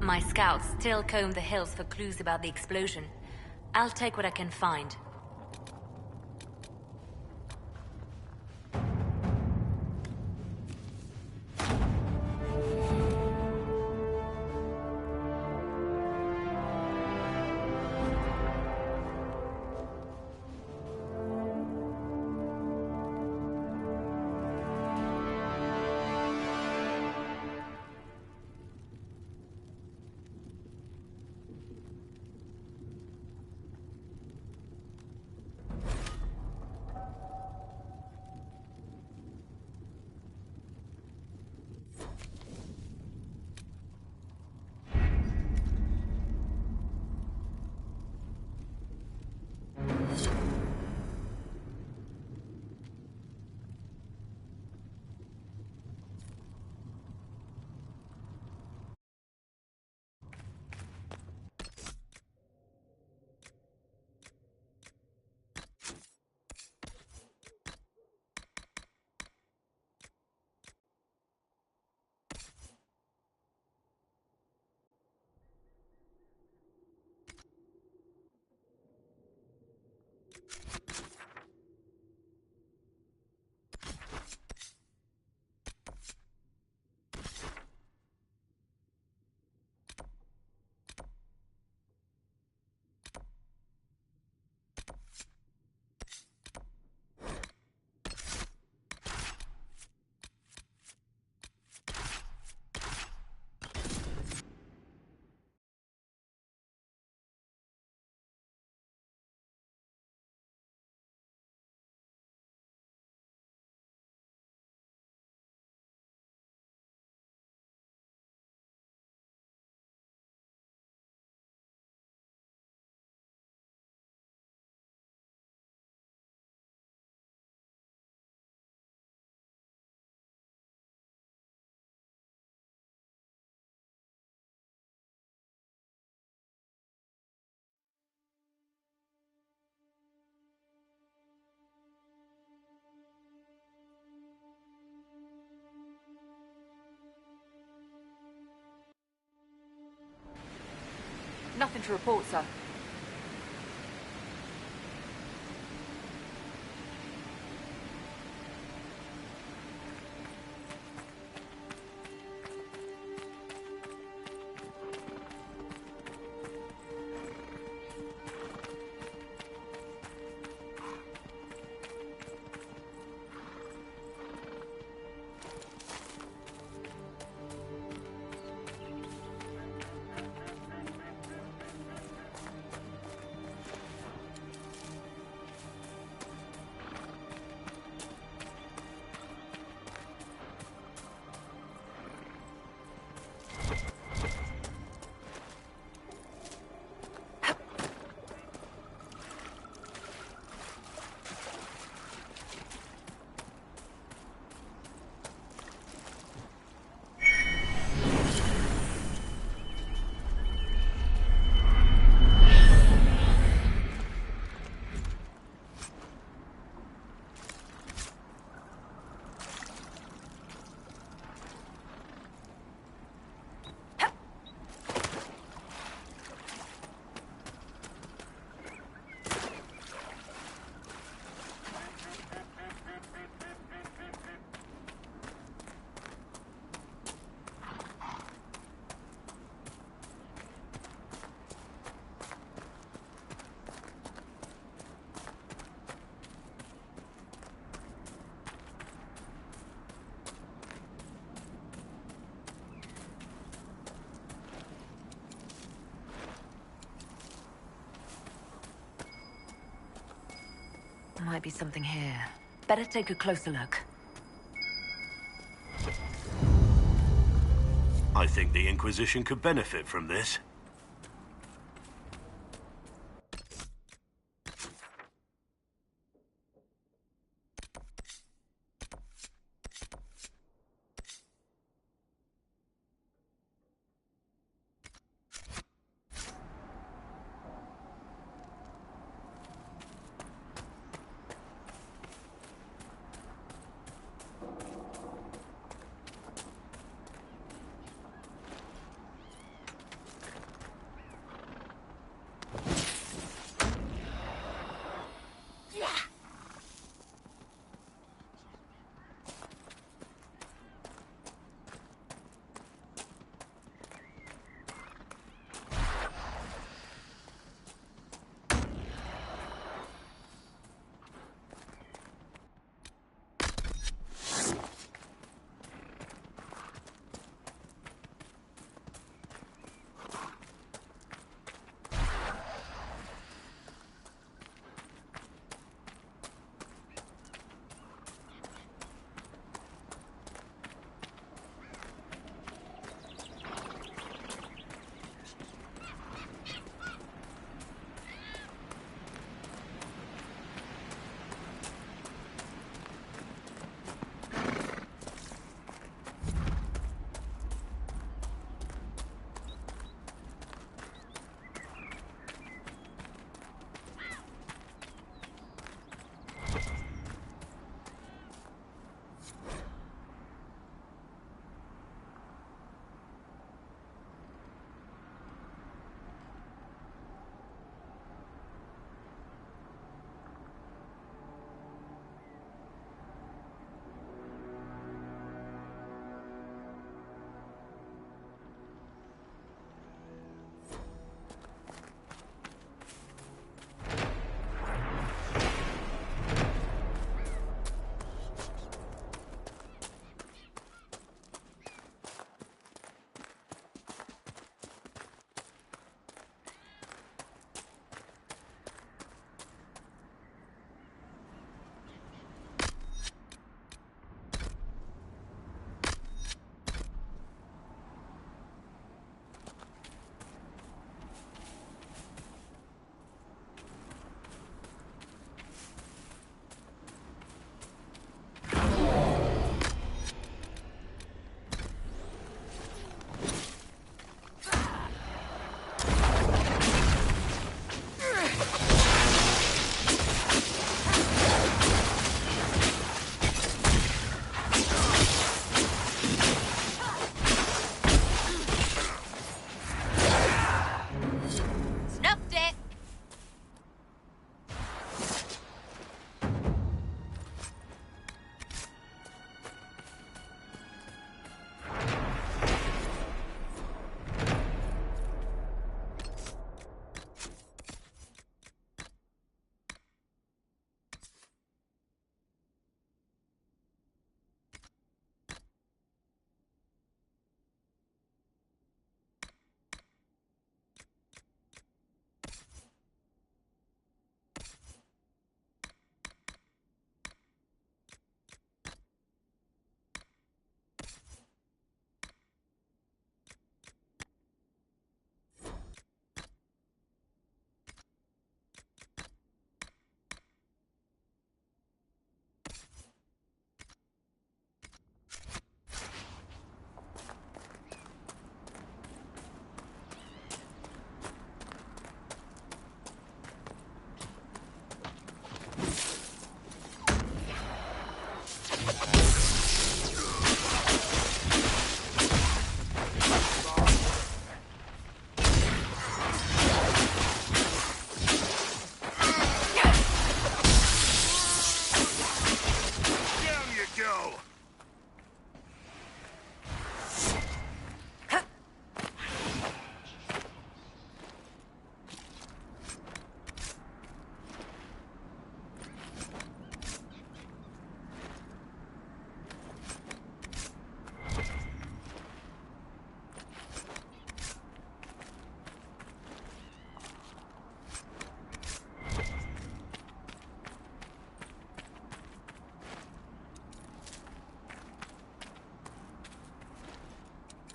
My scouts still comb the hills for clues about the explosion. I'll take what I can find. Nothing to report, sir. Might be something here. Better take a closer look. I think the Inquisition could benefit from this.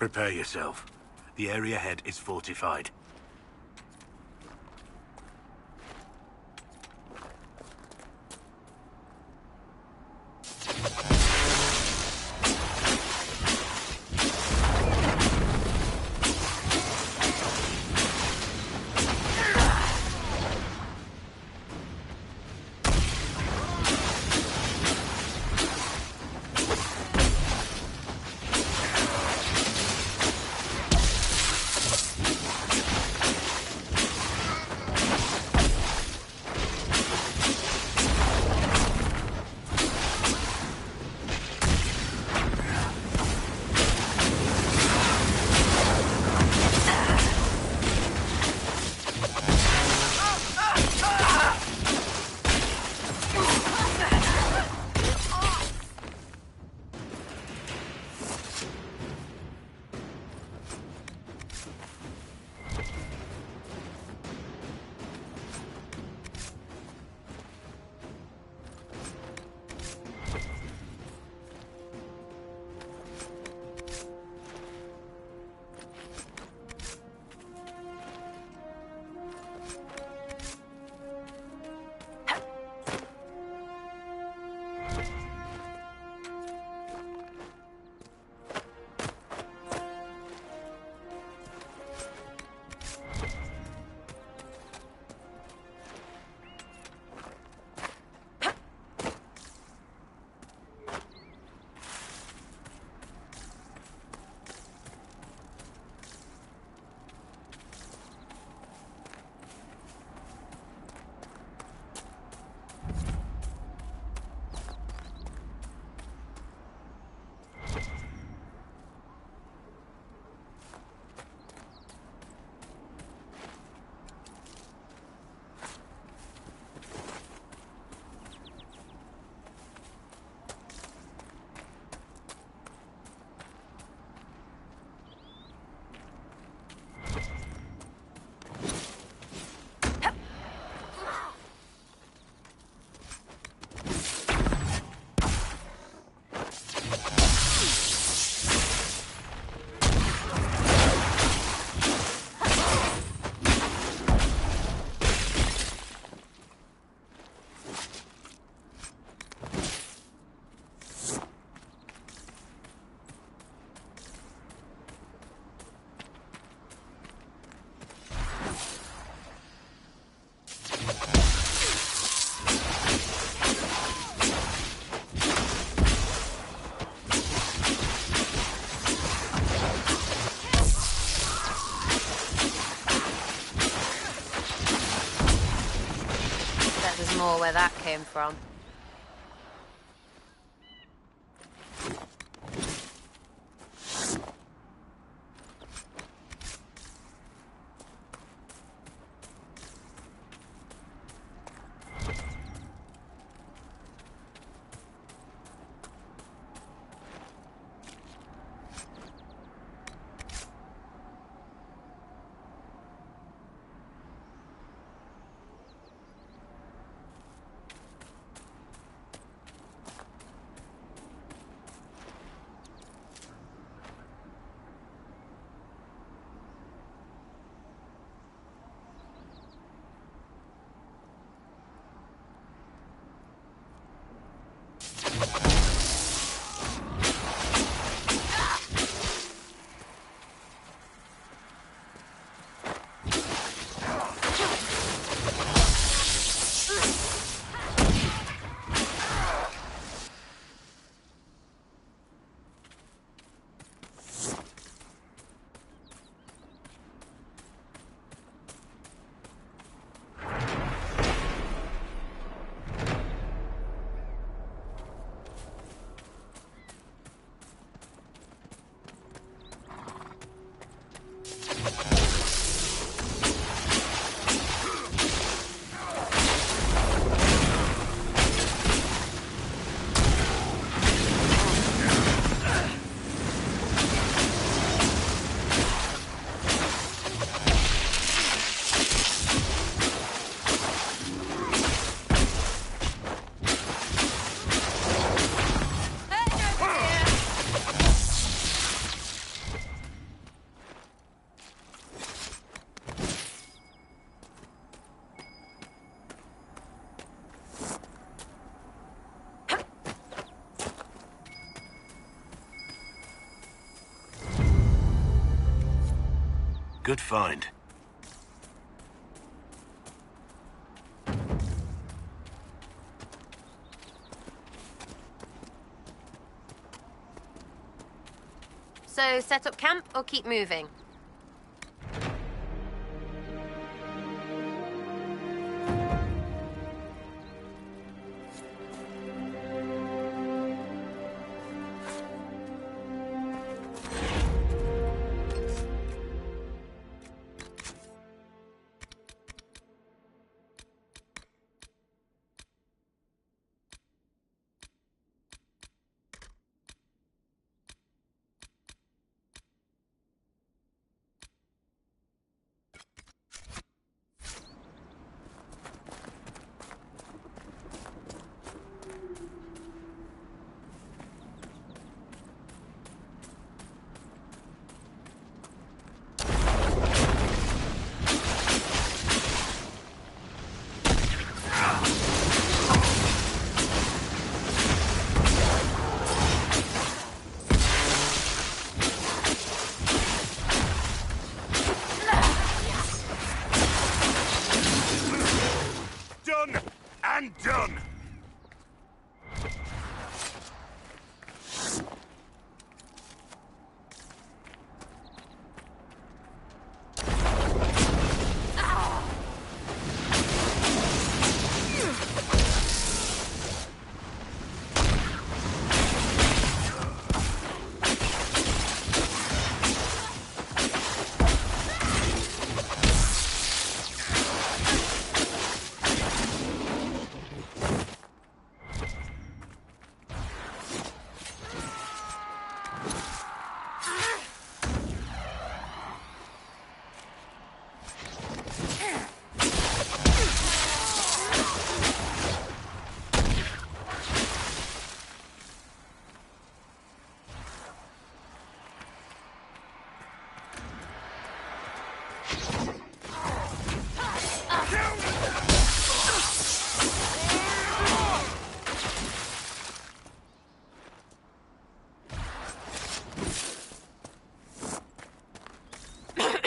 Prepare yourself. The area ahead is fortified. There's more where that came from. Good find. So, set up camp or keep moving? Done and done.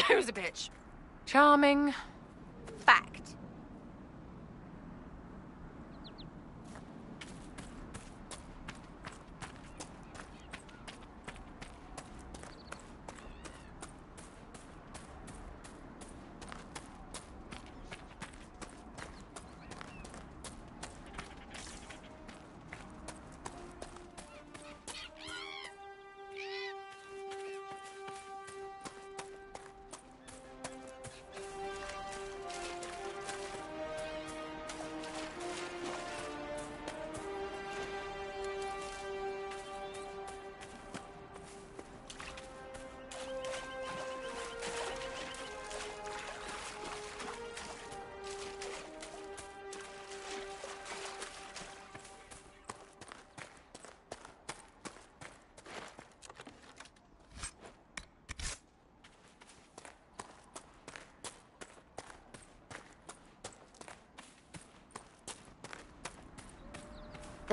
Who's a bitch? Charming. Fact.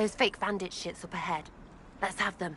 Those fake bandit shits up ahead. Let's have them.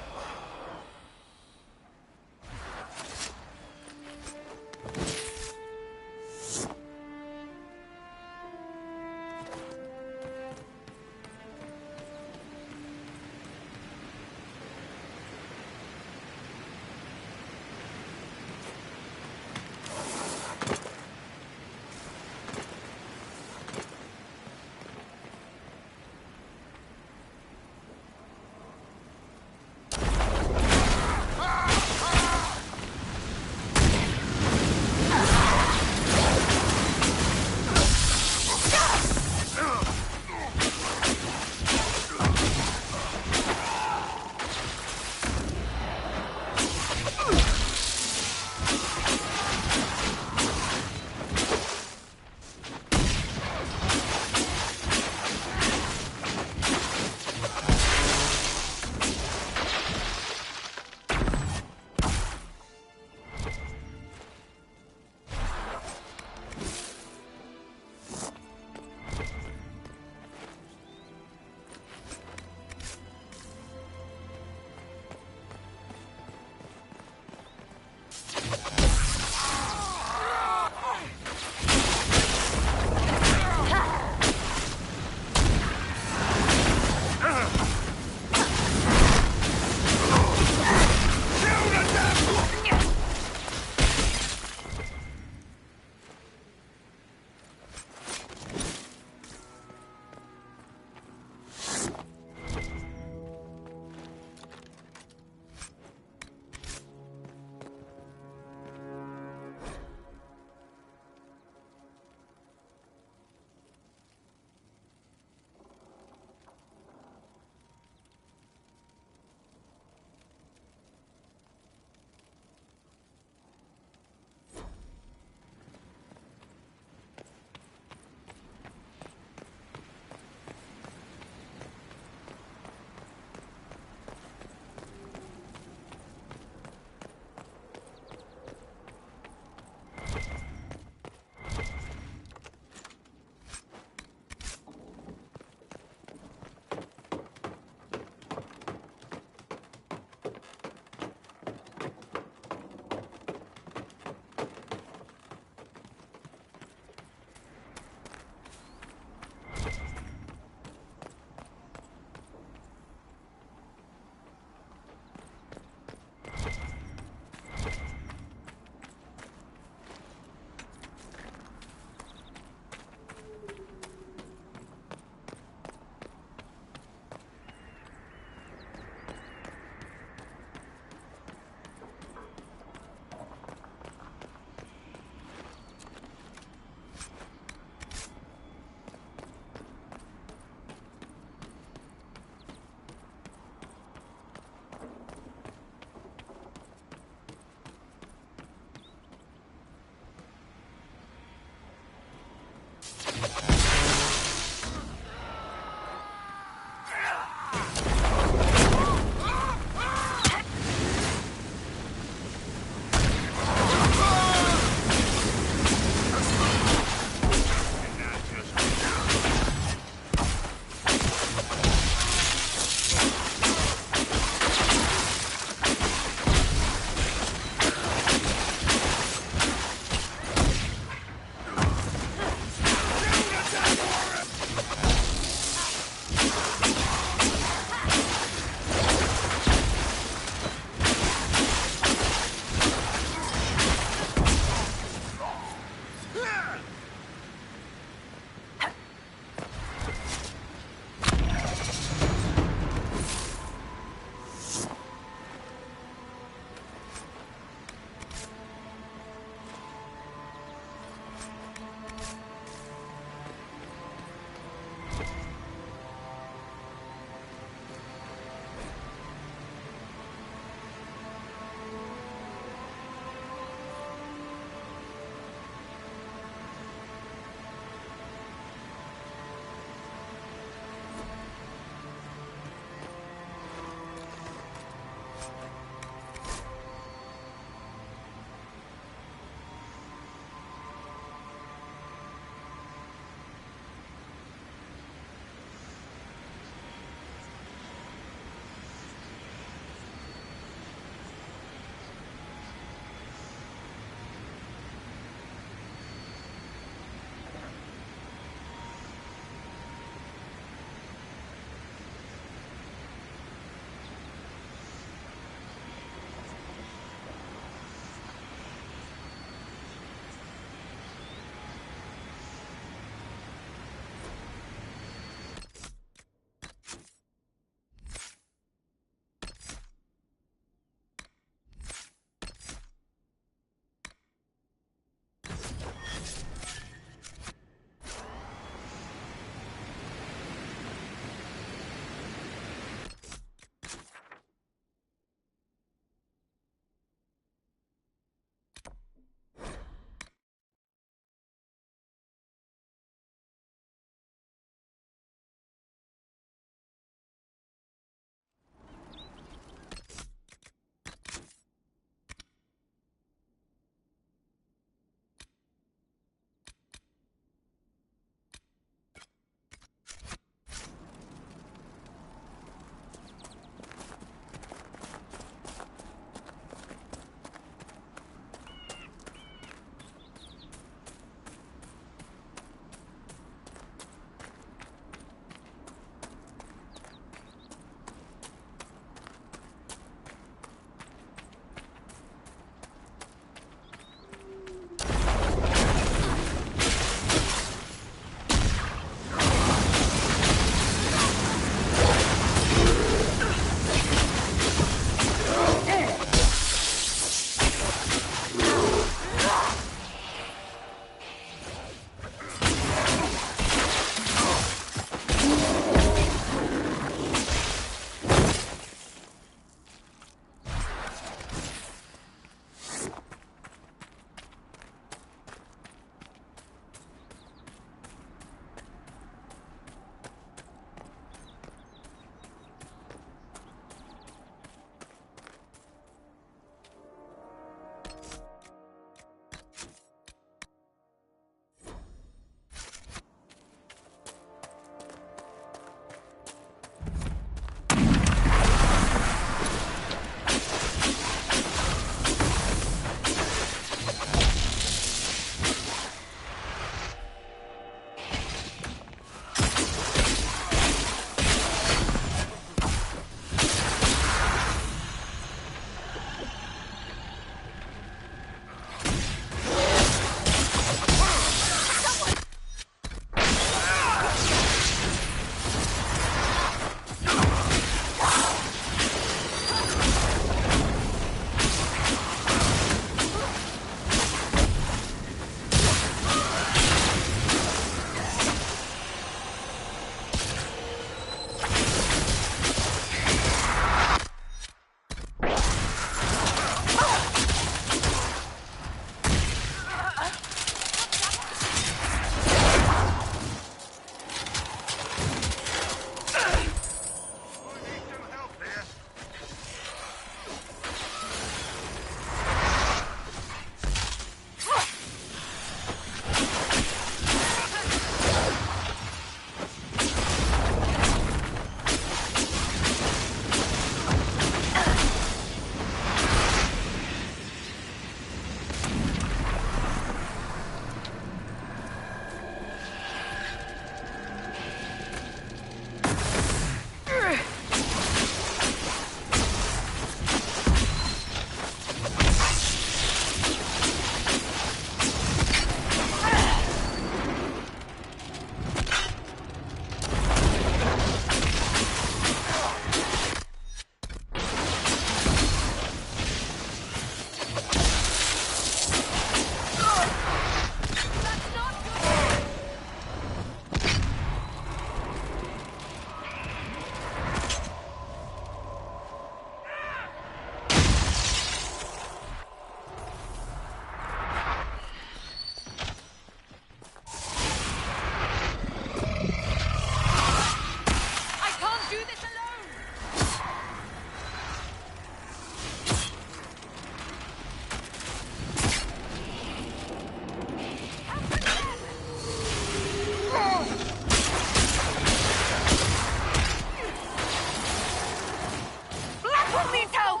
Someone needs help!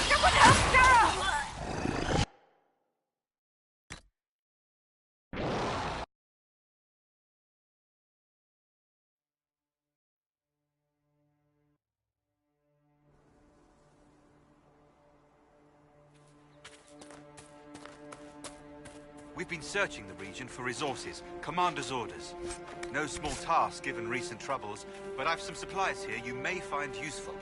Someone help Sarah! We've been searching the region for resources, commander's orders. No small task given recent troubles, but I've some supplies here you may find useful.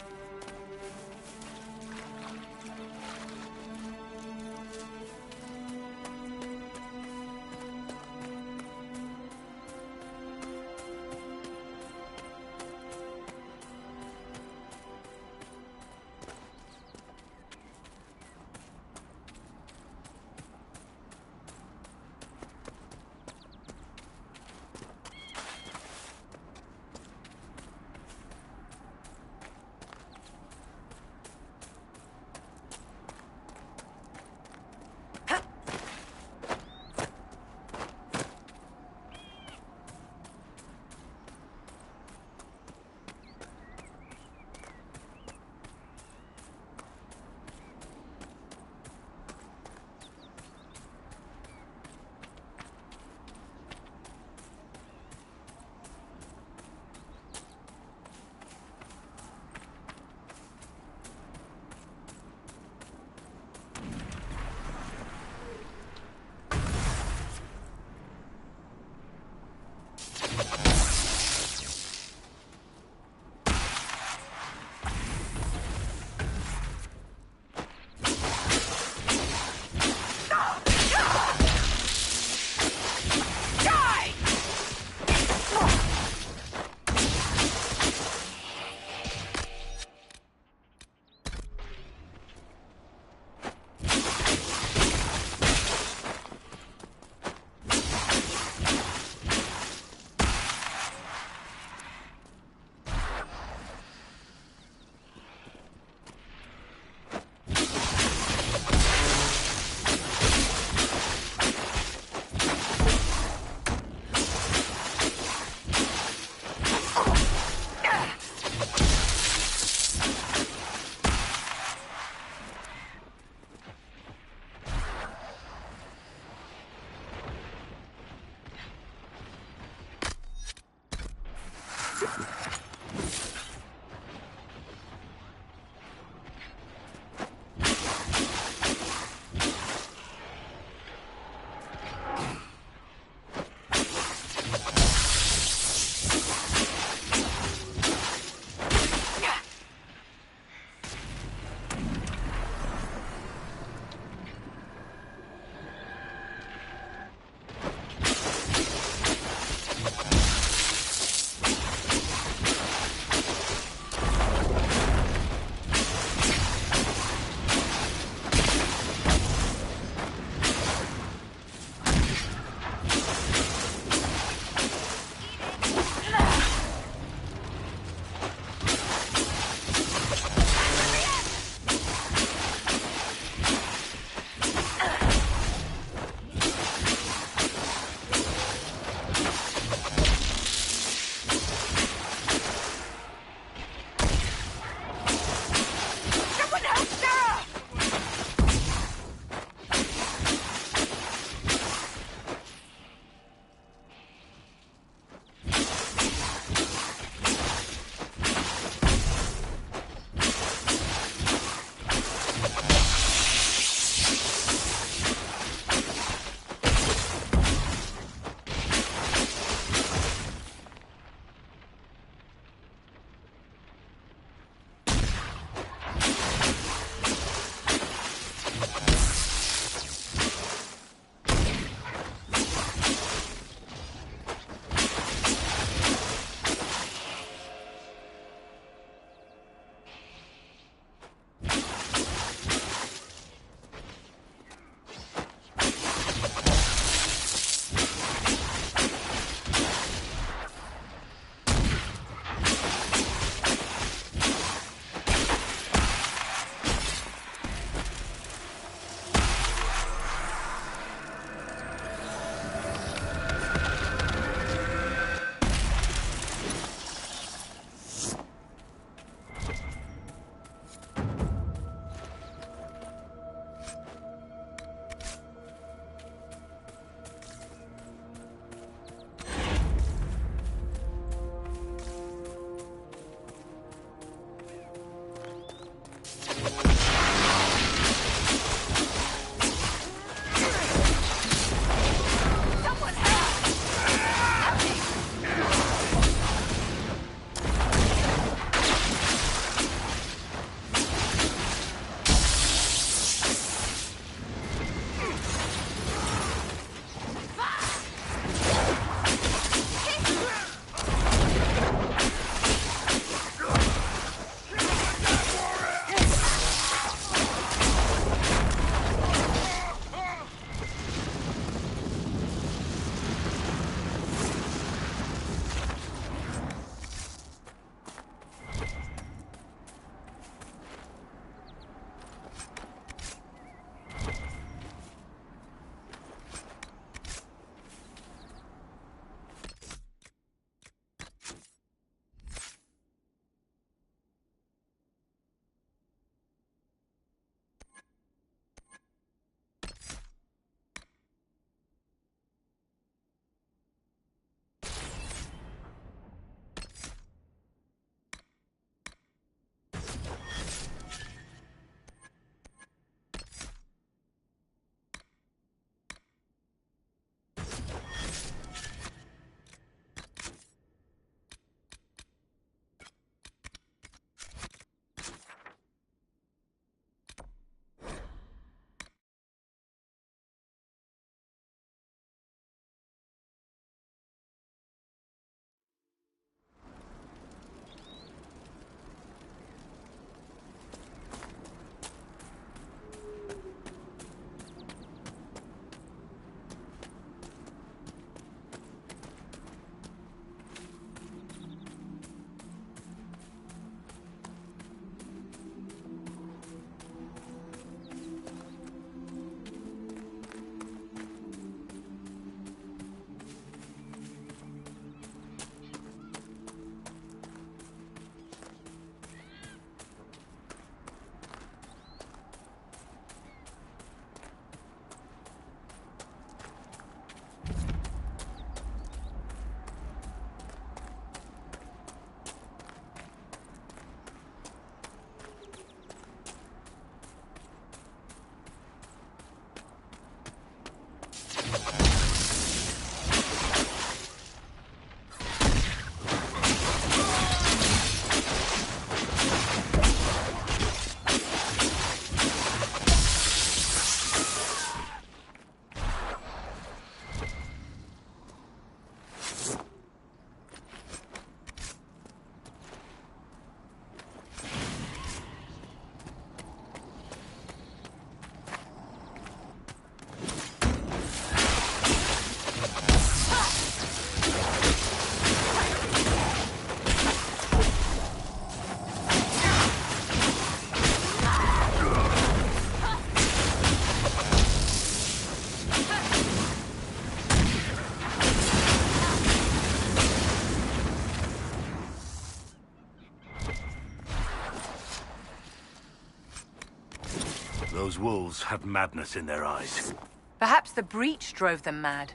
Those wolves have madness in their eyes. Perhaps the breach drove them mad.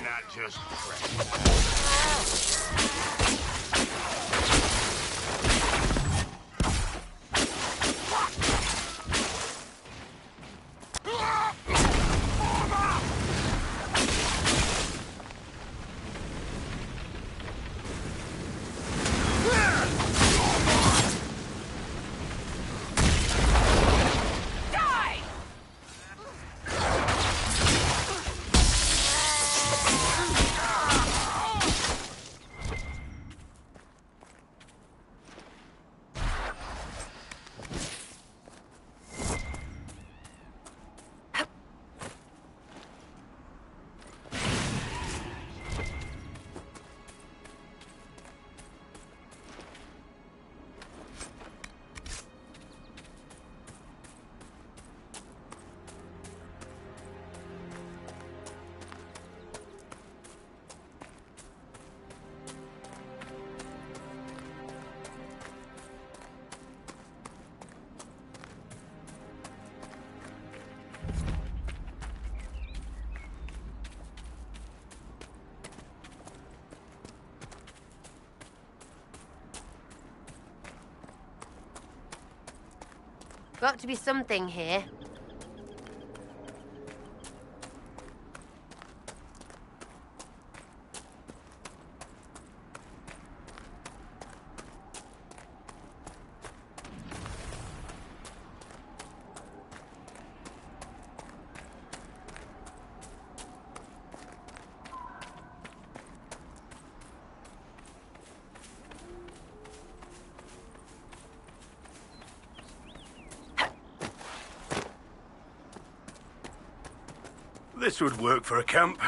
Not just Got to be something here. This would work for a camp.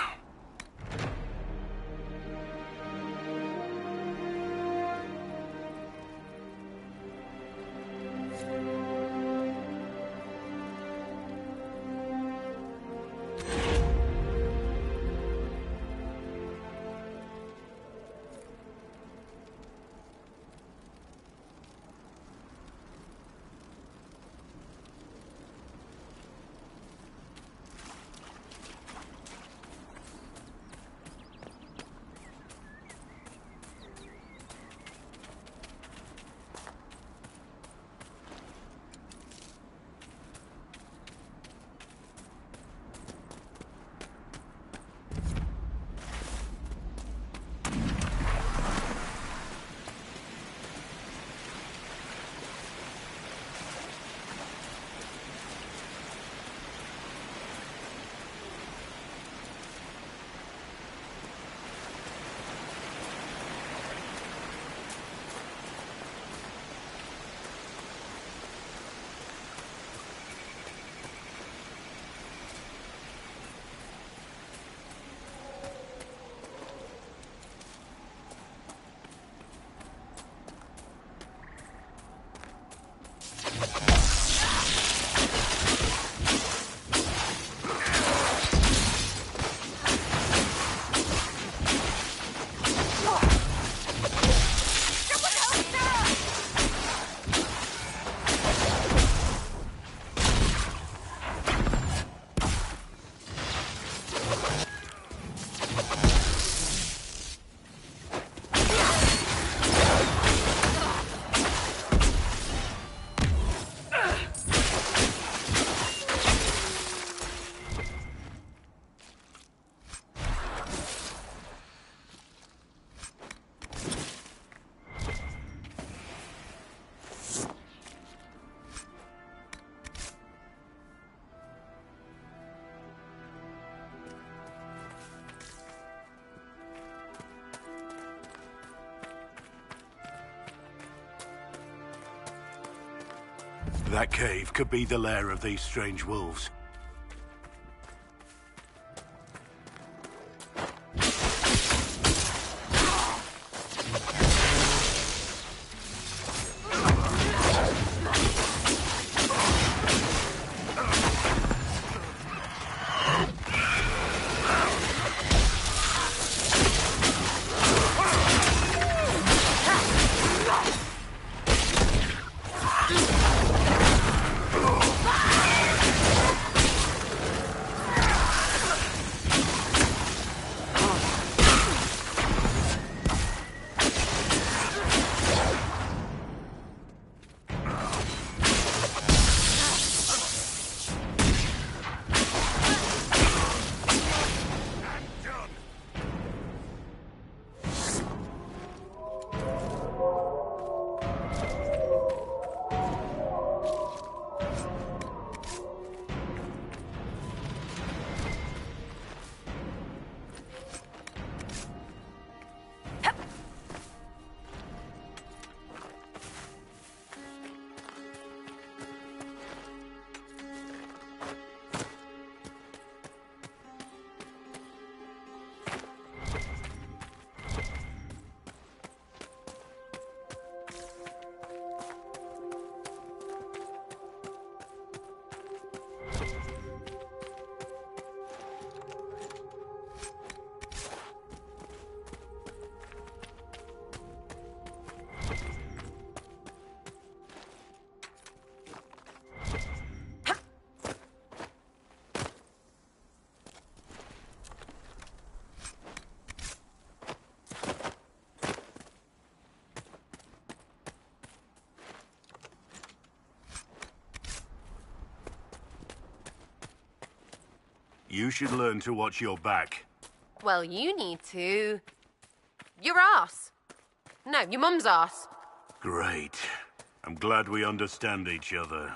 That cave could be the lair of these strange wolves. You should learn to watch your back. Well, you need to... Your ass. No, your mum's ass. Great. I'm glad we understand each other.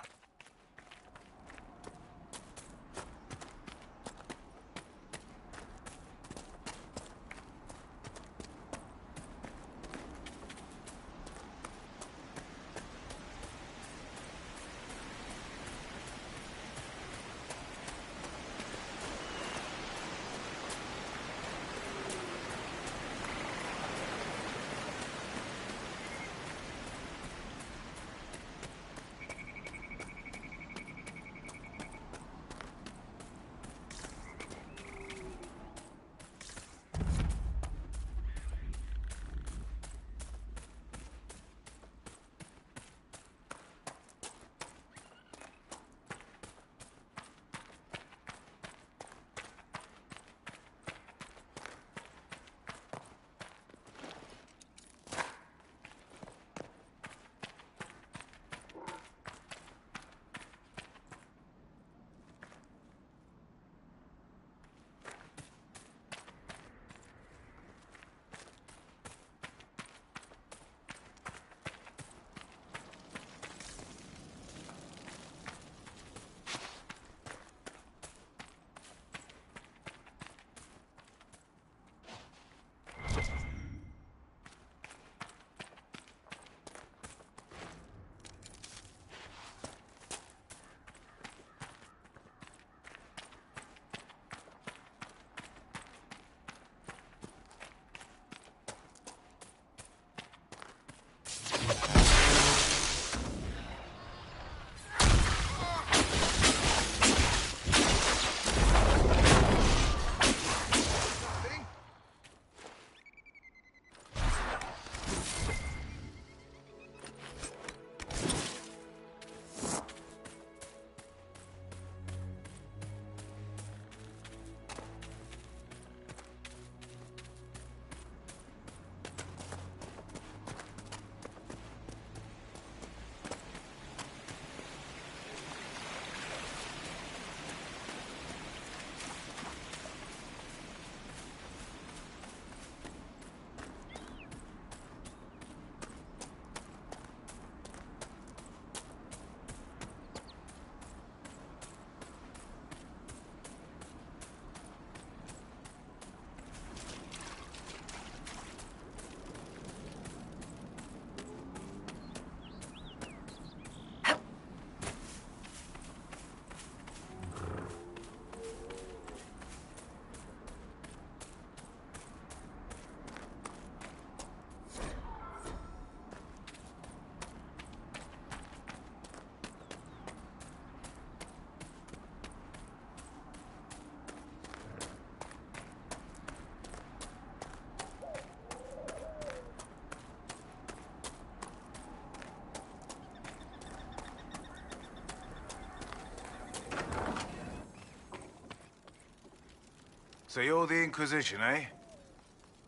So you're the Inquisition, eh?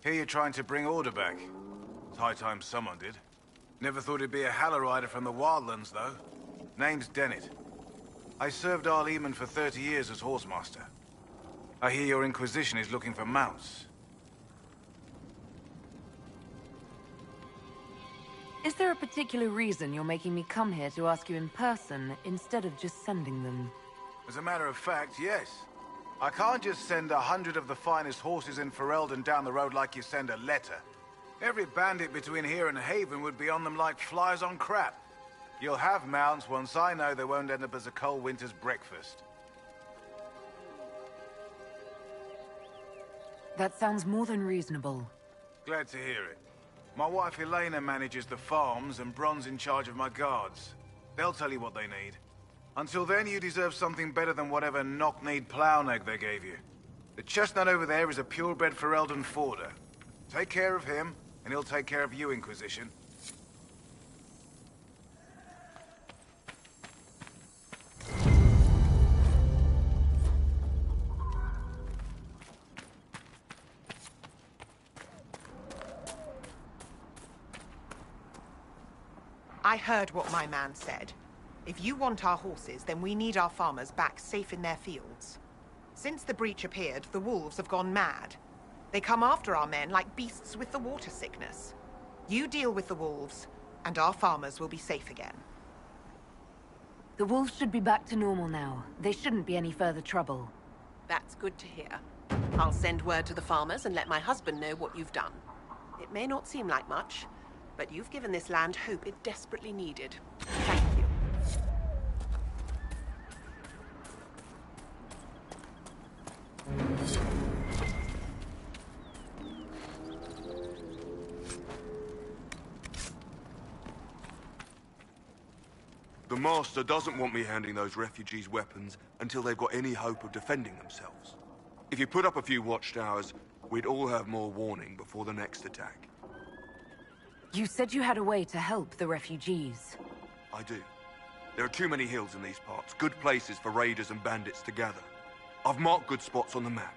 Here you're trying to bring order back. It's high time someone did. Never thought it'd be a Hallow from the Wildlands, though. Name's Dennett. I served Arleman for 30 years as Horsemaster. I hear your Inquisition is looking for mounts. Is there a particular reason you're making me come here to ask you in person, instead of just sending them? As a matter of fact, yes. I can't just send 100 of the finest horses in Ferelden down the road like you send a letter. Every bandit between here and Haven would be on them like flies on crap. You'll have mounts once I know they won't end up as a cold winter's breakfast. That sounds more than reasonable. Glad to hear it. My wife Elena manages the farms and Bron's in charge of my guards. They'll tell you what they need. Until then, you deserve something better than whatever knock-kneed plow-neg they gave you. The chestnut over there is a purebred Ferelden forder. Take care of him, and he'll take care of you, Inquisition. I heard what my man said. If you want our horses, then we need our farmers back safe in their fields. Since the breach appeared, the wolves have gone mad. They come after our men like beasts with the water sickness. You deal with the wolves, and our farmers will be safe again. The wolves should be back to normal now. They shouldn't be any further trouble. That's good to hear. I'll send word to the farmers and let my husband know what you've done. It may not seem like much, but you've given this land hope it desperately needed. Thank you. The Master doesn't want me handing those refugees weapons until they've got any hope of defending themselves. If you put up a few watchtowers, we'd all have more warning before the next attack. You said you had a way to help the refugees. I do. There are too many hills in these parts, good places for raiders and bandits to gather. I've marked good spots on the map.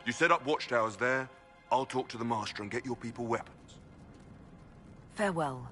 You set up watchtowers there, I'll talk to the Master and get your people weapons. Farewell.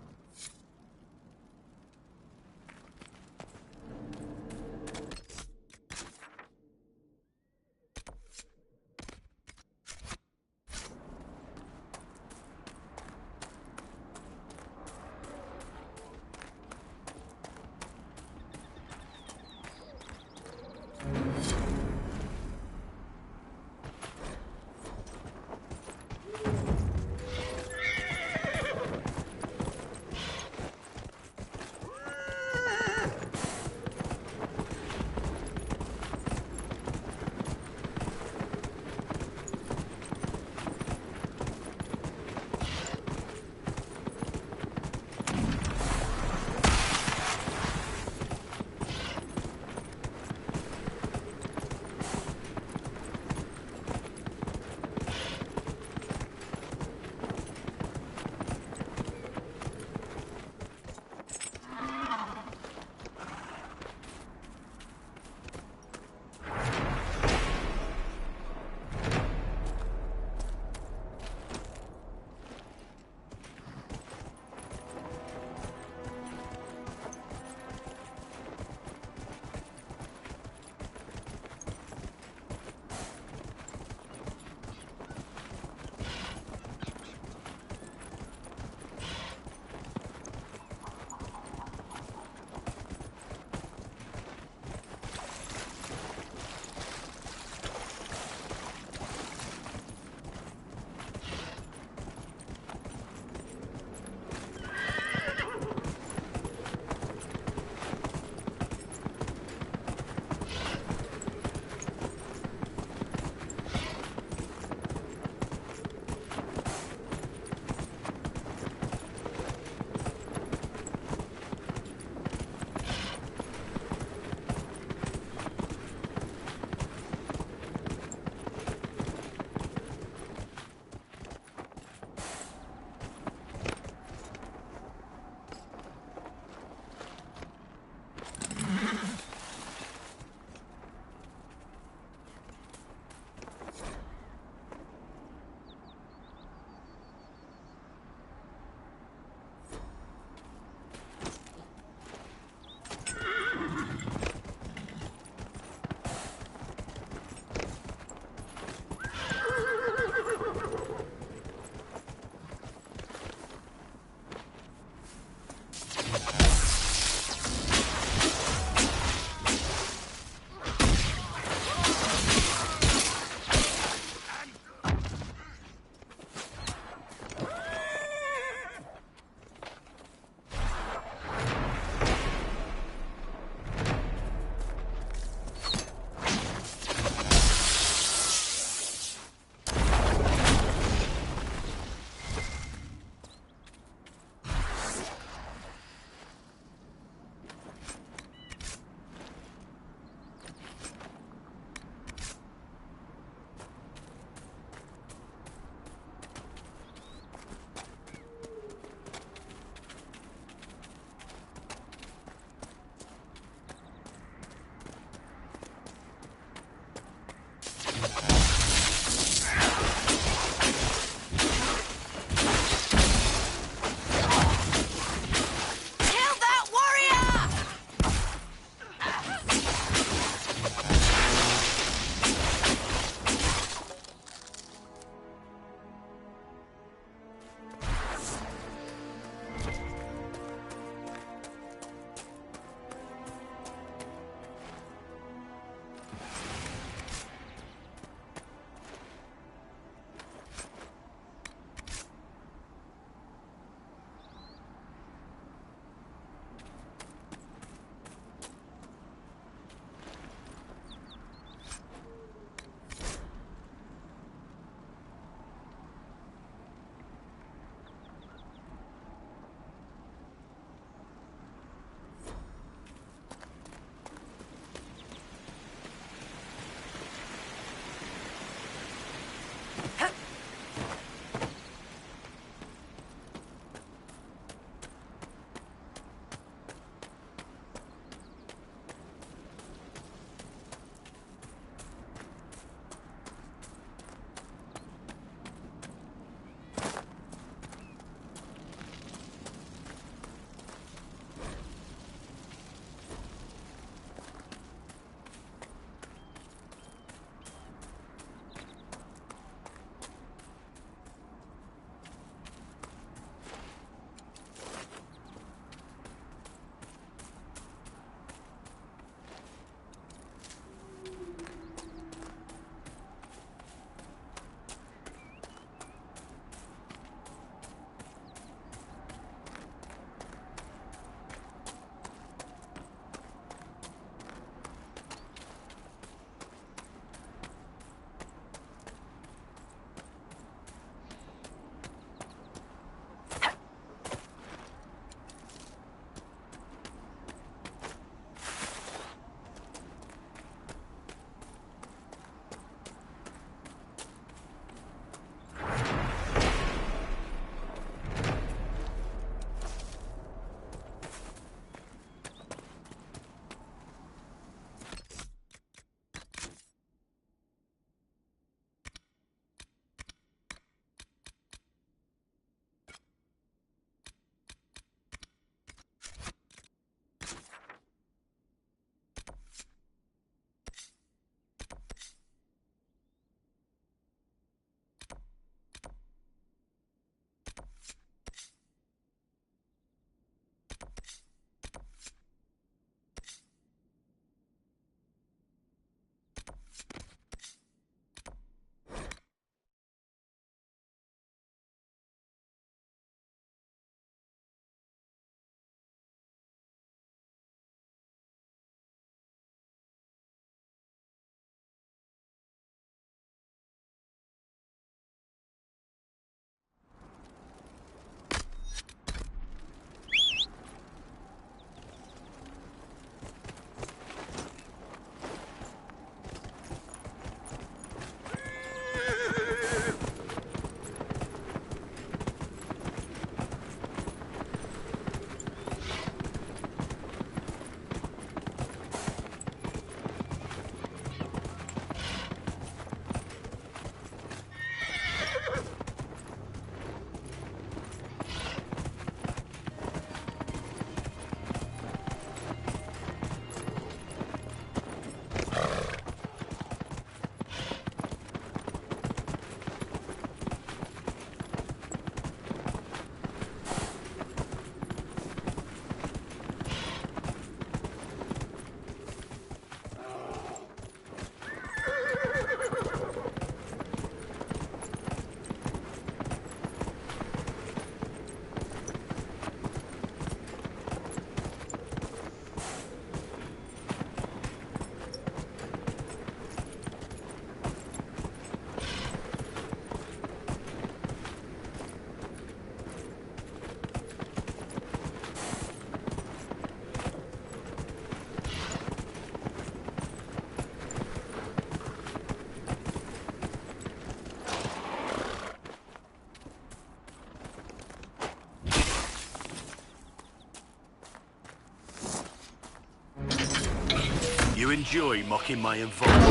enjoy mocking my involvement.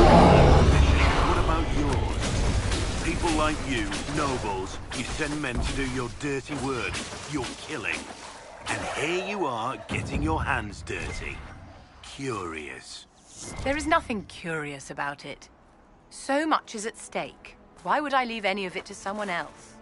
What about yours? People like you, nobles, you send men to do your dirty work, your killing. And here you are, getting your hands dirty. Curious. There is nothing curious about it. So much is at stake. Why would I leave any of it to someone else?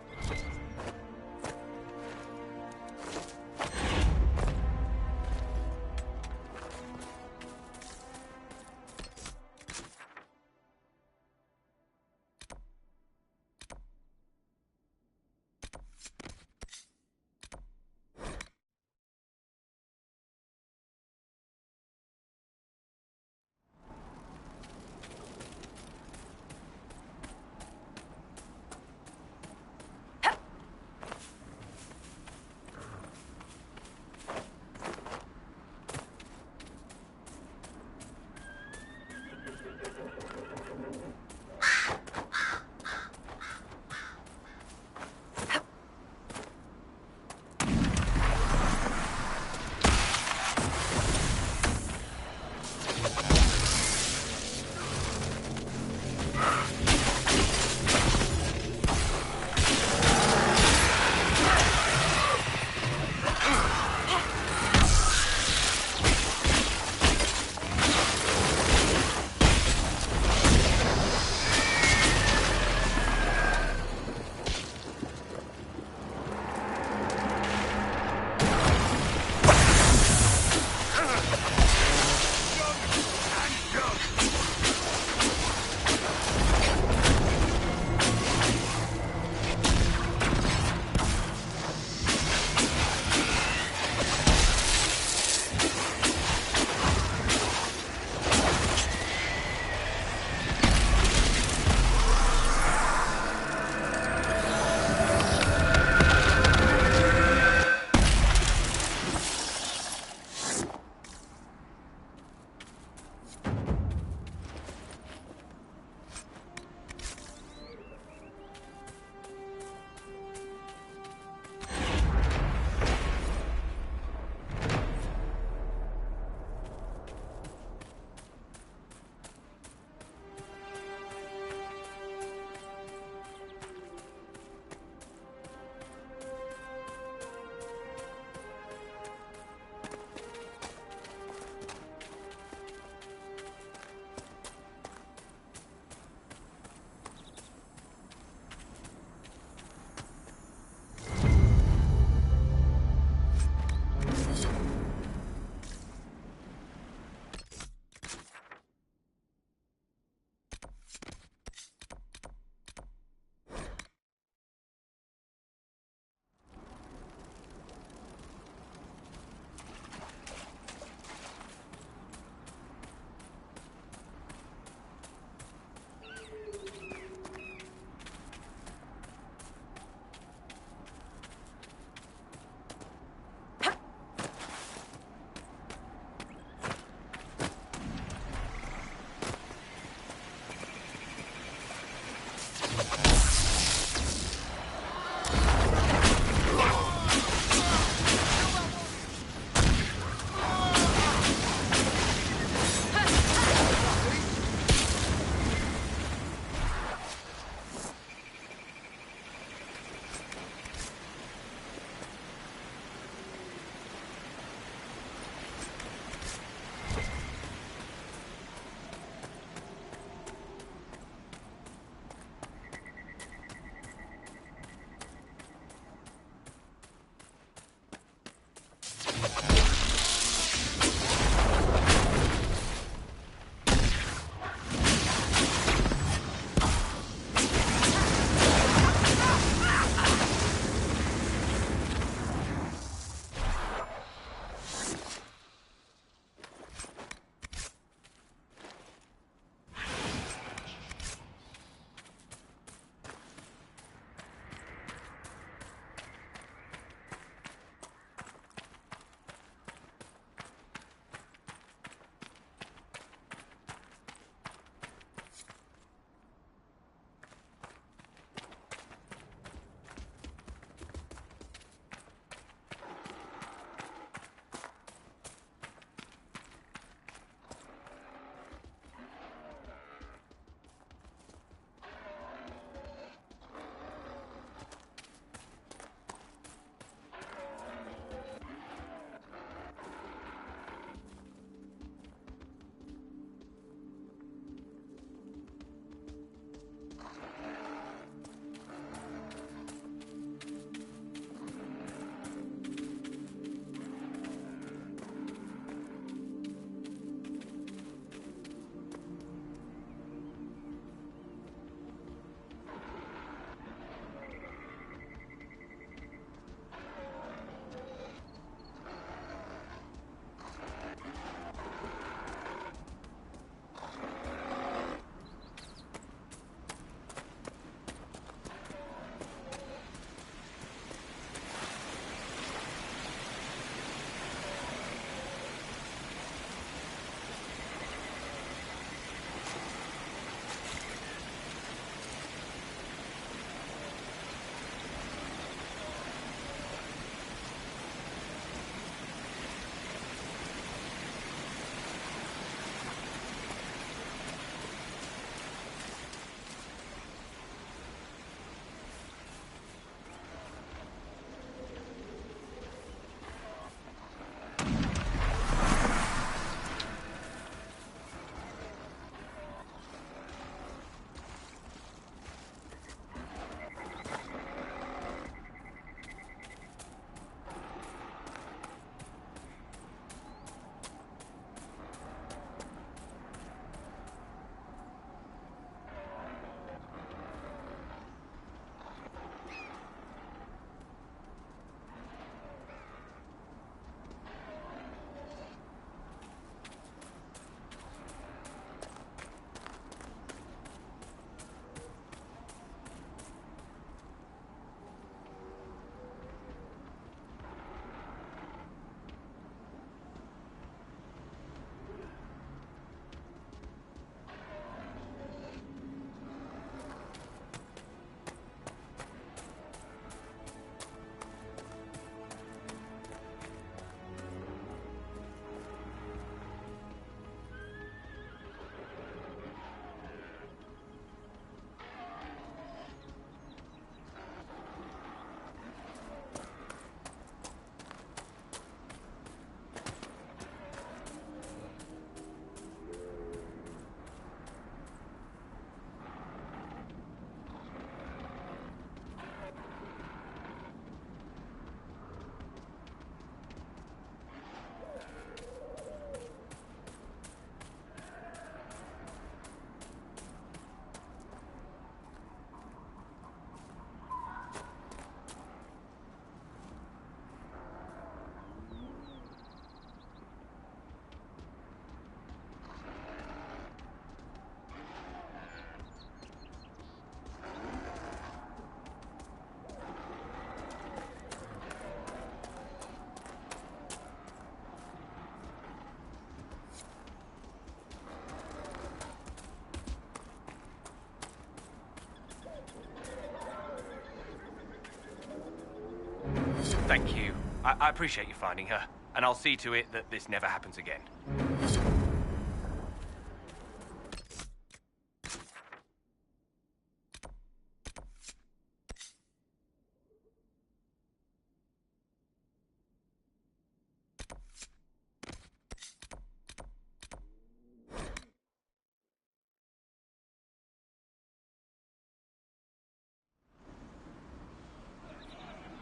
Thank you. I appreciate you finding her, and I'll see to it that this never happens again.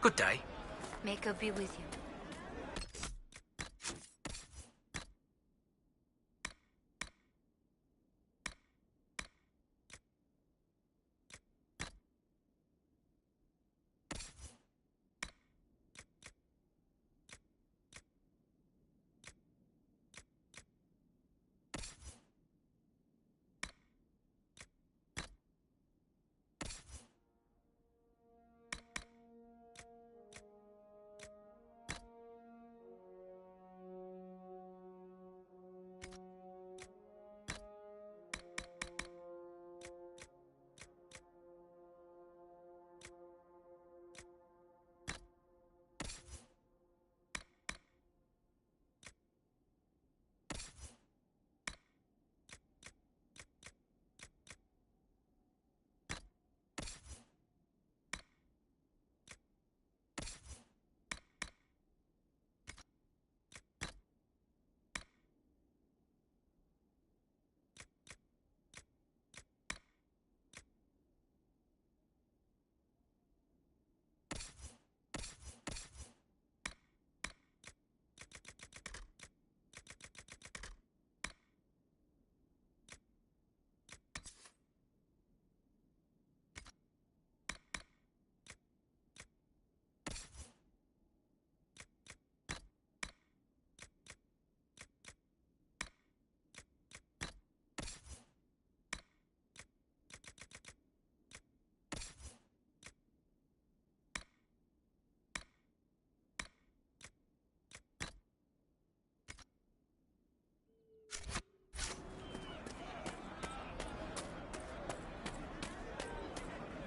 Good day. May God be with you.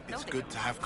It's good to have...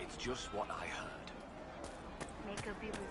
It's just what I heard. May God be with you.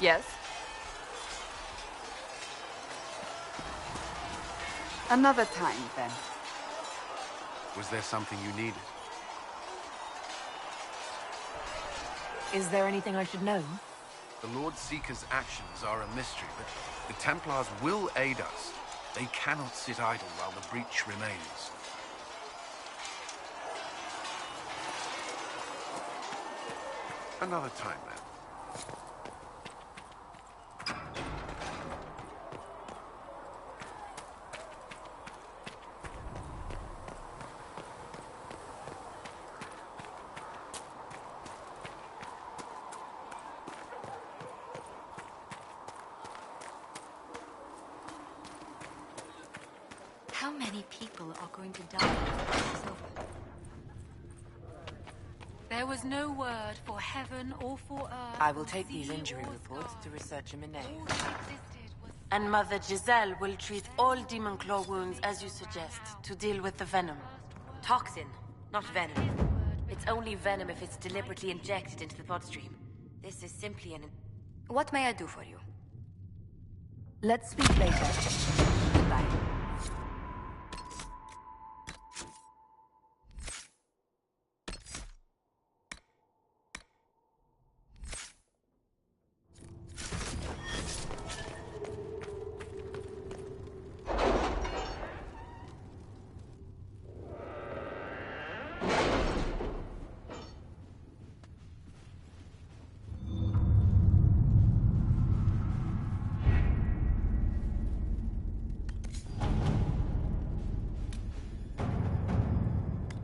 Yes? Another time, then. Was there something you needed? Is there anything I should know? The Lord Seeker's actions are a mystery, but the Templars will aid us. They cannot sit idle while the breach remains. Another time, then. How many people are going to die before this is over? There was no word for heaven or for earth. I will take these injury reports to research in Mineo. And Mother Giselle will treat all demon claw wounds as you suggest, to deal with the venom. Toxin, not venom. It's only venom if it's deliberately injected into the bloodstream. This is simply an... What may I do for you? Let's speak later. Goodbye.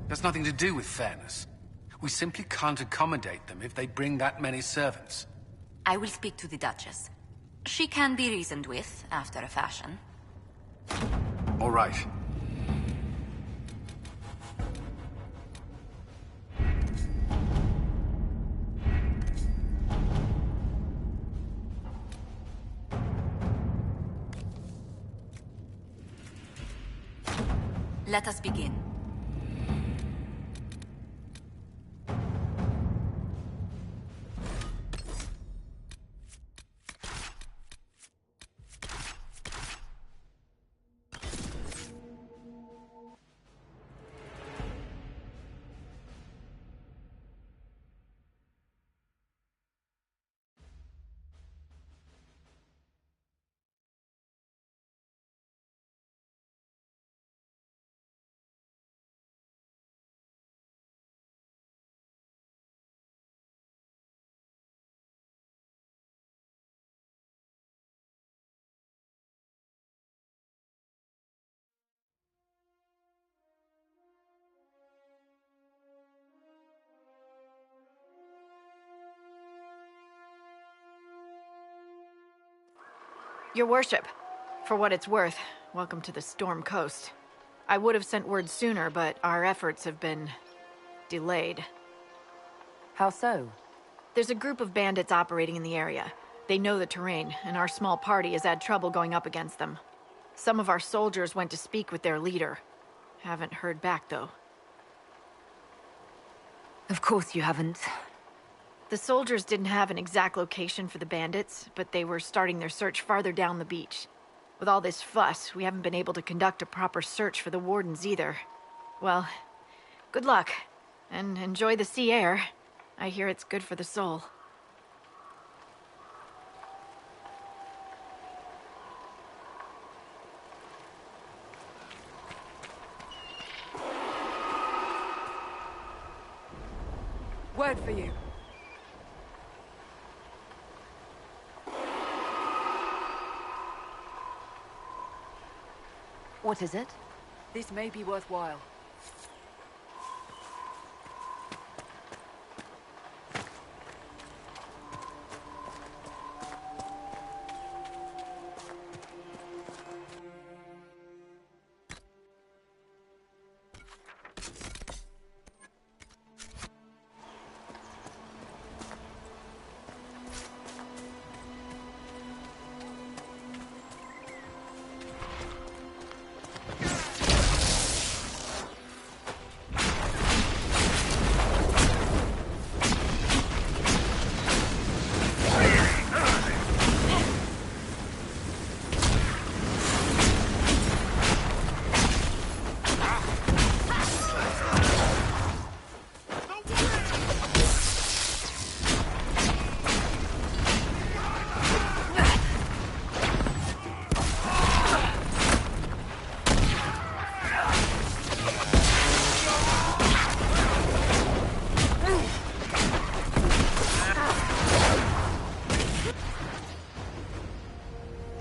That's nothing to do with fairness. We simply can't accommodate them if they bring that many servants. I will speak to the Duchess. She can be reasoned with, after a fashion. All right. Let us begin. Your worship, for what it's worth, welcome to the Storm Coast. I would have sent word sooner, but our efforts have been... delayed. How so? There's a group of bandits operating in the area. They know the terrain, and our small party has had trouble going up against them. Some of our soldiers went to speak with their leader. Haven't heard back, though. Of course you haven't. The soldiers didn't have an exact location for the bandits, but they were starting their search farther down the beach. With all this fuss, we haven't been able to conduct a proper search for the wardens either. Well, good luck, and enjoy the sea air. I hear it's good for the soul. Word for you. What is it? This may be worthwhile.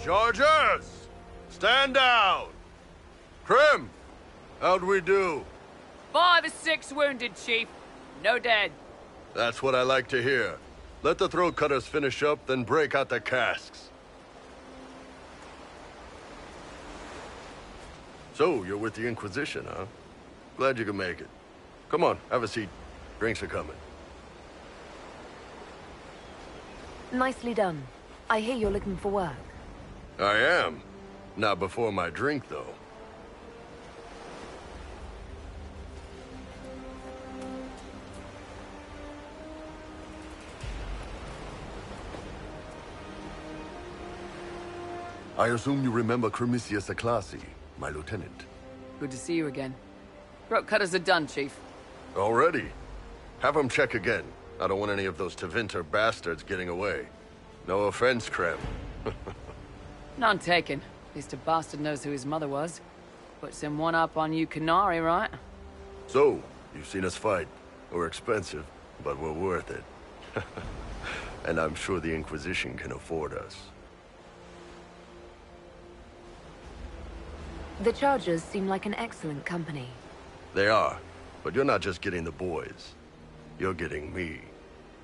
Chargers! Stand down! Krim! How'd we do? 5 or 6 wounded, Chief. No dead. That's what I like to hear. Let the throat cutters finish up, then break out the casks. So, you're with the Inquisition, huh? Glad you could make it. Come on, have a seat. Drinks are coming. Nicely done. I hear you're looking for work. I am. Not before my drink, though. I assume you remember Cremisius Aclassi, my lieutenant. Good to see you again. Throat cutters are done, Chief. Already? Have him check again. I don't want any of those Tevinter bastards getting away. No offense, Krem. None taken. At least a bastard knows who his mother was. Puts him one up on you Canary, right? So, you've seen us fight. We're expensive, but we're worth it. And I'm sure the Inquisition can afford us. The Chargers seem like an excellent company. They are, but you're not just getting the boys. You're getting me.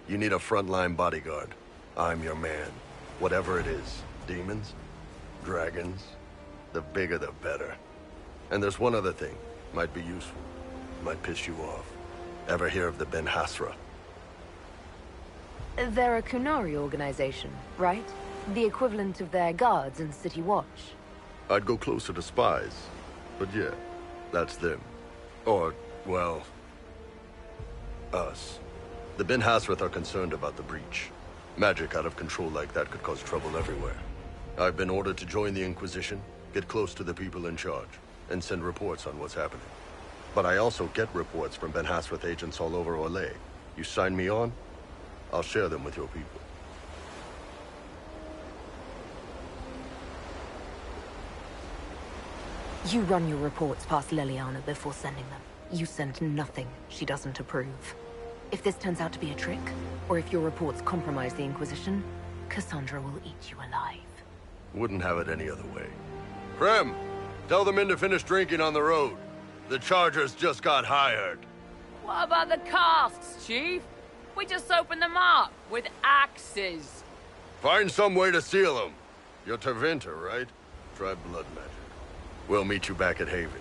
You need a frontline bodyguard. I'm your man. Whatever it is. Demons? Dragons? The bigger the better. And there's one other thing. Might be useful. Might piss you off. Ever hear of the Ben Hasra? They're a Kunari organization, right? The equivalent of their guards and City Watch. I'd go closer to spies. But yeah, that's them. Or, well, us. The Ben Hasrath are concerned about the breach. Magic out of control like that could cause trouble everywhere. I've been ordered to join the Inquisition, get close to the people in charge, and send reports on what's happening. But I also get reports from Ben Hasrath agents all over Orlais. You sign me on, I'll share them with your people. You run your reports past Liliana before sending them. You send nothing she doesn't approve. If this turns out to be a trick, or if your reports compromise the Inquisition, Cassandra will eat you alive. Wouldn't have it any other way. Krem, tell the men to finish drinking on the road. The Chargers just got hired. What about the casks, Chief? We just opened them up with axes. Find some way to seal them. You're Tevinter, right? Try blood magic. We'll meet you back at Haven.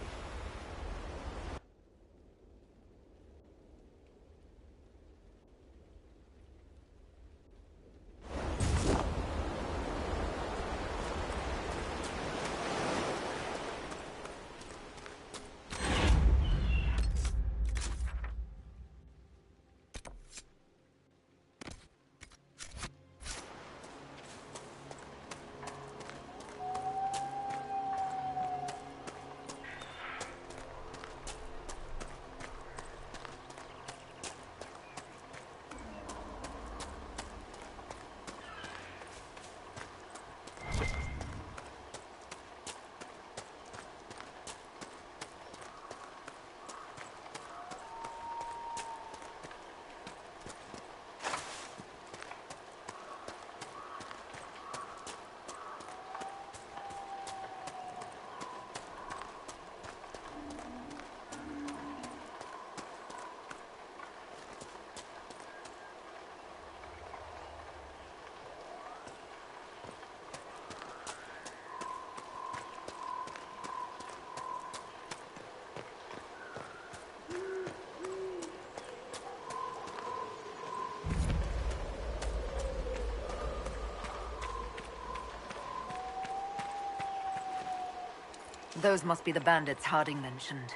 Those must be the bandits Harding mentioned.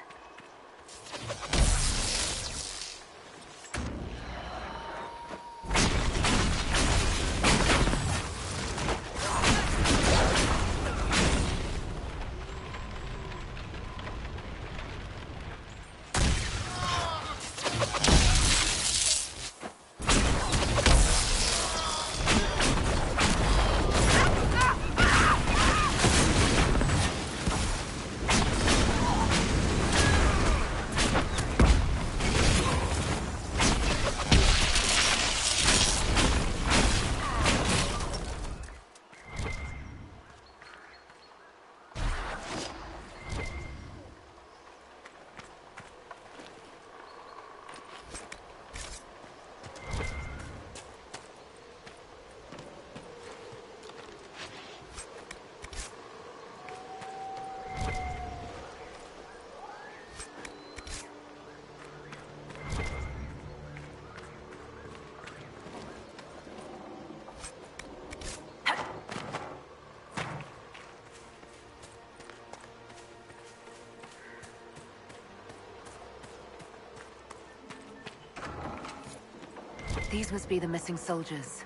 These must be the missing soldiers.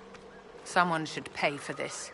Someone should pay for this.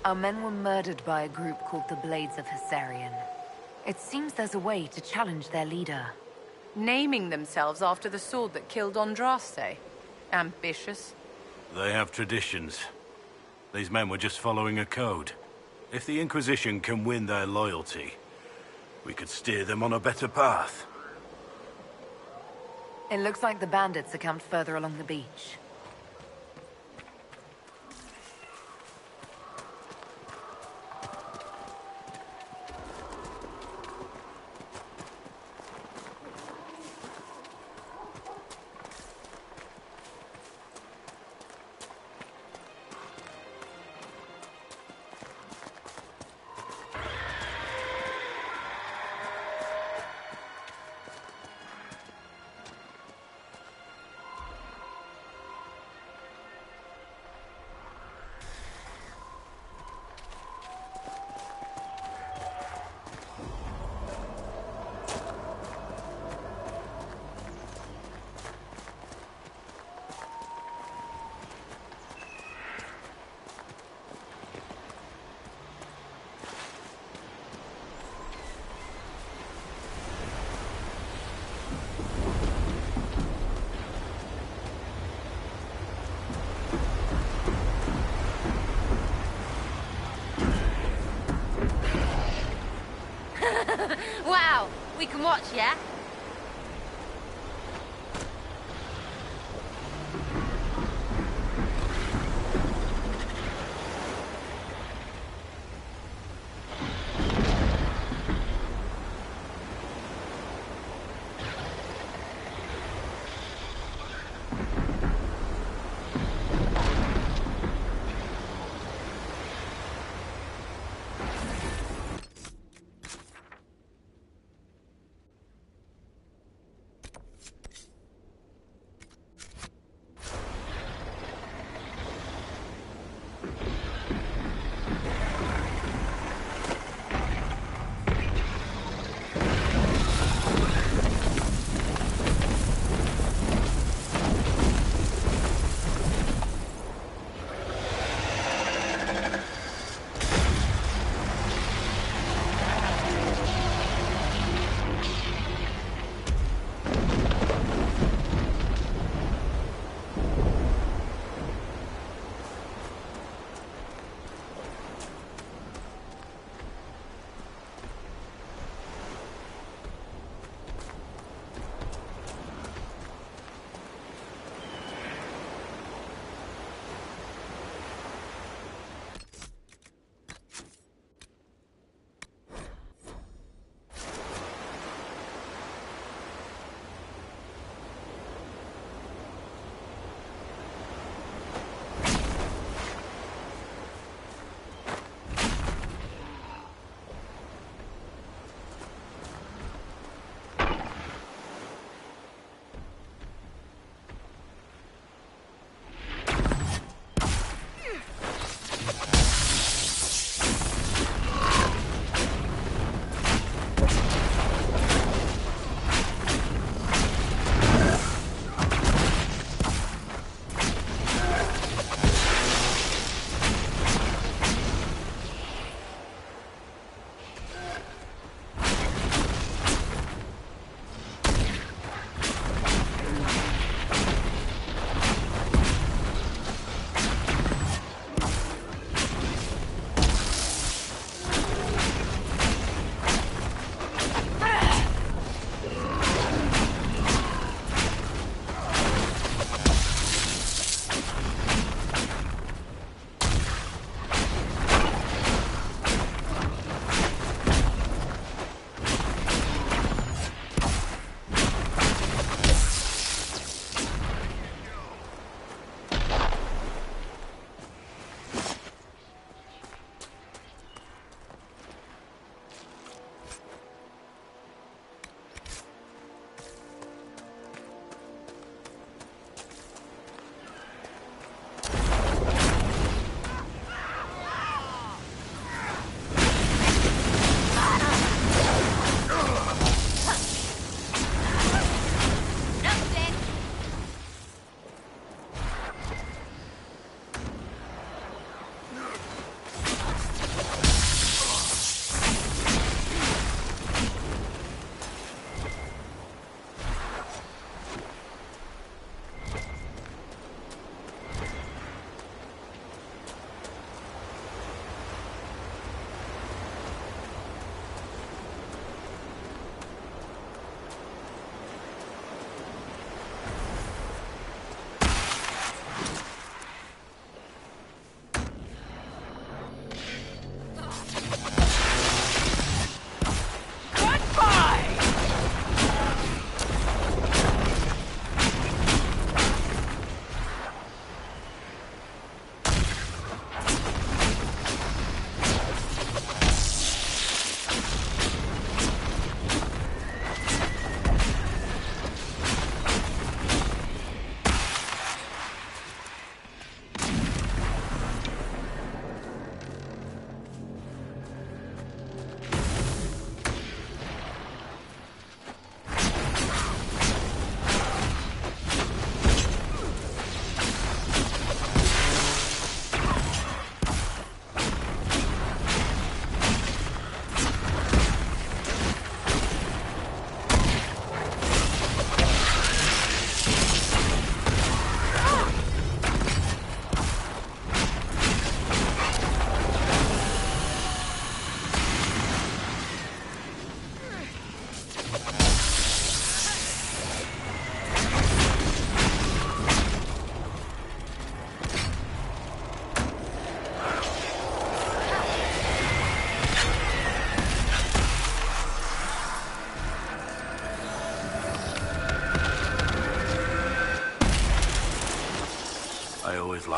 Our men were murdered by a group called the Blades of Hessarian. It seems there's a way to challenge their leader. Naming themselves after the sword that killed Andraste. Ambitious. They have traditions. These men were just following a code. If the Inquisition can win their loyalty, we could steer them on a better path. It looks like the bandits are camped further along the beach. Wow, we can watch, yeah?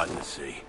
sight to see.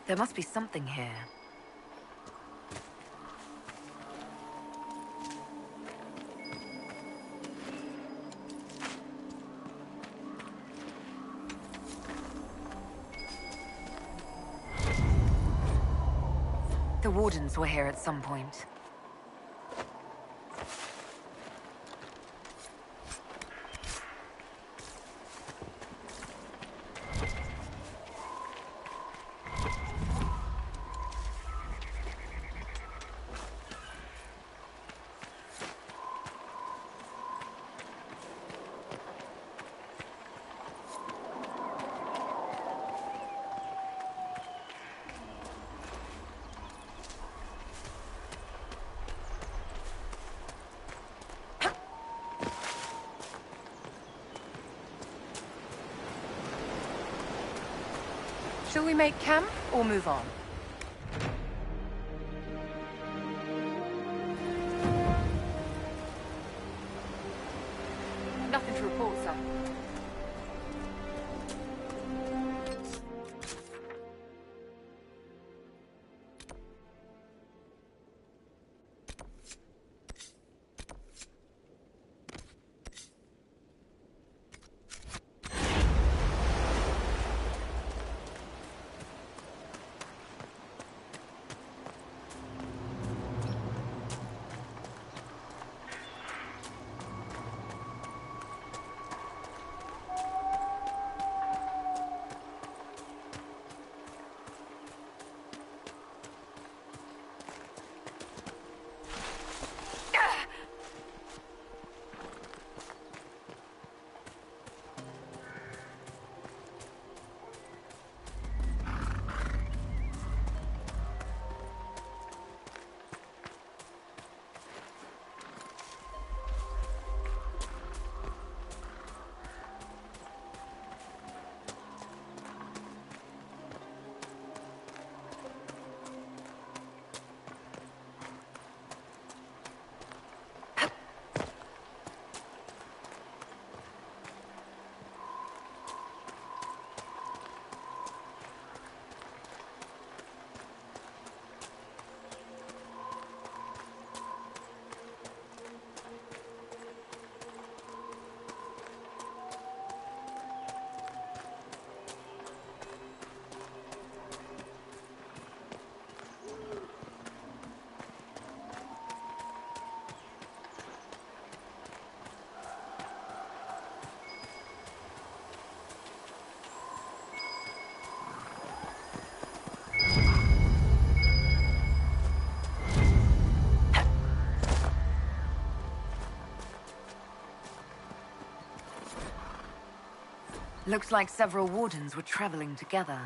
There must be something here. The Wardens were here at some point. Shall we make camp or move on? Nothing to report, sir. Looks like several wardens were traveling together.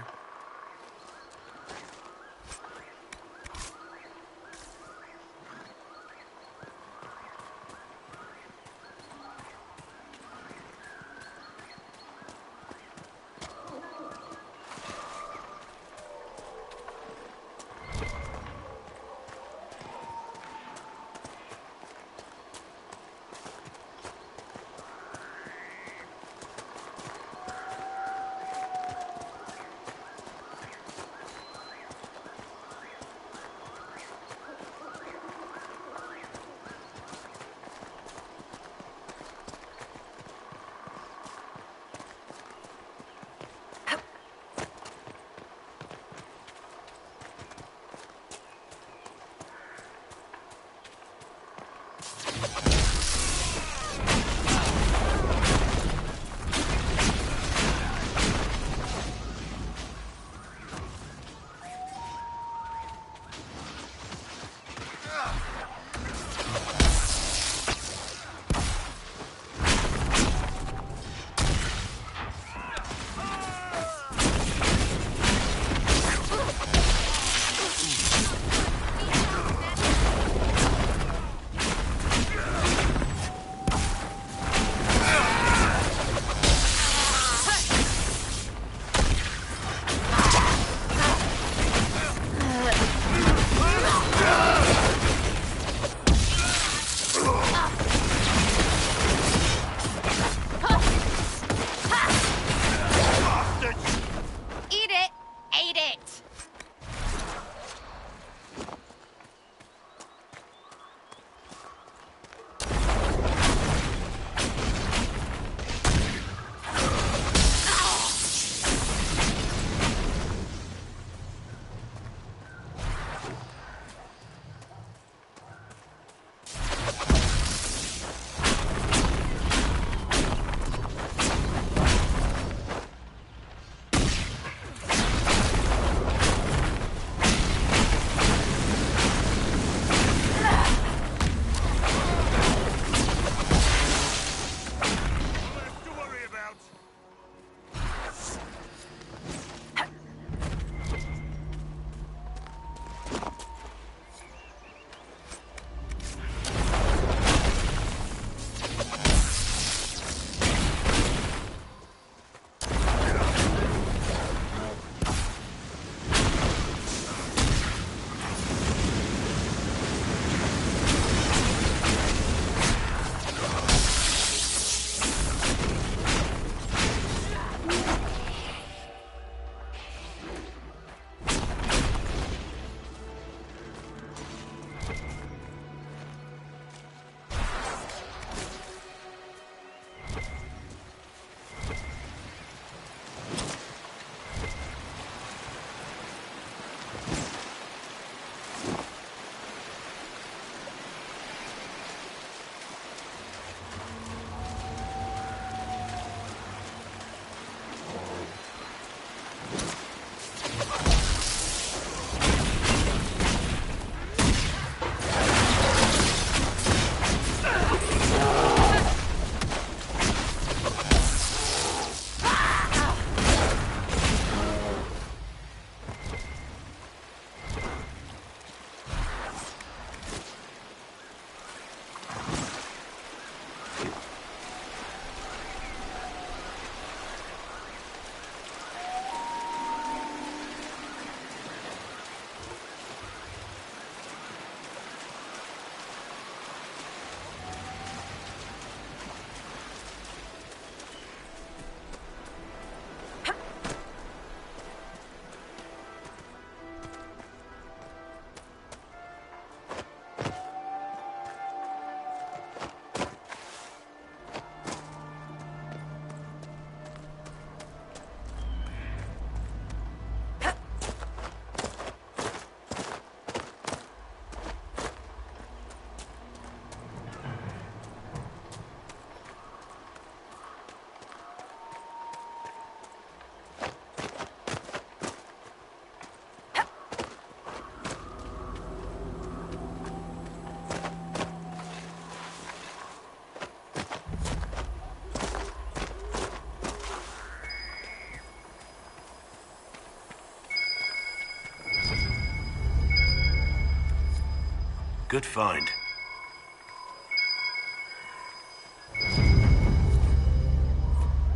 Good find.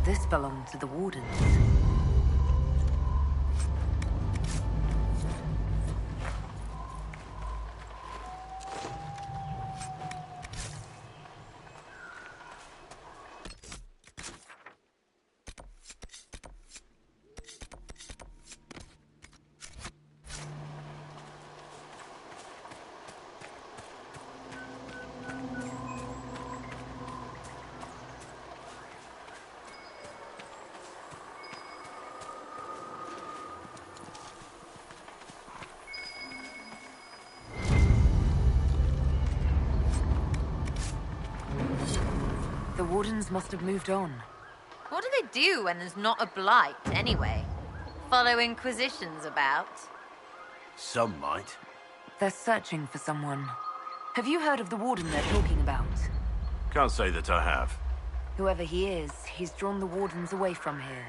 This belonged to the Wardens. The Wardens must have moved on. What do they do when there's not a blight, anyway? Follow Inquisitions about? Some might. They're searching for someone. Have you heard of the Warden they're talking about? Can't say that I have. Whoever he is, he's drawn the Wardens away from here.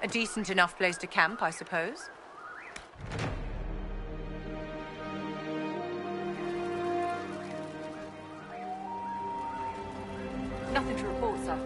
A decent enough place to camp, I suppose. Nothing to report, sir.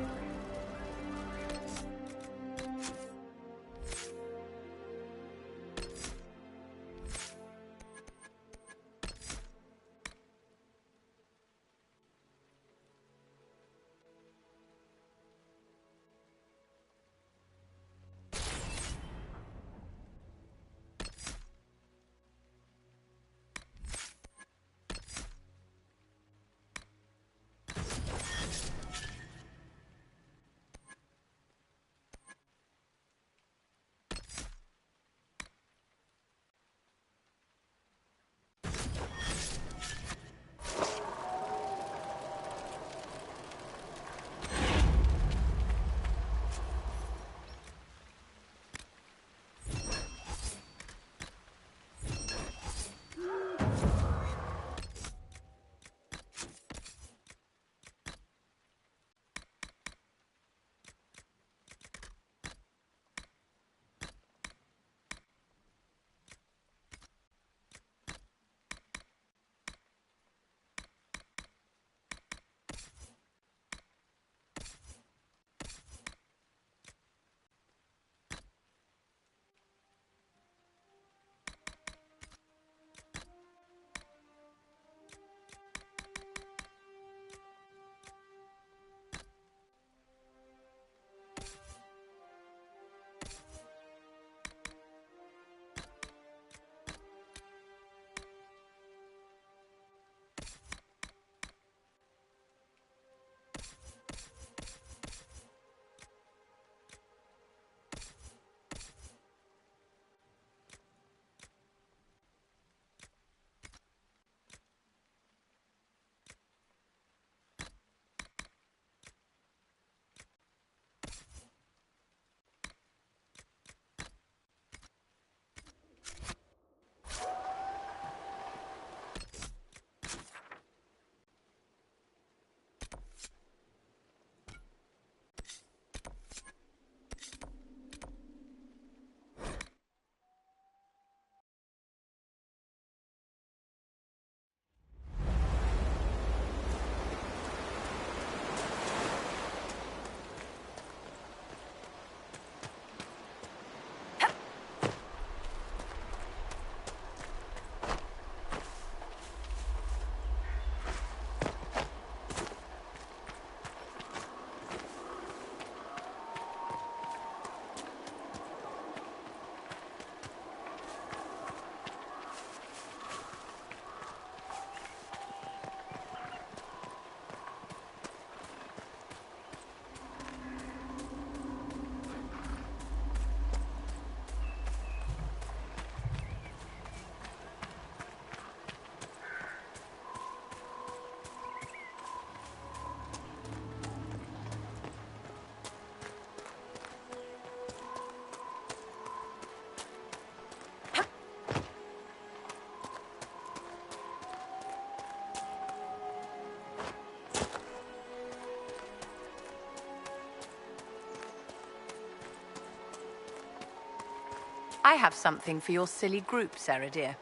I have something for your silly group, Sarah dear.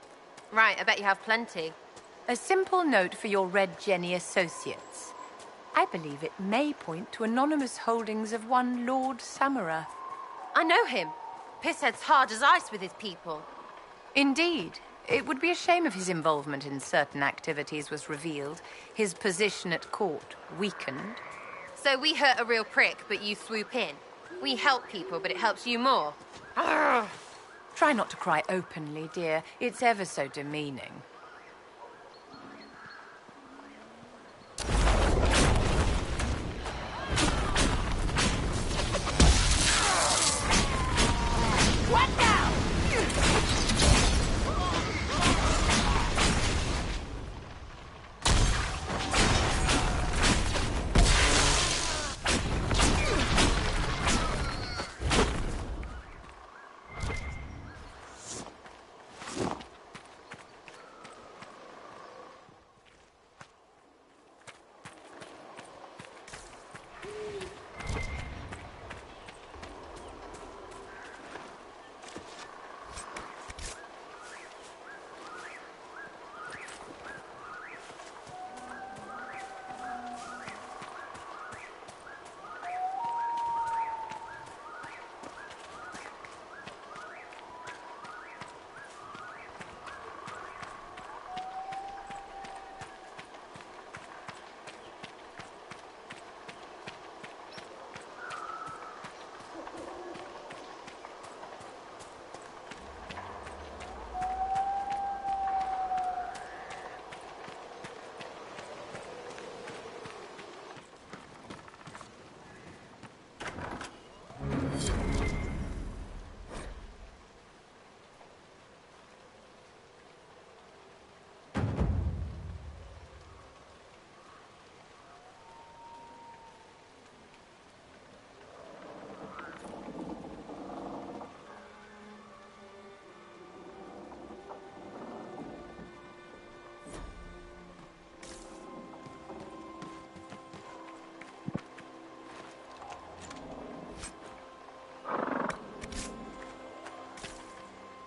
Right, I bet you have plenty. A simple note for your Red Jenny associates. I believe it may point to anonymous holdings of one Lord Samara. I know him. Pisshead's hard as ice with his people. Indeed. It would be a shame if his involvement in certain activities was revealed, his position at court weakened. So we hurt a real prick, but you swoop in. We help people, but it helps you more. Arrgh. Try not to cry openly, dear. It's ever so demeaning. What now?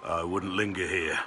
I wouldn't linger here.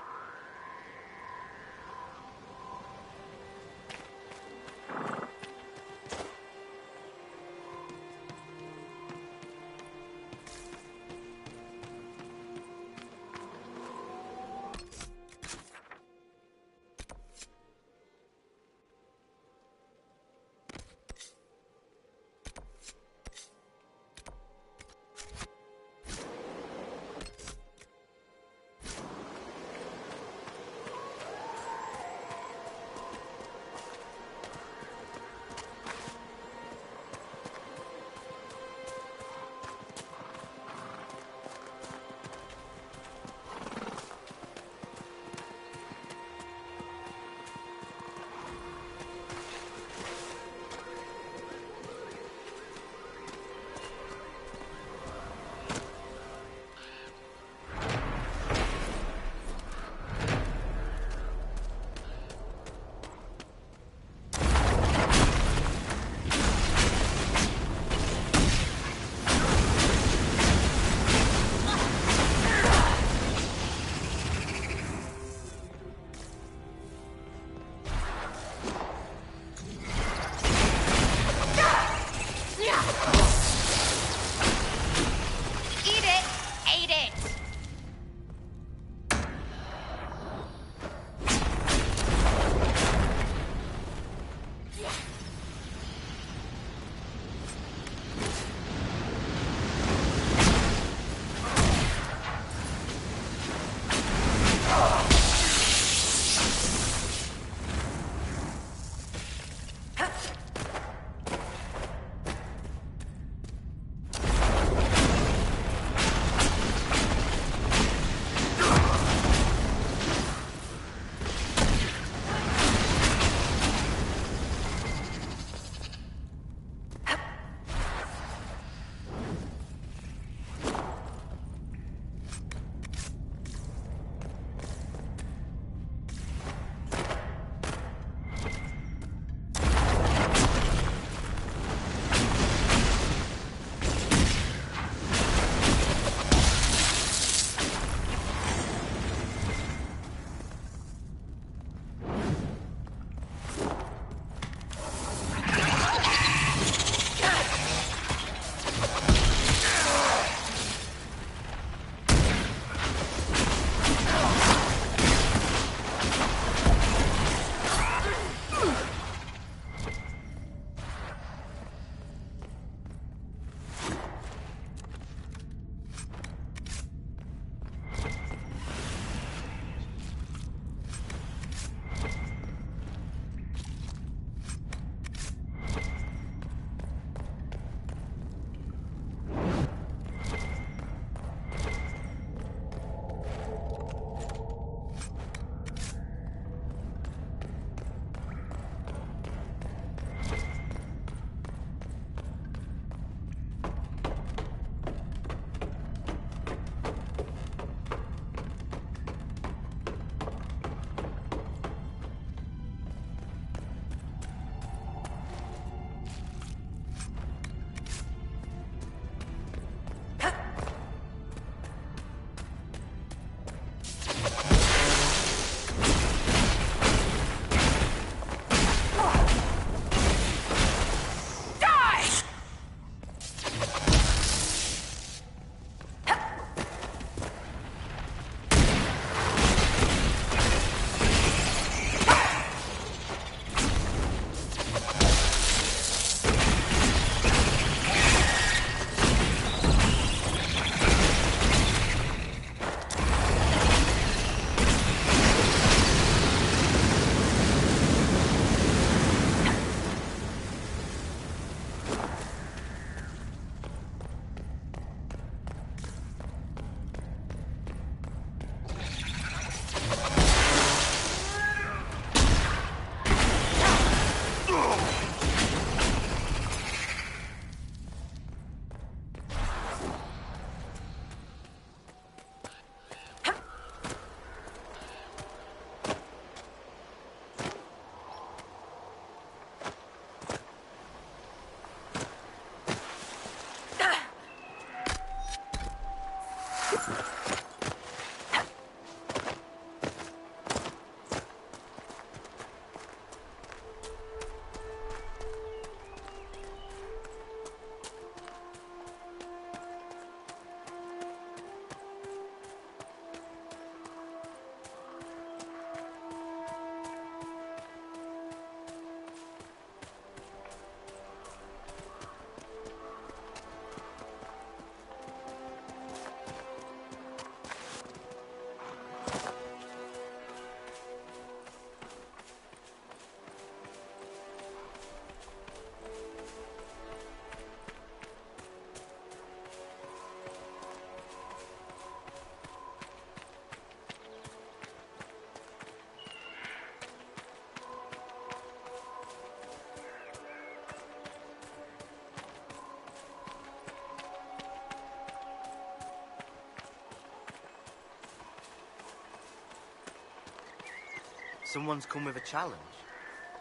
Someone's come with a challenge.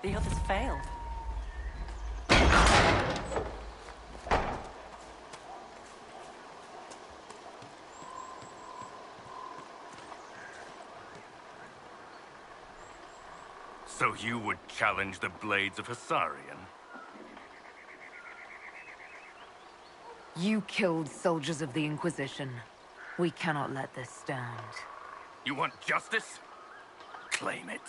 The others failed. So you would challenge the Blades of Hassarian? You killed soldiers of the Inquisition. We cannot let this stand. You want justice? Claim it.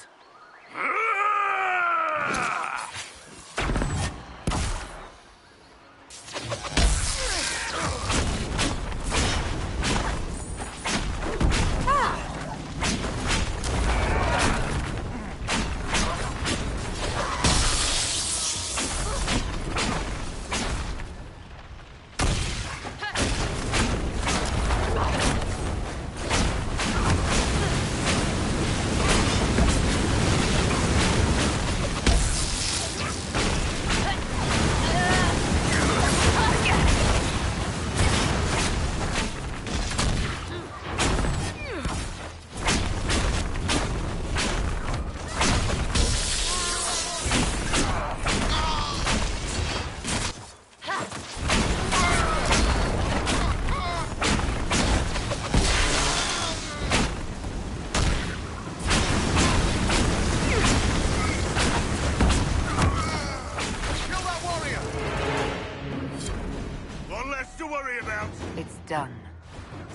It's done.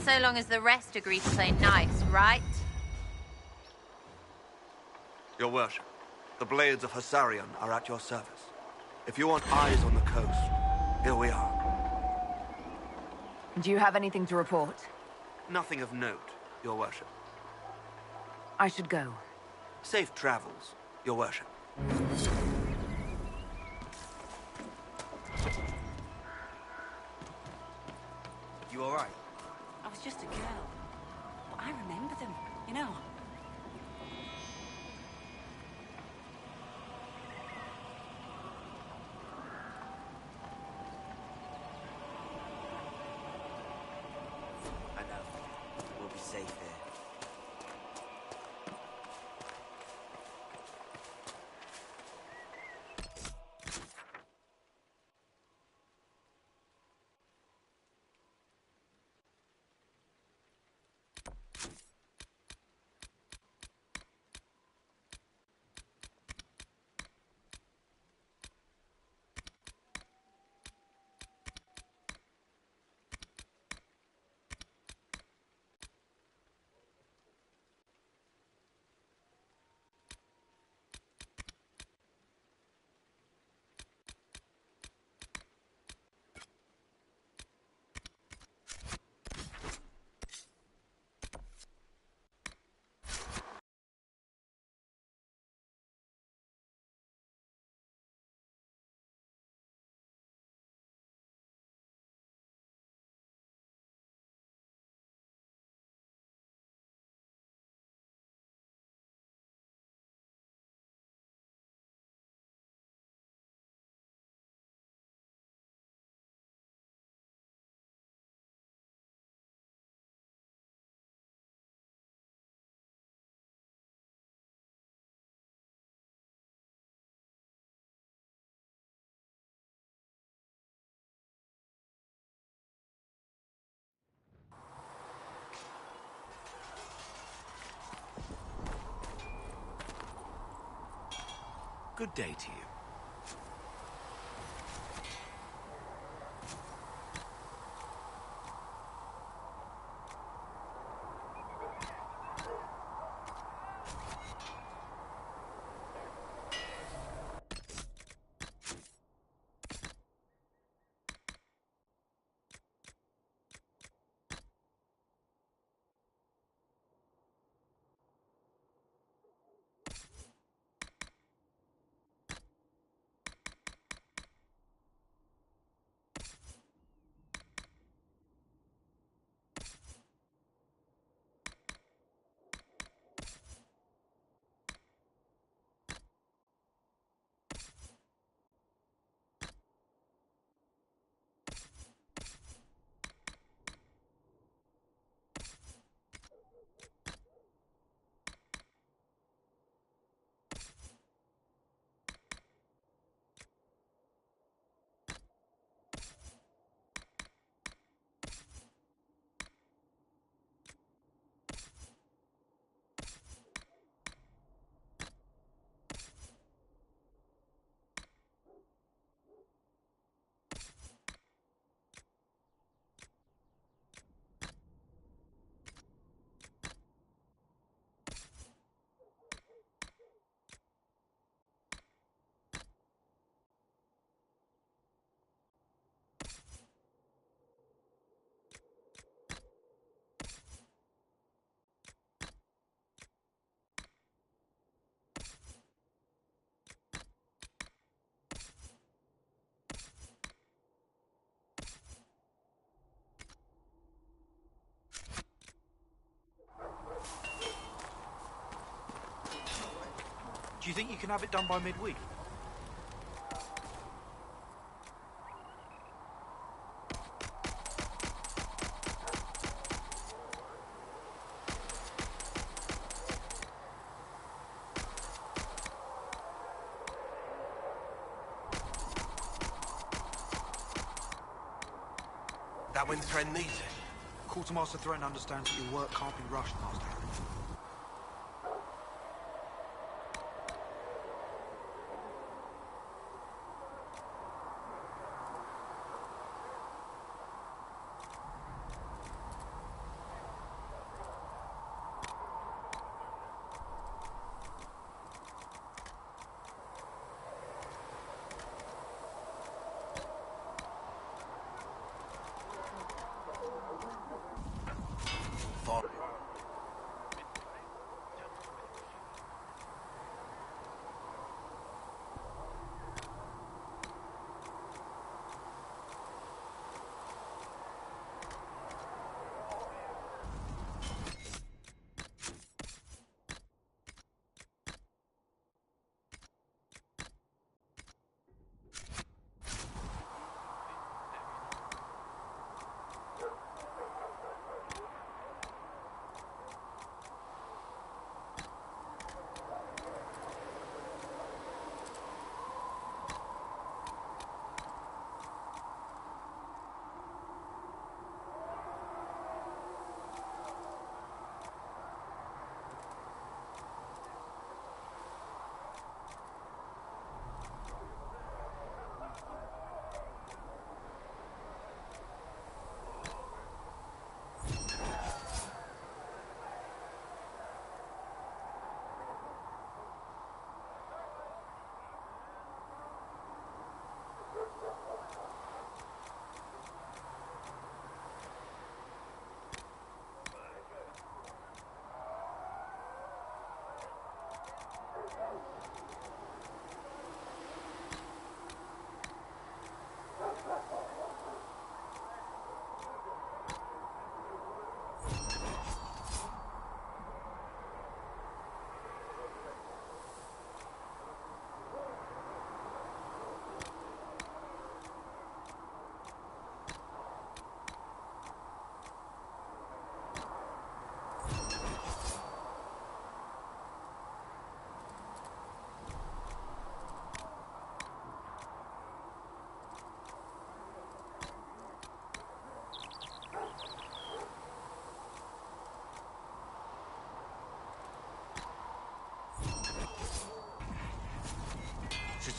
So long as the rest agree to play nice, right? Your worship, the Blades of Hassarian are at your service. If you want eyes on the coast, here we are. Do you have anything to report? Nothing of note, your worship. I should go. Safe travels, your worship. You all right? I was just a girl. But I remember them, you know. I know. We'll be safe here. Good day to you. Do you think you can have it done by midweek? That when Thren needs it. Quartermaster Thren understands that your work can't be rushed, Master.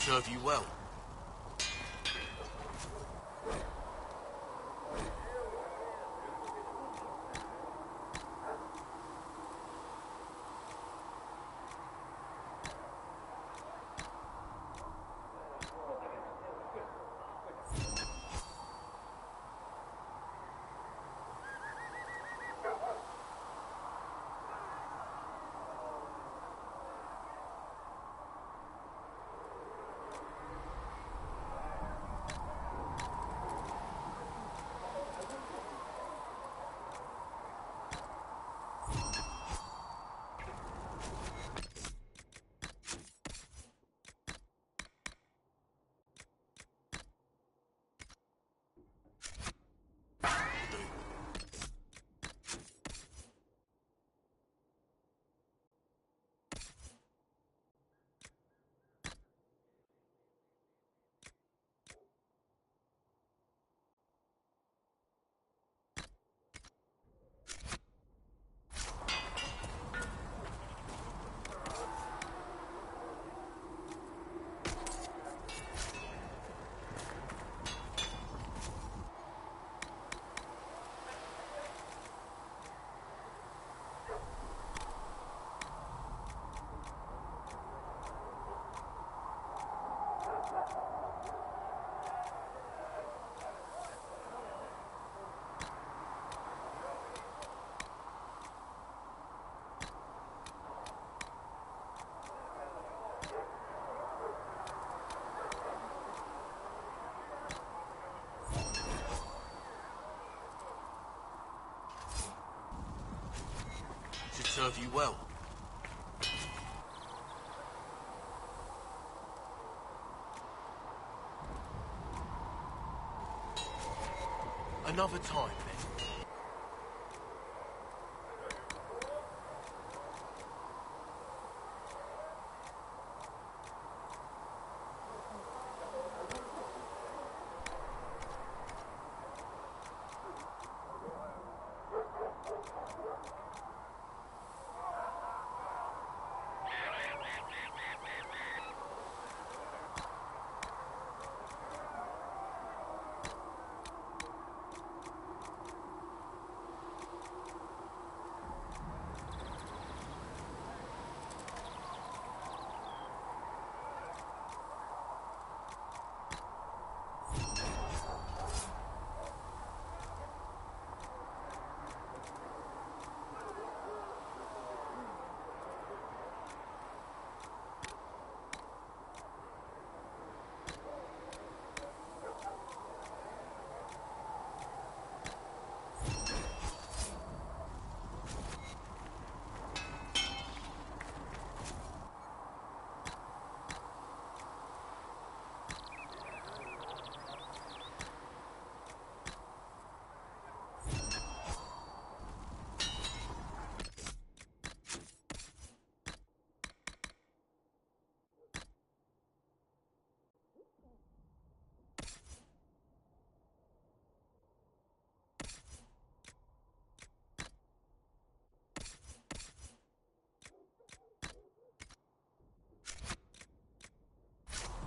Serve you well. Should serve you well. Another time, then.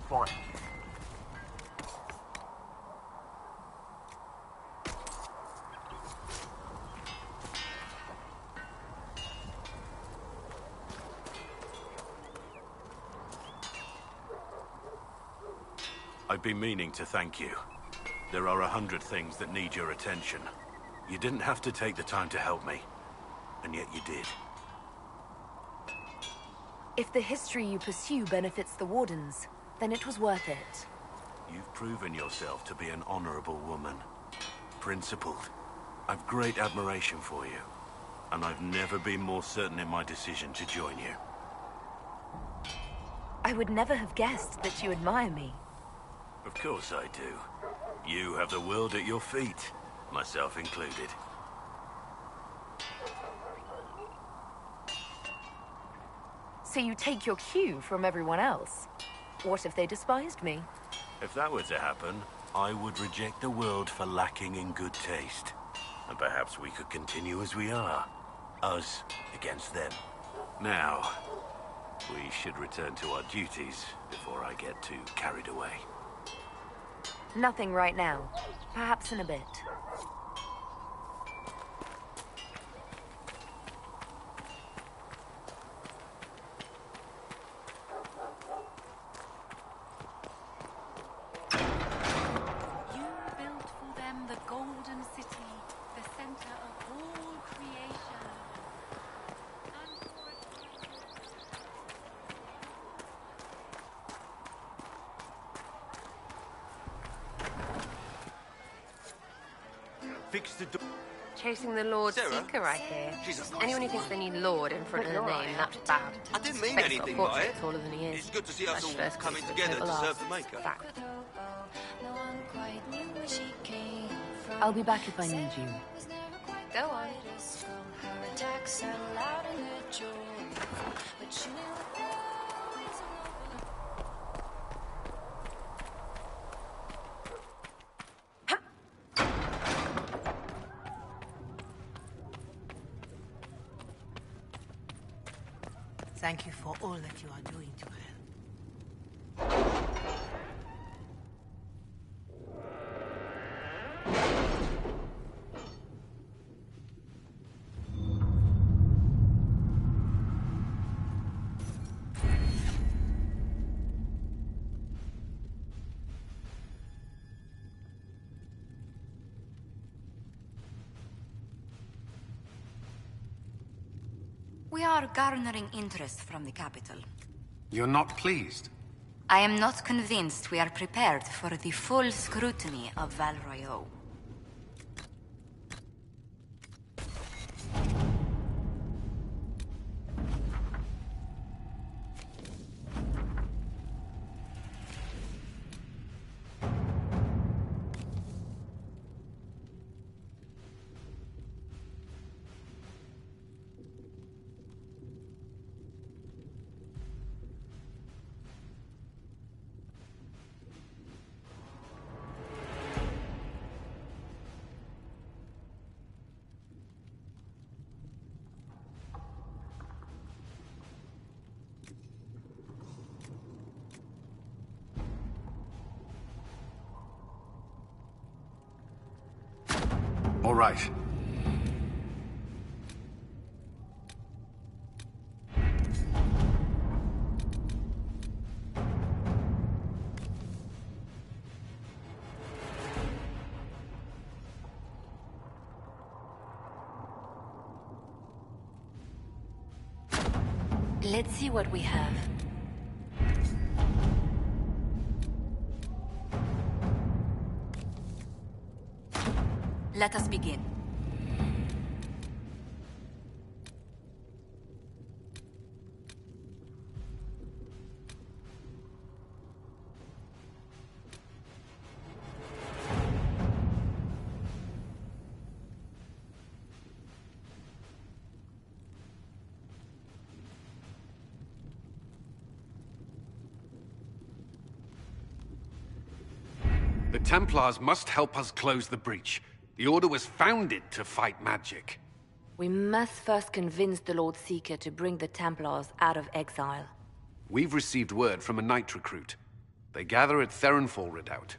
Fine. I've been meaning to thank you. There are 100 things that need your attention. You didn't have to take the time to help me, and yet you did. If the history you pursue benefits the Wardens, then it was worth it. You've proven yourself to be an honorable woman. Principled. I've great admiration for you, and I've never been more certain in my decision to join you. I would never have guessed that you admire me. Of course I do. You have the world at your feet, myself included. So you take your cue from everyone else? What if they despised me? If that were to happen, I would reject the world for lacking in good taste. And perhaps we could continue as we are. Us against them. Now, We should return to our duties before I get too carried away. Nothing right now. Perhaps in a bit. You built for them the golden city, the center of all creation. Fix the door. Chasing the Lord Sarah? Seeker, I hear. Jesus Anyone who thinks they need Lord in front of the name, that's bad. I didn't mean Spec's got a anything portrait by it. taller than he is. It's good to see us That's all first coming piece of together to total serve arse. the Maker. Fact. I'll be back if I need you. Go on. Thank you for all that you are doing to her. We are garnering interest from the capital. You're not pleased? I am not convinced we are prepared for the full scrutiny of Val Royeaux. All right. Let's see what we have. Let us begin. The Templars must help us close the breach. The Order was founded to fight magic. We must first convince the Lord Seeker to bring the Templars out of exile. We've received word from a knight recruit. They gather at Theronfall Redoubt.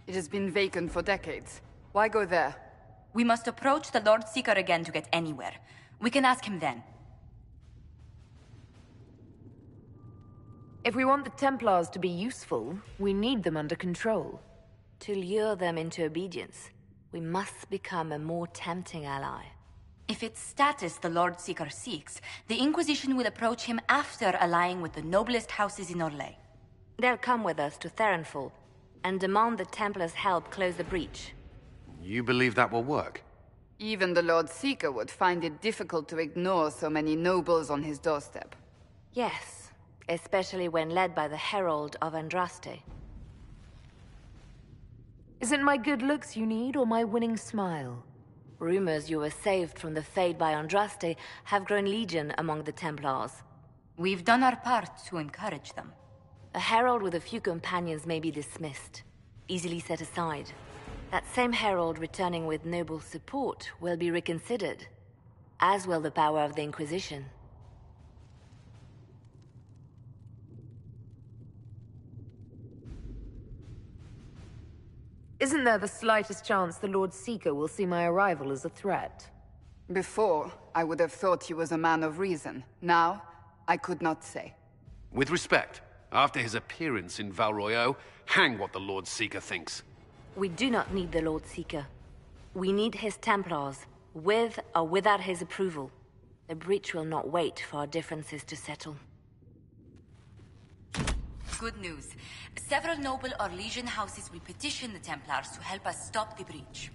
It has been vacant for decades. Why go there? We must approach the Lord Seeker again to get anywhere. We can ask him then. If we want the Templars to be useful, we need them under control. To lure them into obedience, we must become a more tempting ally. If it's status the Lord Seeker seeks, the Inquisition will approach him after allying with the noblest houses in Orlais. They'll come with us to Theronfall and demand the Templars' help close the breach. You believe that will work? Even the Lord Seeker would find it difficult to ignore so many nobles on his doorstep. Yes, especially when led by the Herald of Andraste. Is it my good looks you need, or my winning smile? Rumors you were saved from the fate by Andraste have grown legion among the Templars. We've done our part to encourage them. A herald with a few companions may be dismissed, easily set aside. That same herald returning with noble support will be reconsidered, as will the power of the Inquisition. Isn't there the slightest chance the Lord Seeker will see my arrival as a threat? Before, I would have thought he was a man of reason. Now, I could not say. With respect, after his appearance in Val Royeaux, hang what the Lord Seeker thinks. We do not need the Lord Seeker. We need his Templars, with or without his approval. The breach will not wait for our differences to settle. Good news. Several noble Orlesian houses will petition the Templars to help us stop the breach.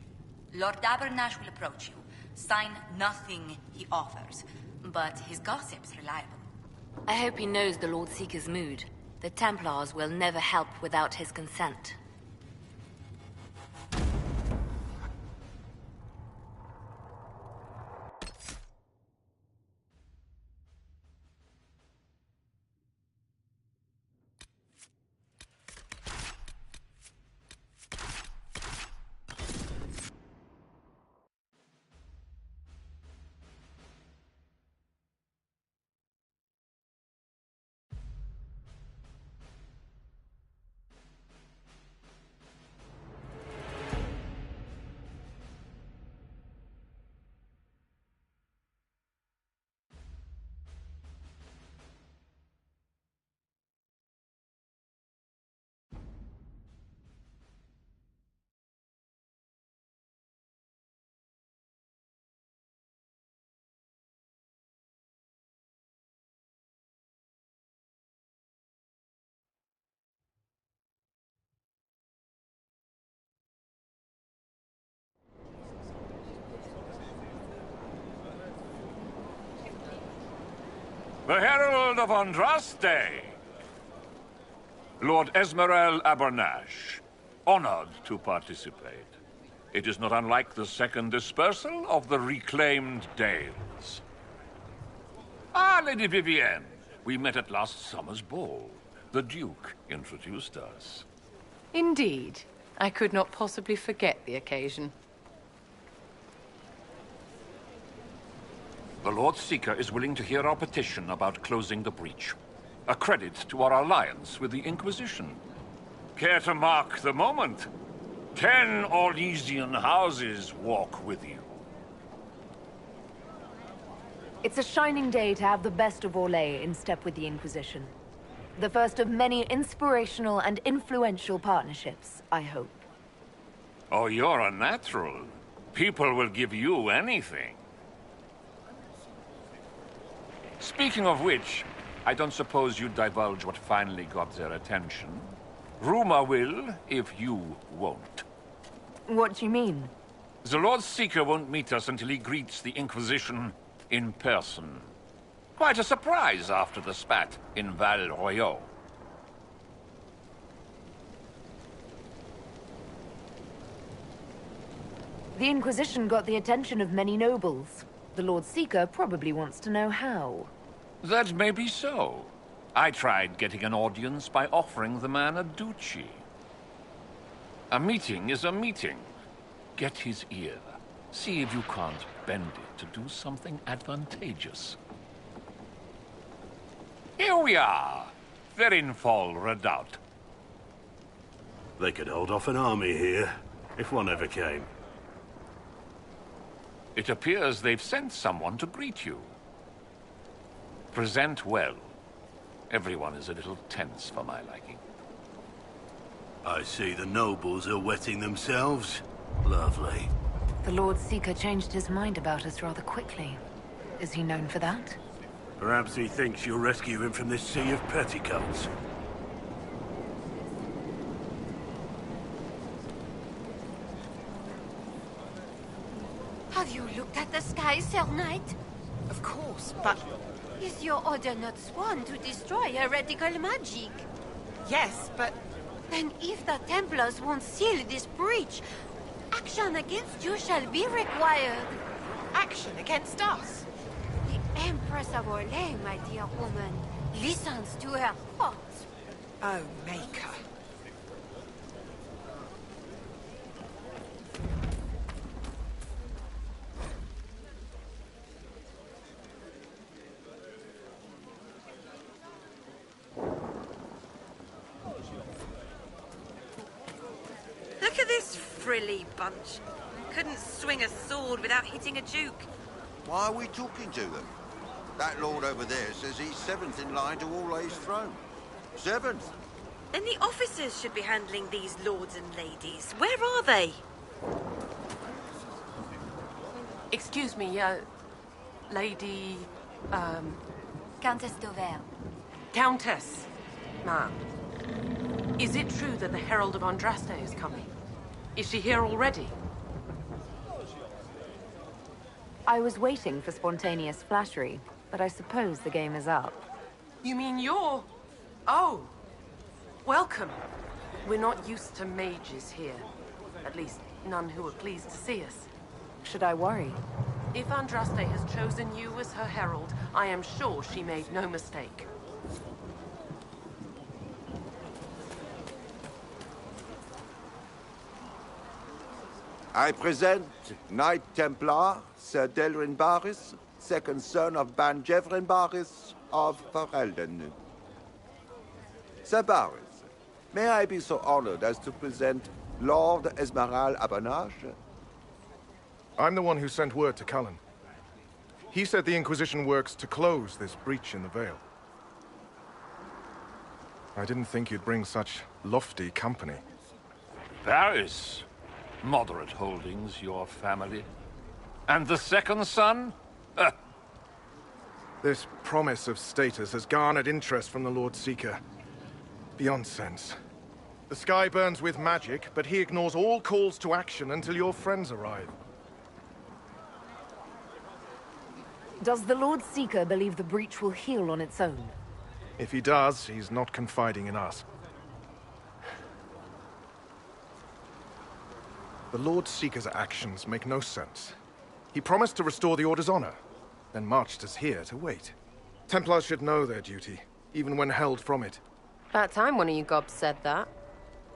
Lord Abernash will approach you. Sign nothing he offers, but his gossip's reliable. I hope he knows the Lord Seeker's mood. The Templars will never help without his consent. The Herald of Andraste! Lord Esmerel Abernash, honored to participate. It is not unlike the second dispersal of the reclaimed Dales. Ah, Lady Vivienne, we met at last summer's ball. The Duke introduced us. Indeed. I could not possibly forget the occasion. The Lord Seeker is willing to hear our petition about closing the breach. A credit to our alliance with the Inquisition. Care to mark the moment? 10 Orlesian houses walk with you. It's a shining day to have the best of Orlais in step with the Inquisition. The first of many inspirational and influential partnerships, I hope. Oh, you're a natural. People will give you anything. Speaking of which, I don't suppose you'd divulge what finally got their attention. Rumor will, if you won't. What do you mean? The Lord Seeker won't meet us until he greets the Inquisition in person. Quite a surprise after the spat in Val Royeaux. The Inquisition got the attention of many nobles. The Lord Seeker probably wants to know how. That may be so. I tried getting an audience by offering the man a duchy. A meeting is a meeting. Get his ear. See if you can't bend it to do something advantageous. Here we are. Therinfol Redoubt. They could hold off an army here, if one ever came. It appears they've sent someone to greet you. Present well. Everyone is a little tense for my liking. I see the nobles are wetting themselves. Lovely. The Lord Seeker changed his mind about us rather quickly. Is he known for that? Perhaps he thinks you'll rescue him from this sea of petticoats. Have you looked at the sky, Sir Knight? Of course, but... Is your order not sworn to destroy heretical magic? Yes, but... Then if the Templars won't seal this breach, action against you shall be required. Action against us? The Empress of Orlais, my dear woman, listens to her thoughts. Oh, Maker. Look at this frilly bunch. Couldn't swing a sword without hitting a duke. Why are we talking to them? That lord over there says he's seventh in line to All-A's throne. Seventh? Then the officers should be handling these lords and ladies. Where are they? Excuse me, Lady... Countess Dover. Countess, ma'am. Is it true that the Herald of Andraste is coming? Is she here already? I was waiting for spontaneous flattery, but I suppose the game is up. You mean you're... Oh. Welcome. We're not used to mages here. At least, none who are pleased to see us. Should I worry? If Andraste has chosen you as her herald, I am sure she made no mistake. I present Knight Templar, Sir Delrin Barris, second son of Ban Jevrin Barris of Ferelden. Sir Barris, may I be so honored as to present Lord Esmeralda Abanage? I'm the one who sent word to Cullen. He said the Inquisition works to close this breach in the Vale. I didn't think you'd bring such lofty company. Paris. Moderate holdings, your family. And the second son? This promise of status has garnered interest from the Lord Seeker. Beyond sense. The sky burns with magic, but he ignores all calls to action until your friends arrive. Does the Lord Seeker believe the breach will heal on its own? If he does, he's not confiding in us. The Lord Seeker's actions make no sense. He promised to restore the Order's honor, then marched us here to wait. Templars should know their duty, even when held from it. About time one of you gobs said that.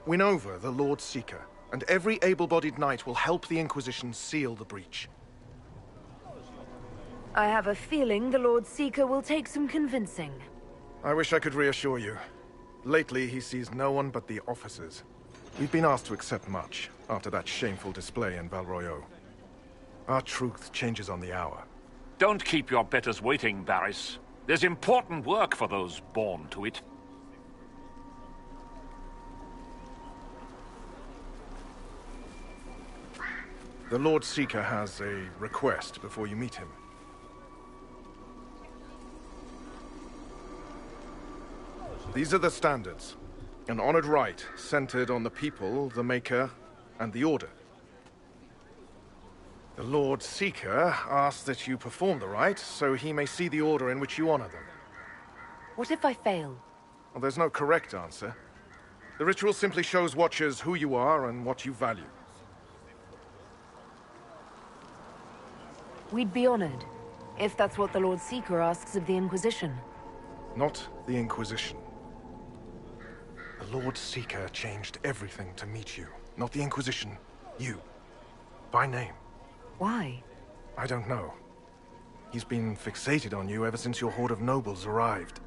Win over the Lord Seeker, and every able-bodied knight will help the Inquisition seal the breach. I have a feeling the Lord Seeker will take some convincing. I wish I could reassure you. Lately, he sees no one but the officers. We've been asked to accept much, after that shameful display in Val Royeaux. Our truth changes on the hour. Don't keep your betters waiting, Barris. There's important work for those born to it. The Lord Seeker has a request before you meet him. These are the standards. An honored right, centered on the people, the Maker, and the Order. The Lord Seeker asks that you perform the rite, so he may see the order in which you honor them. What if I fail? Well, there's no correct answer. The ritual simply shows Watchers who you are and what you value. We'd be honored, if that's what the Lord Seeker asks of the Inquisition. Not the Inquisition. The Lord Seeker changed everything to meet you. Not the Inquisition. You. By name. Why? I don't know. He's been fixated on you ever since your horde of nobles arrived.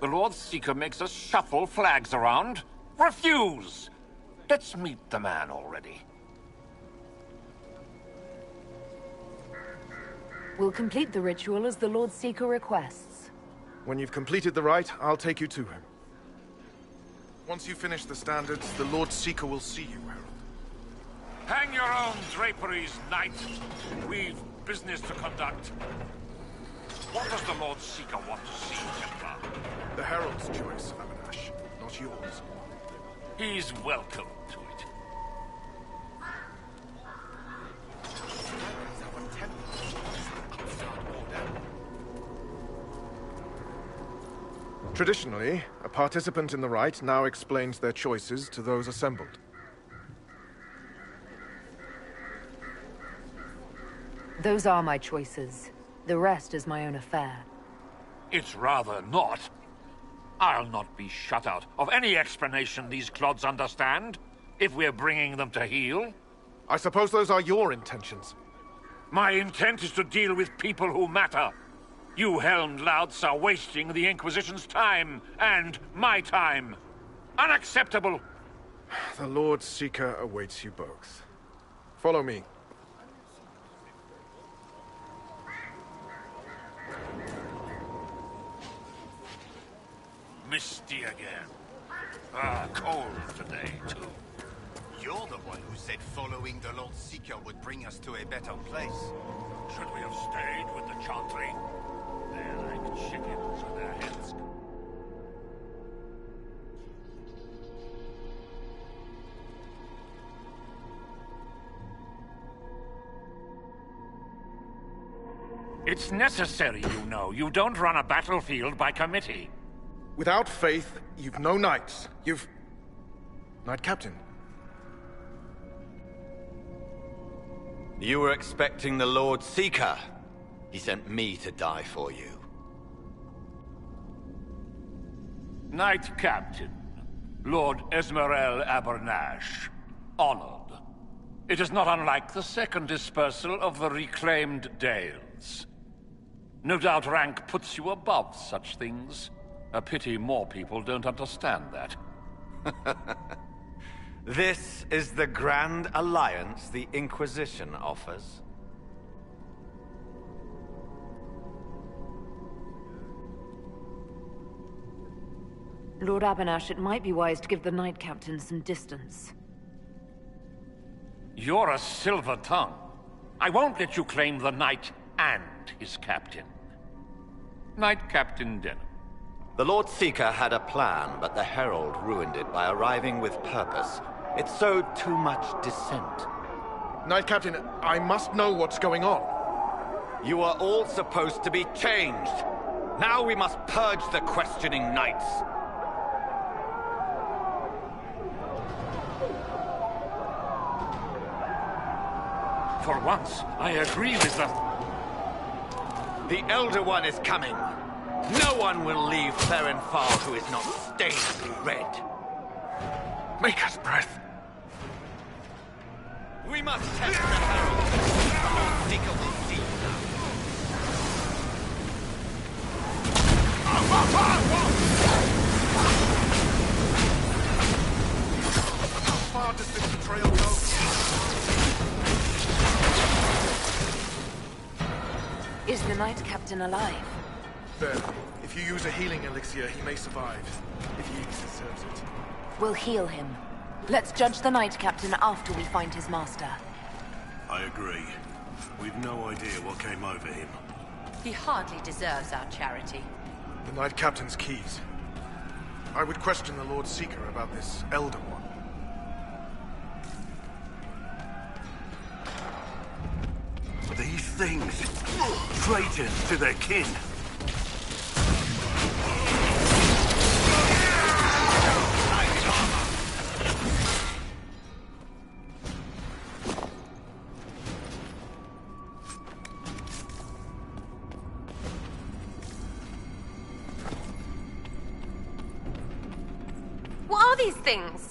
The Lord Seeker makes us shuffle flags around. Refuse! Let's meet the man already. We'll complete the ritual as the Lord Seeker requests. When you've completed the rite, I'll take you to him. Once you finish the standards, the Lord Seeker will see you, Herald. Hang your own draperies, knight. We've business to conduct. What does the Lord Seeker want to see, Templar? The Herald's choice, Abanage, not yours. He's welcome to it. Traditionally, a participant in the rite now explains their choices to those assembled. Those are my choices. The rest is my own affair. It's rather not. I'll not be shut out of any explanation these clods understand, if we're bringing them to heel. I suppose those are your intentions. My intent is to deal with people who matter. You helmed louts are wasting the Inquisition's time, and my time. Unacceptable! The Lord Seeker awaits you both. Follow me. Misty again. Ah, cold today, too. You're the one who said following the Lord Seeker would bring us to a better place. Should we have stayed with the Chantry? They're like chickens with their heads. It's necessary, you know. You don't run a battlefield by committee. Without faith, you've no knights. You've... Knight Captain. You were expecting the Lord Seeker. He sent me to die for you. Knight Captain, Lord Esmerel Abernash. Honored. It is not unlike the second dispersal of the reclaimed Dales. No doubt rank puts you above such things. A pity more people don't understand that. This is the grand alliance the Inquisition offers. Lord Abernash, it might be wise to give the Knight Captain some distance. You're a silver tongue. I won't let you claim the Knight and his captain. Knight Captain Denham. The Lord Seeker had a plan, but the Herald ruined it by arriving with purpose. It sowed too much dissent. Knight Captain, I must know what's going on. You are all supposed to be changed. Now we must purge the questioning knights. For once, I agree with them. The Elder One is coming. No one will leave Therenfal who is not stained red. Make us breath. We must test the Herald. The Lord Seeker will see How far does this trail go? Is the Knight Captain alive? Barely. If you use a healing elixir, he may survive. If he deserves it. We'll heal him. Let's judge the Knight Captain after we find his master. I agree. We've no idea what came over him. He hardly deserves our charity. The Knight Captain's keys. I would question the Lord Seeker about this Elder One. These things, traitors to their kin. What are these things?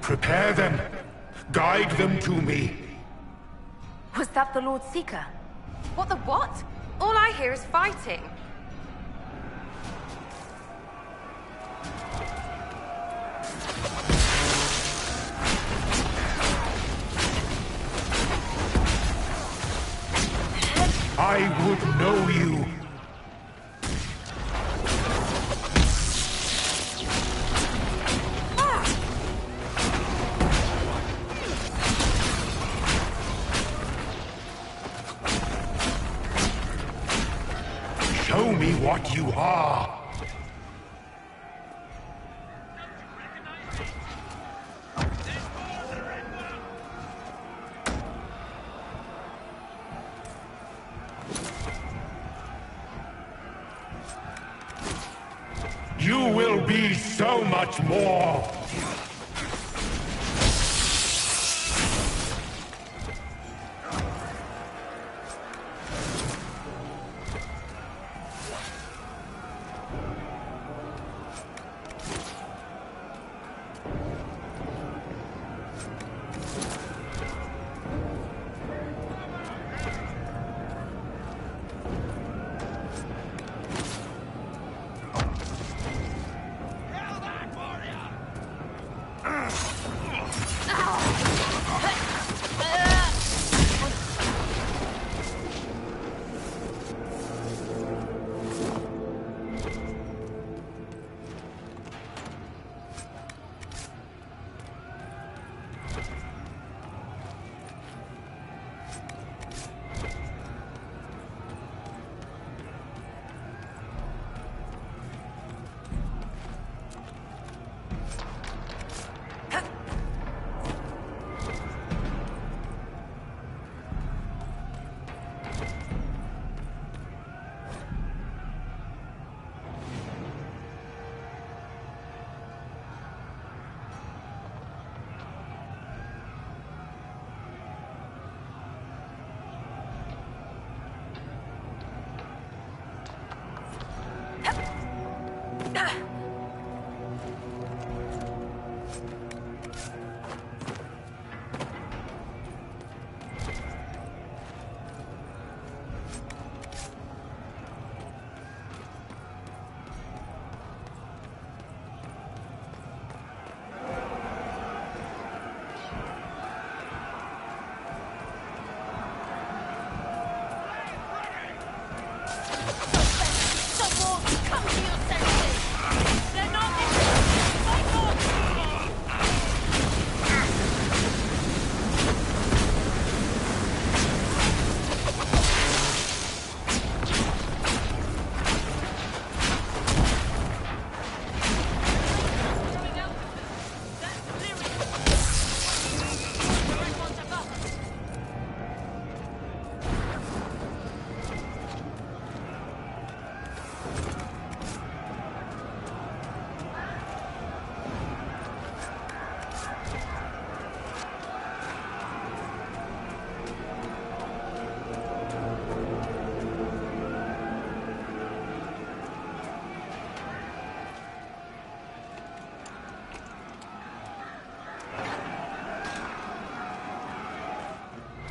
Prepare them. Guide them to me. Was that the Lord Seeker? What the what? All I hear is fighting. I would know you. Show me what you are. You will be so much more.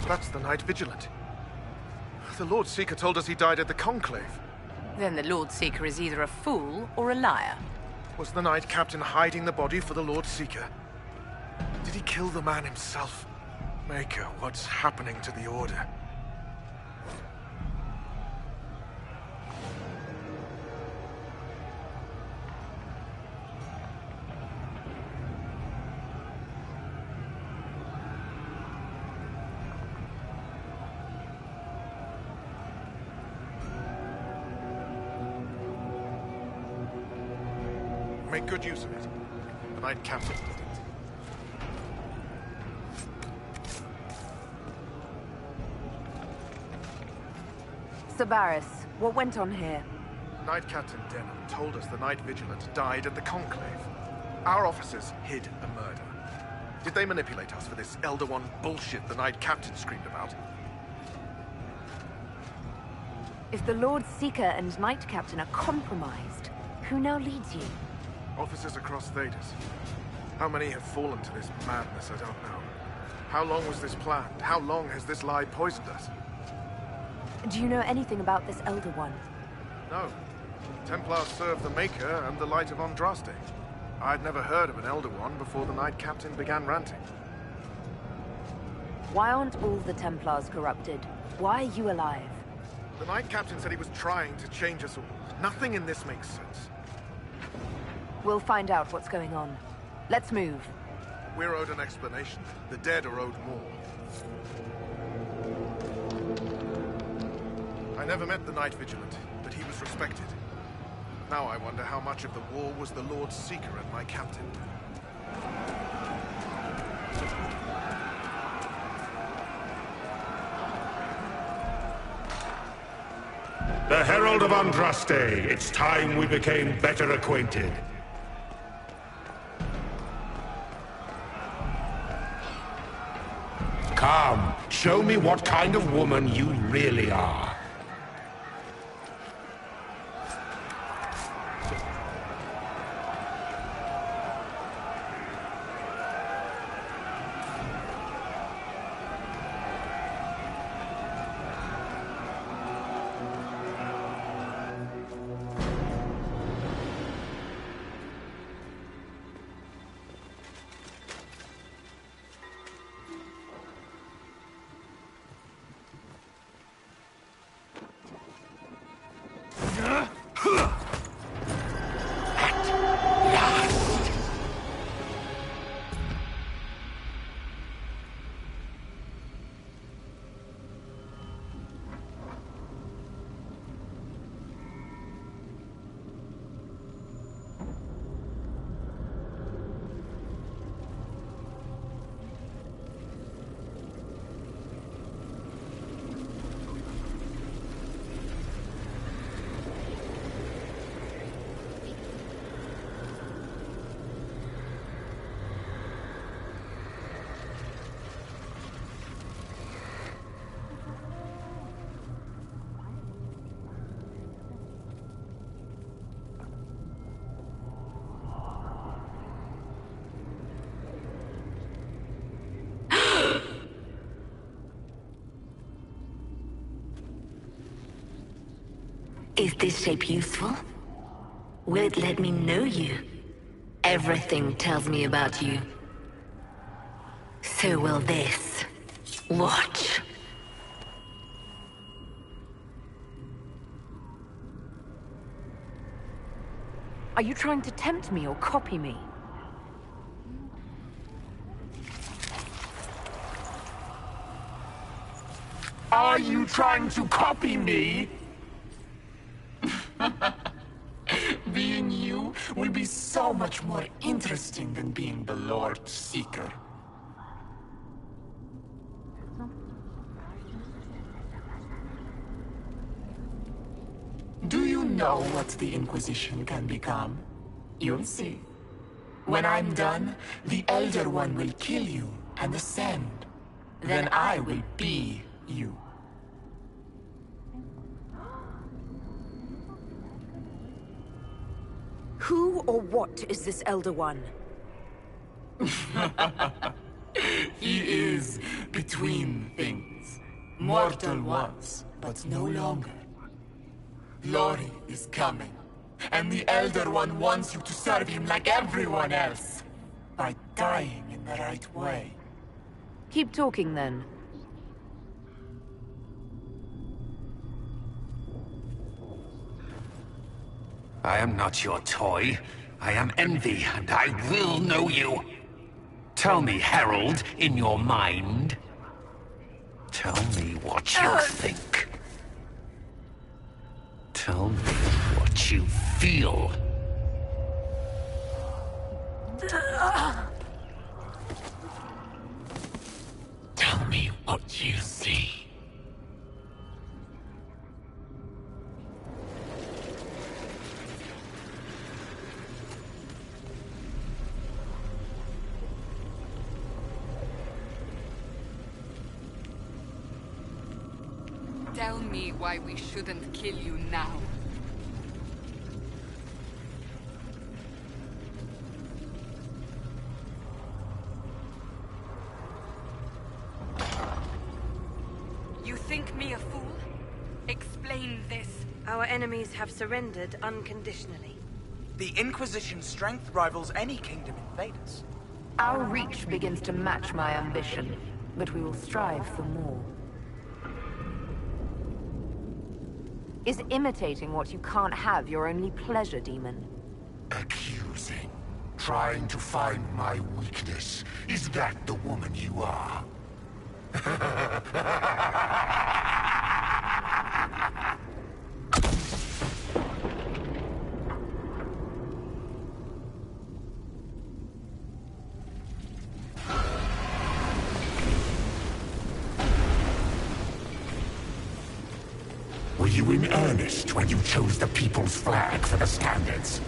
That's the Knight Vigilant. The Lord Seeker told us he died at the Conclave. Then the Lord Seeker is either a fool or a liar. Was the Knight Captain hiding the body for the Lord Seeker? Did he kill the man himself? Maker, what's happening to the Order? Make good use of it. The Knight Captain did it. Sabaris, what went on here? Knight Captain Denham told us the Knight Vigilant died at the Conclave. Our officers hid a murder. Did they manipulate us for this Elder One bullshit the Knight Captain screamed about? If the Lord Seeker and Knight Captain are compromised, who now leads you? Officers across Thedas. How many have fallen to this madness, I don't know. How long was this planned? How long has this lie poisoned us? Do you know anything about this Elder One? No. Templars serve the Maker and the Light of Andraste. I'd never heard of an Elder One before the Knight Captain began ranting. Why aren't all the Templars corrupted? Why are you alive? The Knight Captain said he was trying to change us all. Nothing in this makes sense. We'll find out what's going on. Let's move. We're owed an explanation. The dead are owed more. I never met the Knight Vigilant, but he was respected. Now I wonder how much of the war was the Lord Seeker and my captain. The Herald of Andraste, it's time we became better acquainted. Come, show me what kind of woman you really are. Is this shape useful? Will it let me know you? Everything tells me about you. So will this. Watch. Are you trying to tempt me or copy me? Are you trying to copy me? Being you will be so much more interesting than being the Lord Seeker. Do you know what the Inquisition can become? You'll see. When I'm done, the Elder One will kill you and ascend. Then I will be you. Who or what is this Elder One? He is between things. Mortal once, but no longer. Glory is coming, and the Elder One wants you to serve him like everyone else, by dying in the right way. Keep talking then. I am not your toy. I am Envy, and I will know you. Tell me, Herald, in your mind. Tell me what you think. Tell me what you feel. Tell me what you see. Tell me why we shouldn't kill you now. me a fool? Explain this. Our enemies have surrendered unconditionally. The Inquisition's strength rivals any kingdom in Vadus. Our reach begins to match my ambition, but we will strive for more. Is imitating what you can't have your only pleasure, demon? Accusing. Trying to find my weakness. Is that the woman you are? Were you in earnest when you chose the people's flag for the standards?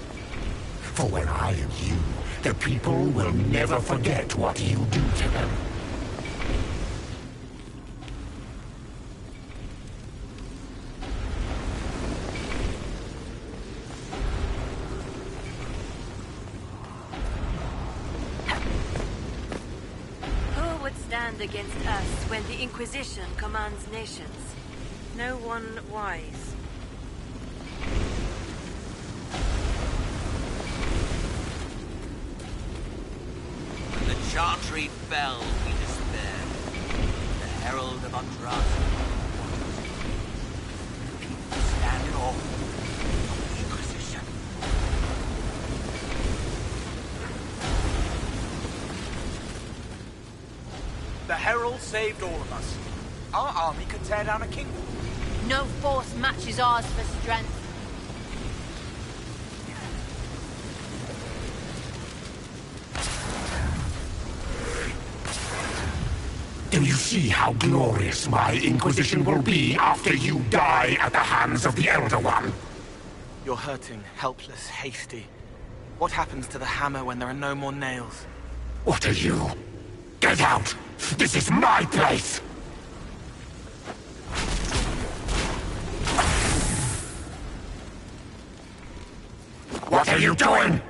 For when I am you, the people will never forget what you do to them. Who would stand against us when the Inquisition commands nations? No one wise. When the Chantry fell, we despaired. The Herald of Andraste. The people stand in awe of the Inquisition. The Herald saved all of us. Our army could tear down a kingdom. No force matches ours for strength. Do you see how glorious my Inquisition will be after you die at the hands of the Elder One? You're hurting, helpless, hasty. What happens to the hammer when there are no more nails? What are you? Get out! This is my place! What are you doing?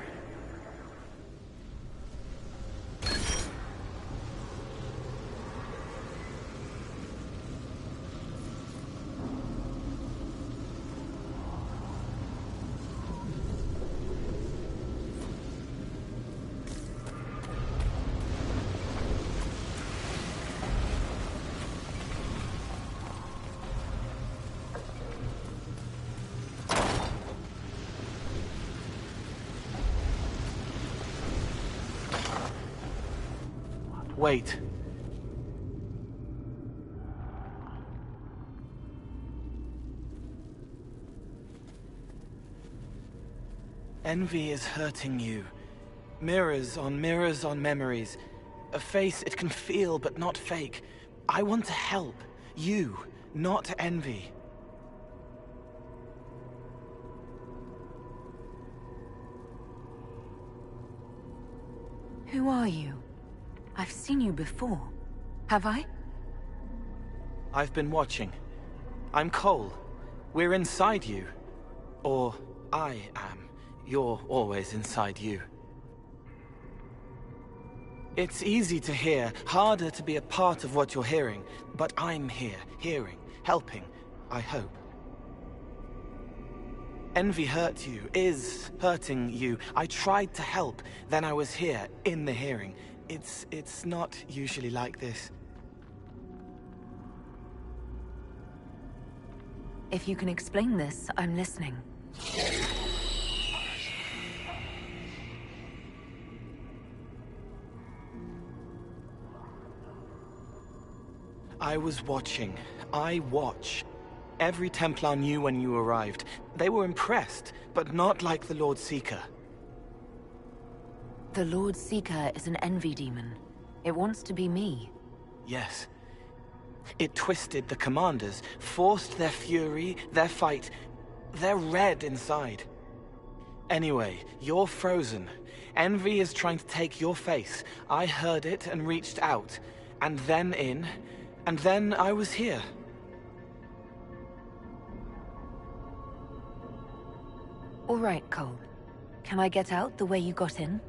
Wait. Envy is hurting you. Mirrors on memories. A face it can feel but not fake. I want to help. You, not envy. Who are you? I've seen you before. Have I? I've been watching. I'm Cole. We're inside you. Or I am. You're always inside you. It's easy to hear, harder to be a part of what you're hearing. But I'm here, hearing, helping, I hope. Envy hurt you, is hurting you. I tried to help, then I was here, in the hearing. It's not usually like this. If you can explain this, I'm listening. I was watching. I watch. Every Templar knew when you arrived. They were impressed, but not like the Lord Seeker. The Lord Seeker is an envy demon. It wants to be me. Yes. It twisted the commanders, forced their fury, their fight. They're red inside. Anyway, you're frozen. Envy is trying to take your face. I heard it and reached out. And then in. And then I was here. All right, Cole. Can I get out the way you got in?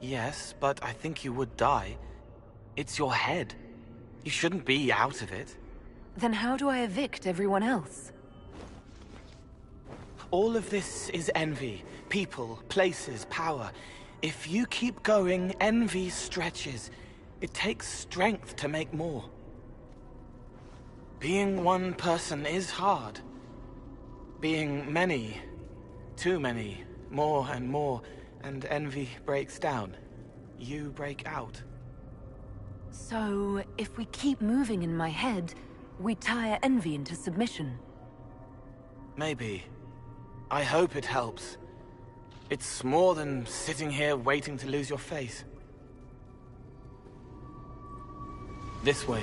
Yes, but I think you would die. It's your head. You shouldn't be out of it. Then how do I evict everyone else? All of this is envy. People, places, power. If you keep going, envy stretches. It takes strength to make more. Being one person is hard. Being many, too many, more and more, and envy breaks down. You break out. So, if we keep moving in my head, we tire envy into submission. Maybe. I hope it helps. It's more than sitting here waiting to lose your face. This way.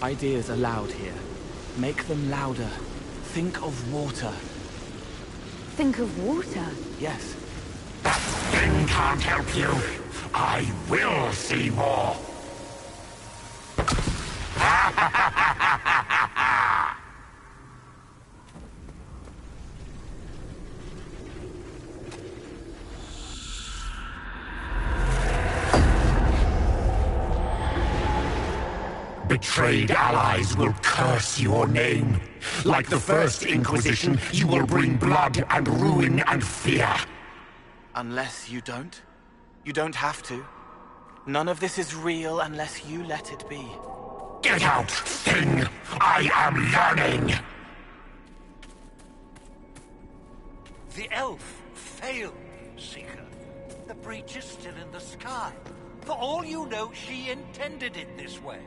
Ideas are loud here. Make them louder. Think of water. Think of water? Yes. That thing can't help you. I will see more. Betrayed allies will curse your name. Like the first Inquisition, you will bring blood and ruin and fear. Unless you don't. You don't have to. None of this is real unless you let it be. Get out, thing! I am learning! The elf failed, Seeker. The breach is still in the sky. For all you know, she intended it this way.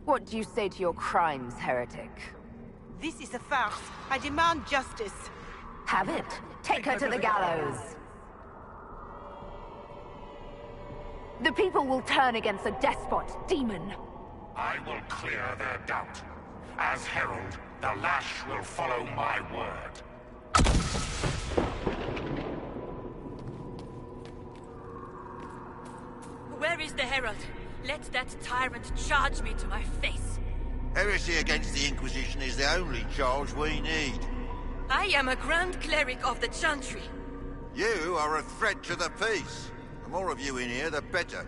What do you say to your crimes, heretic? This is a farce. I demand justice. Have it. Take her to the gallows. The people will turn against a despot, demon. I will clear their doubt. As herald, the lash will follow my word. Where is the Herald? Let that tyrant charge me to my face. Heresy against the Inquisition is the only charge we need. I am a Grand Cleric of the Chantry. You are a threat to the peace. The more of you in here, the better.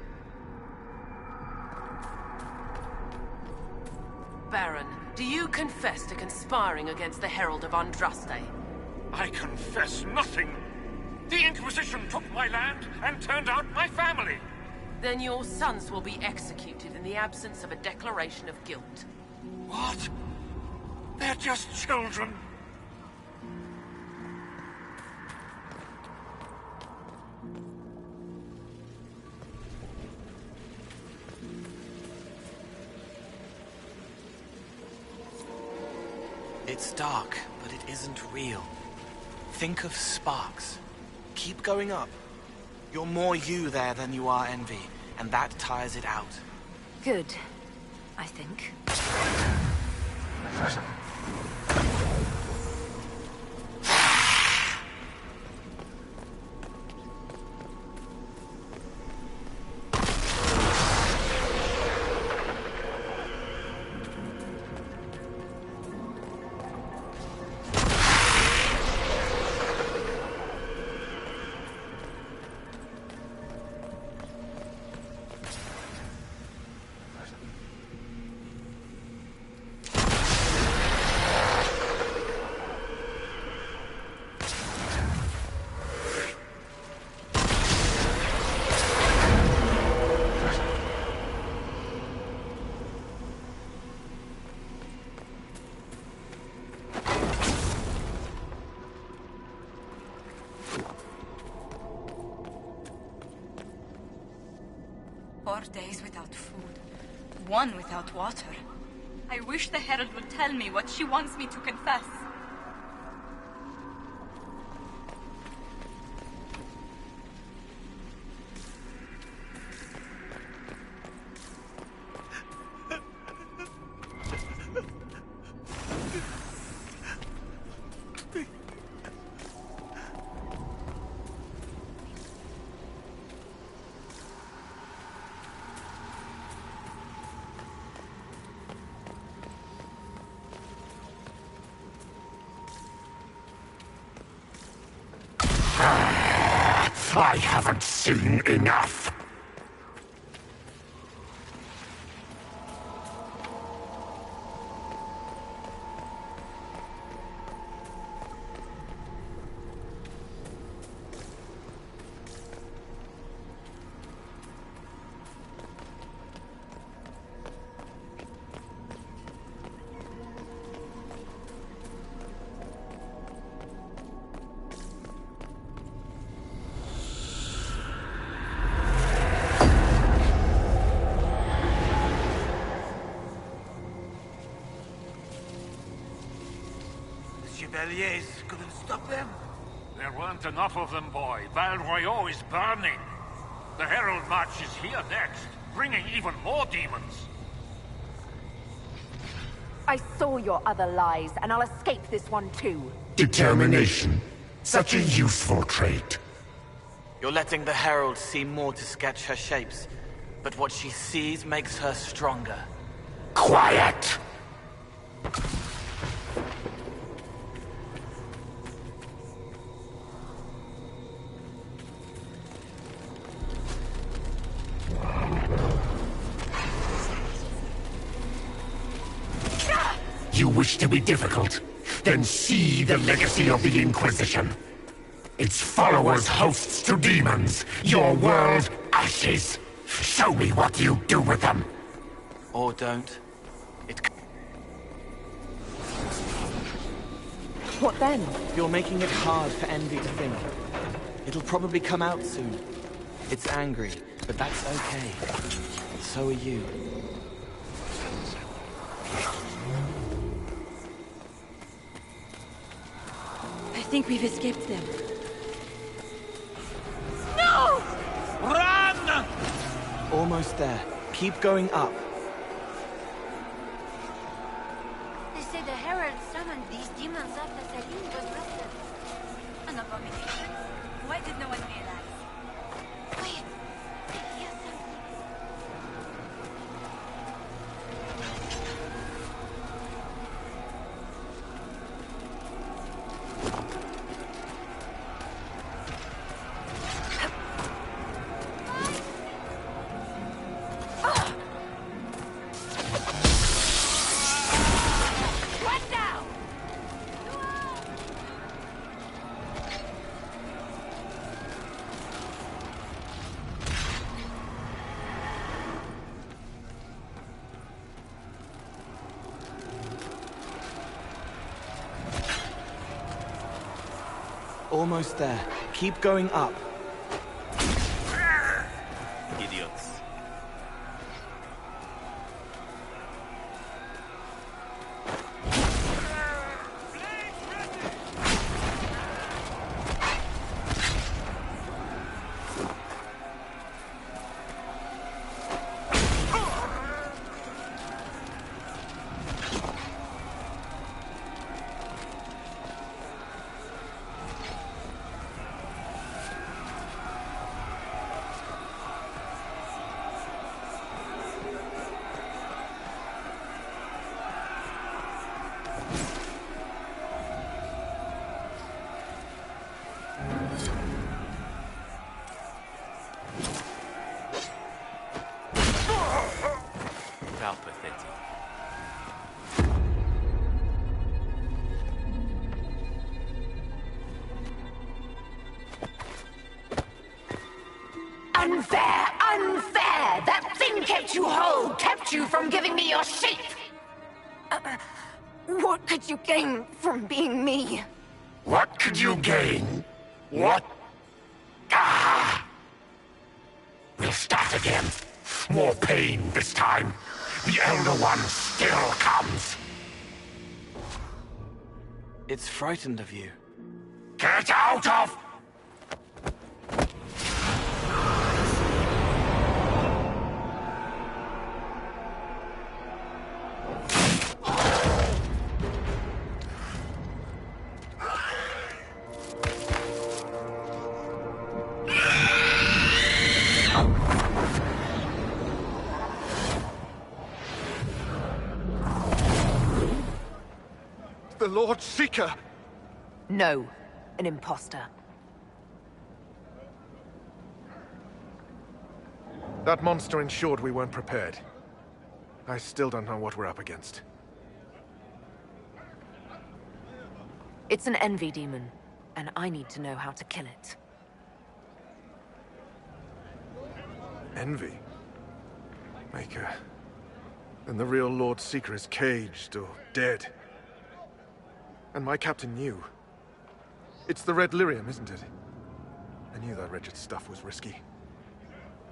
Baron, do you confess to conspiring against the Herald of Andraste? I confess nothing. The Inquisition took my land and turned out my family. Then your sons will be executed in the absence of a declaration of guilt. What? They're just children. It's dark, but it isn't real. Think of sparks. Keep going up. You're more you there than you are envy, and that tires it out. Good, I think. Days without food, one without water. I wish the Herald would tell me what she wants me to confess. I haven't seen enough. Chevaliers couldn't stop them? There weren't enough of them, boy. Val Royeaux is burning. The Herald March is here next, bringing even more demons. I saw your other lies, and I'll escape this one too. Determination. Such a useful trait. You're letting the Herald see more to sketch her shapes, but what she sees makes her stronger. Quiet! You wish to be difficult? Then see the legacy of the Inquisition. Its followers hosts to demons, your world ashes. Show me what you do with them. Or don't. What then? You're making it hard for Envy to think. It'll probably come out soon. It's angry, but that's okay. So are you. I think we've escaped them. No! Run! Almost there. Keep going up. They say the Herald summoned these demons after Selim was arrested. An abomination. Why did no one realize? Wait, I hear something. Almost there. Keep going up. Idiots. How pathetic. Unfair! Unfair! That thing kept you whole, kept you from giving me your shape! What could you gain from being me? What could you gain? What? Ah! We'll start again. More pain this time. The Elder One still comes. It's frightened of you. Get out of... The Lord Seeker! No, an imposter. That monster ensured we weren't prepared. I still don't know what we're up against. It's an envy demon, and I need to know how to kill it. Envy? Maker. Then the real Lord Seeker is caged or dead. And my captain knew. It's the Red Lyrium, isn't it? I knew that wretched stuff was risky.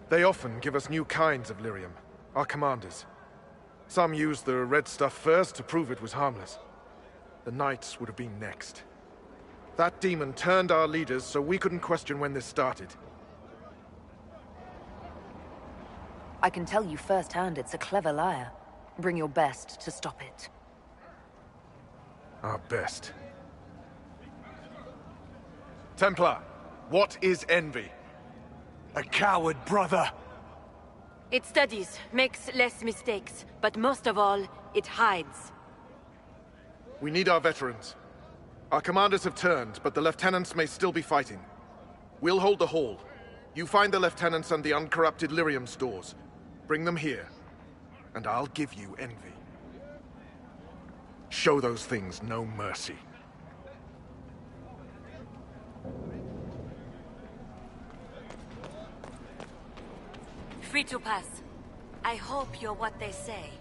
They often give us new kinds of lyrium, our commanders. Some used the red stuff first to prove it was harmless. The Knights would have been next. That demon turned our leaders so we couldn't question when this started. I can tell you firsthand it's a clever liar. Bring your best to stop it. Our best. Templar, what is envy? A coward, brother. It studies, makes less mistakes, but most of all, it hides. We need our veterans. Our commanders have turned, but the lieutenants may still be fighting. We'll hold the hall. You find the lieutenants and the uncorrupted lyrium stores. Bring them here, and I'll give you envy. Show those things no mercy. Free to pass. I hope you're what they say.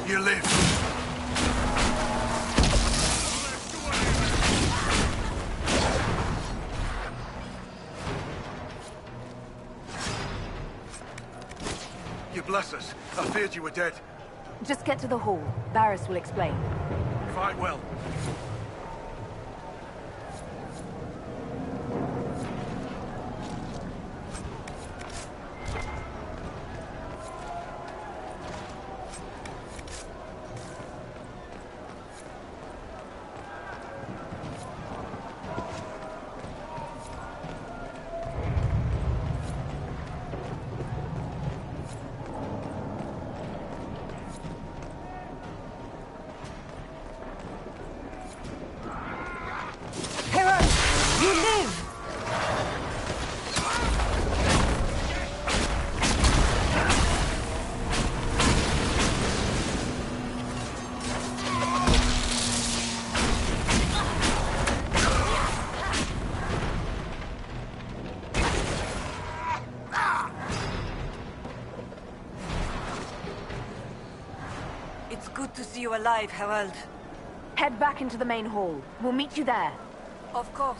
You live. You bless us. I feared you were dead. Just get to the hall. Varys will explain. Fight well. You live! It's good to see you alive, Herald. Head back into the main hall. We'll meet you there. Of course.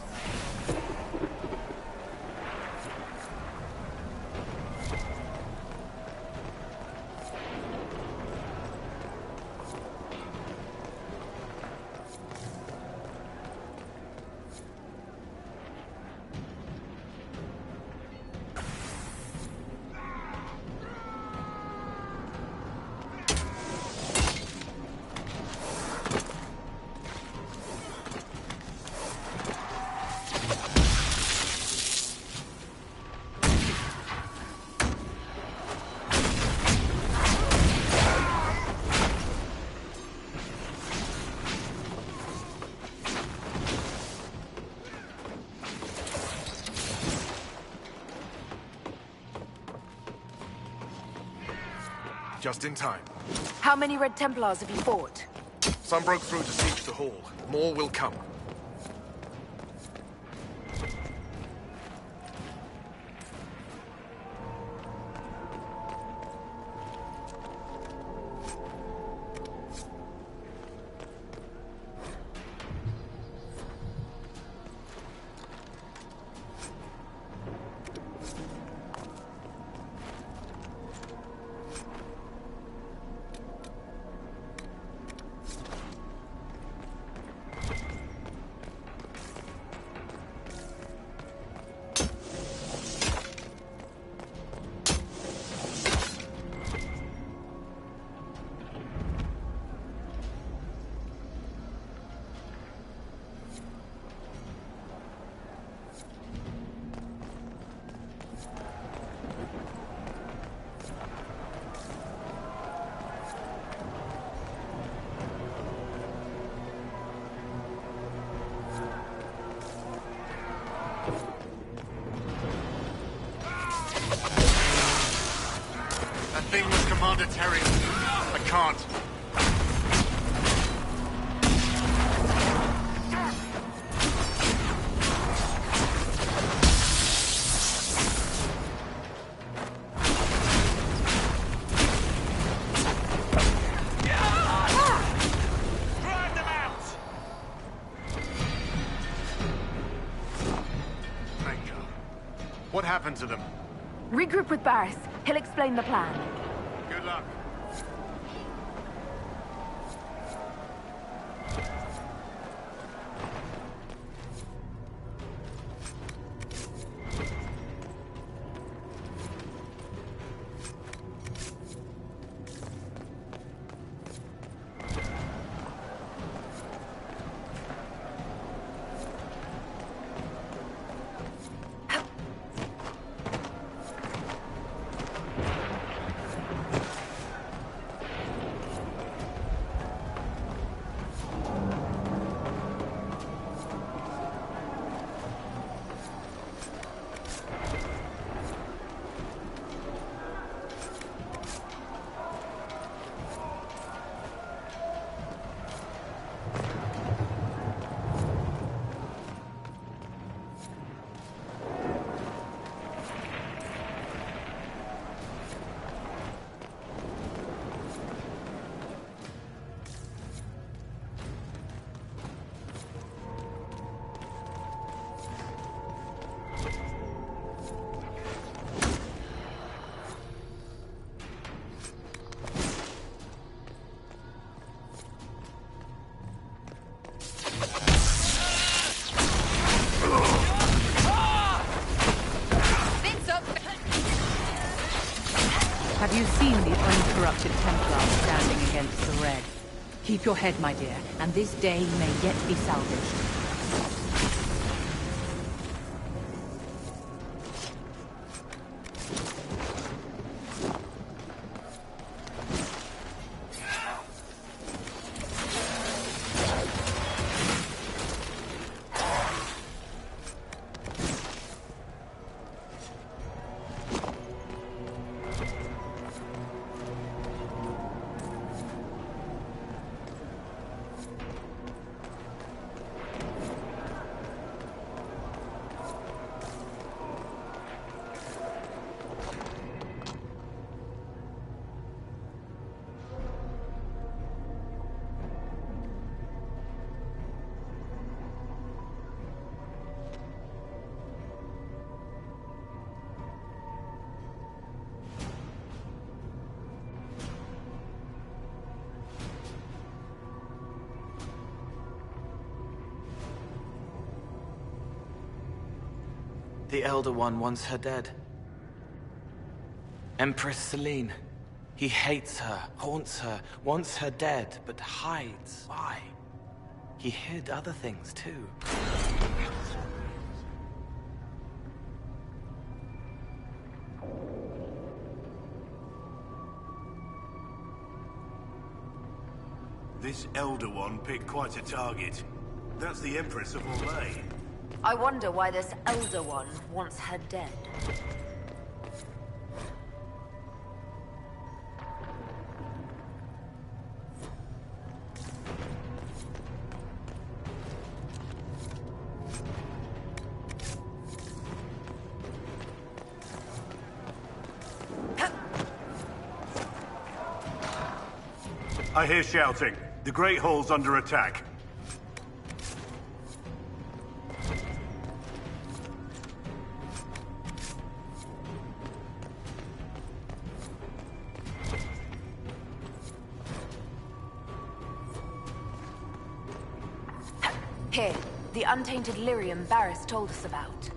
Just in time. How many Red Templars have you fought? Some broke through to siege the hall. More will come. Thing was Commander Terry. I can't. Drive them out! Thank God. What happened to them? Regroup with Barris. He'll explain the plan. Good luck. Have you seen the uncorrupted Templars standing against the Red? Keep your head, my dear, and this day may yet be salvaged. The Elder One wants her dead. Empress Celine. He hates her, haunts her, wants her dead, but hides. Why? He hid other things, too. This Elder One picked quite a target. That's the Empress of Orlais. I wonder why this Elder One wants her dead. I hear shouting. The Great Hall's under attack. Here, the untainted lyrium Barris told us about.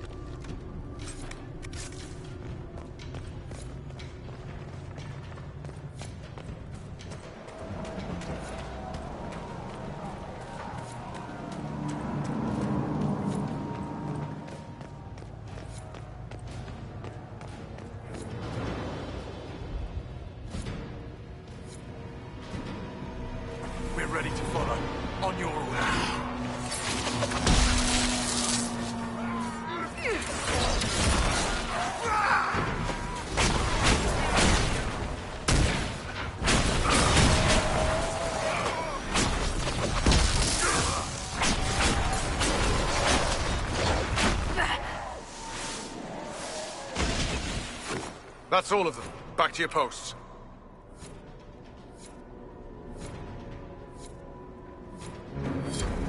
We're ready to follow. On your order. That's all of them. Back to your posts.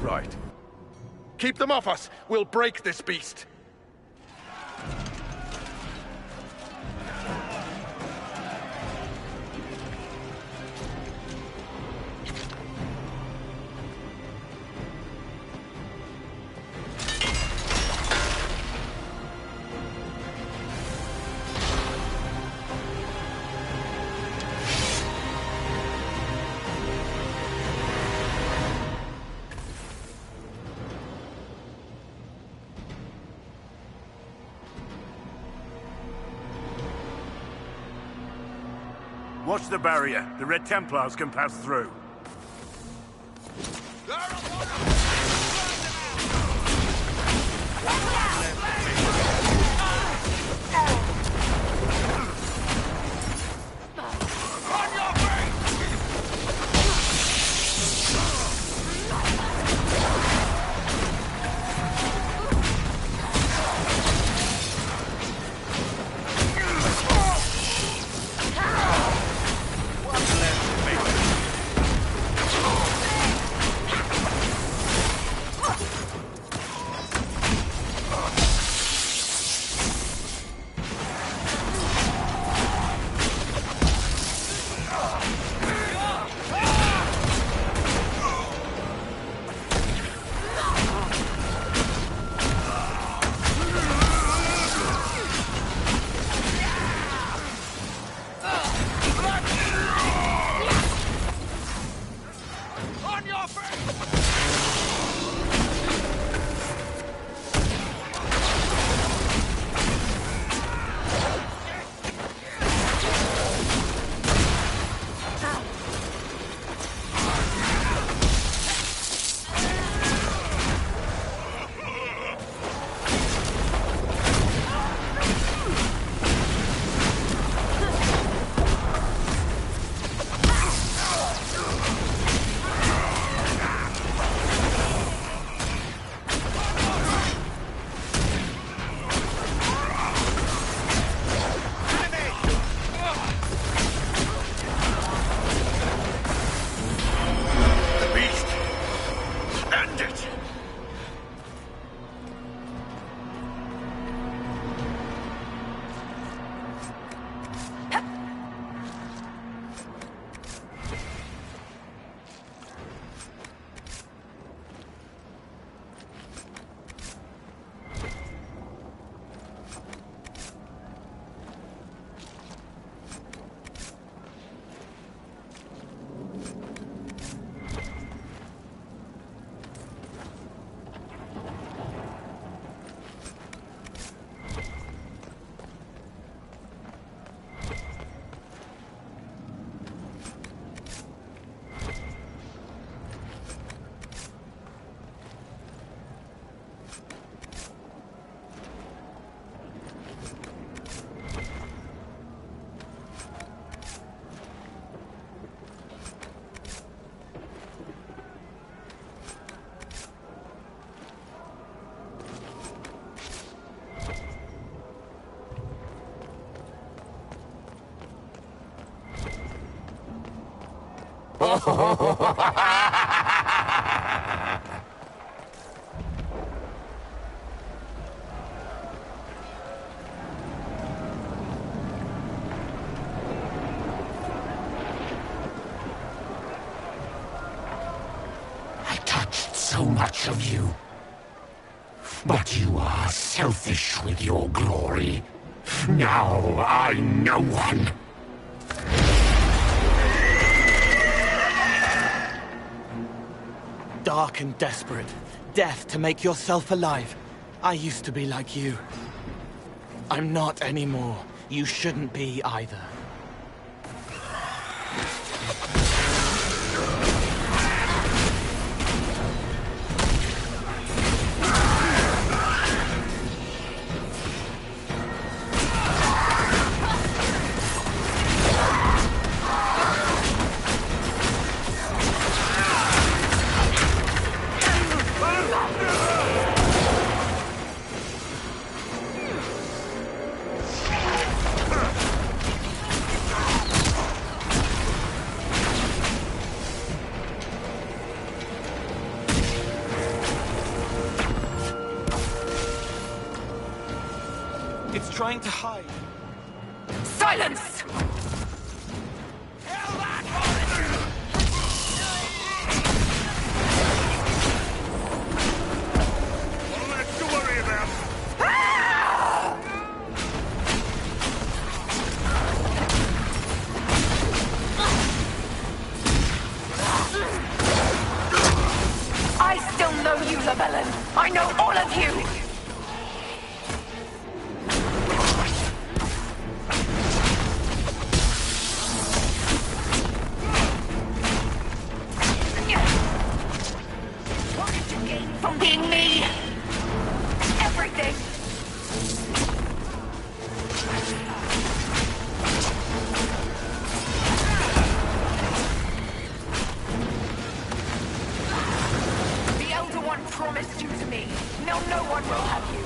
Right. Keep them off us! We'll break this beast! Watch the barrier. The Red Templars can pass through. touched so much of you. But you are selfish with your glory. Now I'm no one. Dark and desperate. Death to make yourself alive. I used to be like you. I'm not anymore. You shouldn't be either. It's trying to hide. Silence! I still know you, Llewellyn. I know all of you. What did you gain from being me? Everything. The Elder One promised you to me. Now no one will have you.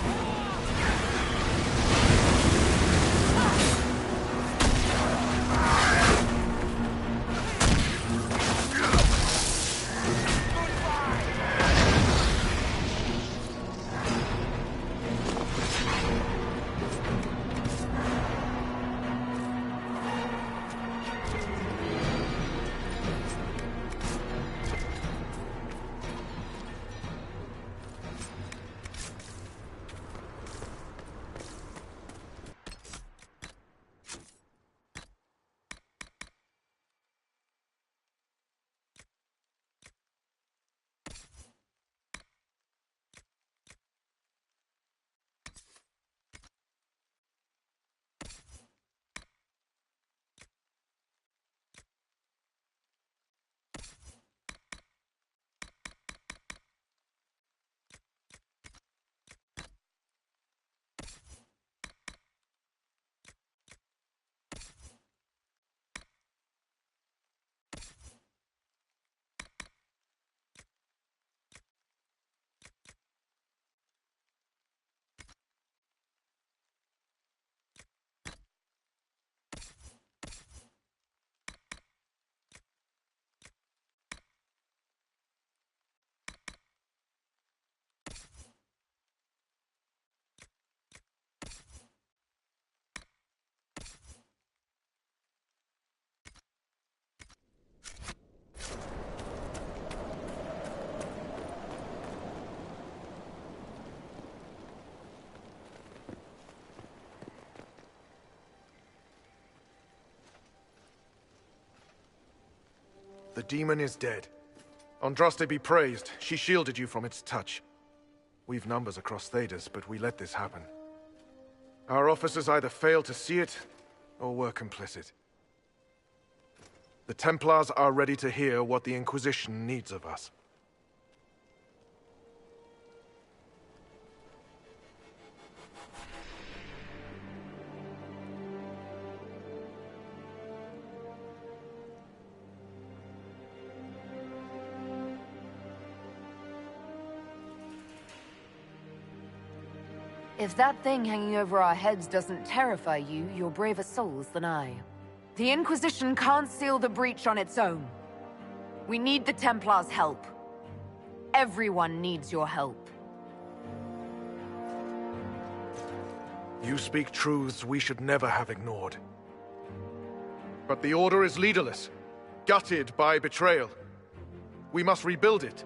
The demon is dead. Andraste be praised. She shielded you from its touch. We've numbers across Thedas, but we let this happen. Our officers either failed to see it, or were complicit. The Templars are ready to hear what the Inquisition needs of us. If that thing hanging over our heads doesn't terrify you, you're braver souls than I. The Inquisition can't seal the breach on its own. We need the Templars' help. Everyone needs your help. You speak truths we should never have ignored. But the Order is leaderless, gutted by betrayal. We must rebuild it.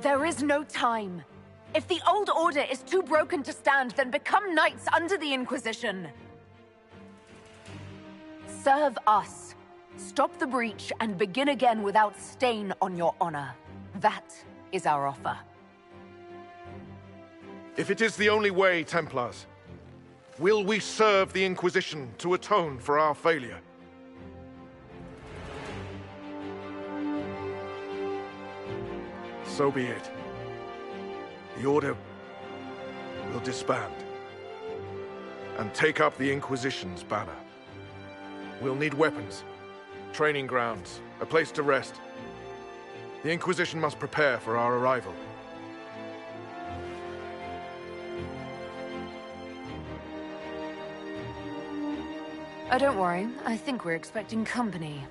There is no time. If the old order is too broken to stand, then become knights under the Inquisition. Serve us. Stop the breach and begin again without stain on your honor. That is our offer. If it is the only way, Templars, will we serve the Inquisition to atone for our failure? So be it. The Order will disband and take up the Inquisition's banner. We'll need weapons, training grounds, a place to rest. The Inquisition must prepare for our arrival. Oh, don't worry. I think we're expecting company.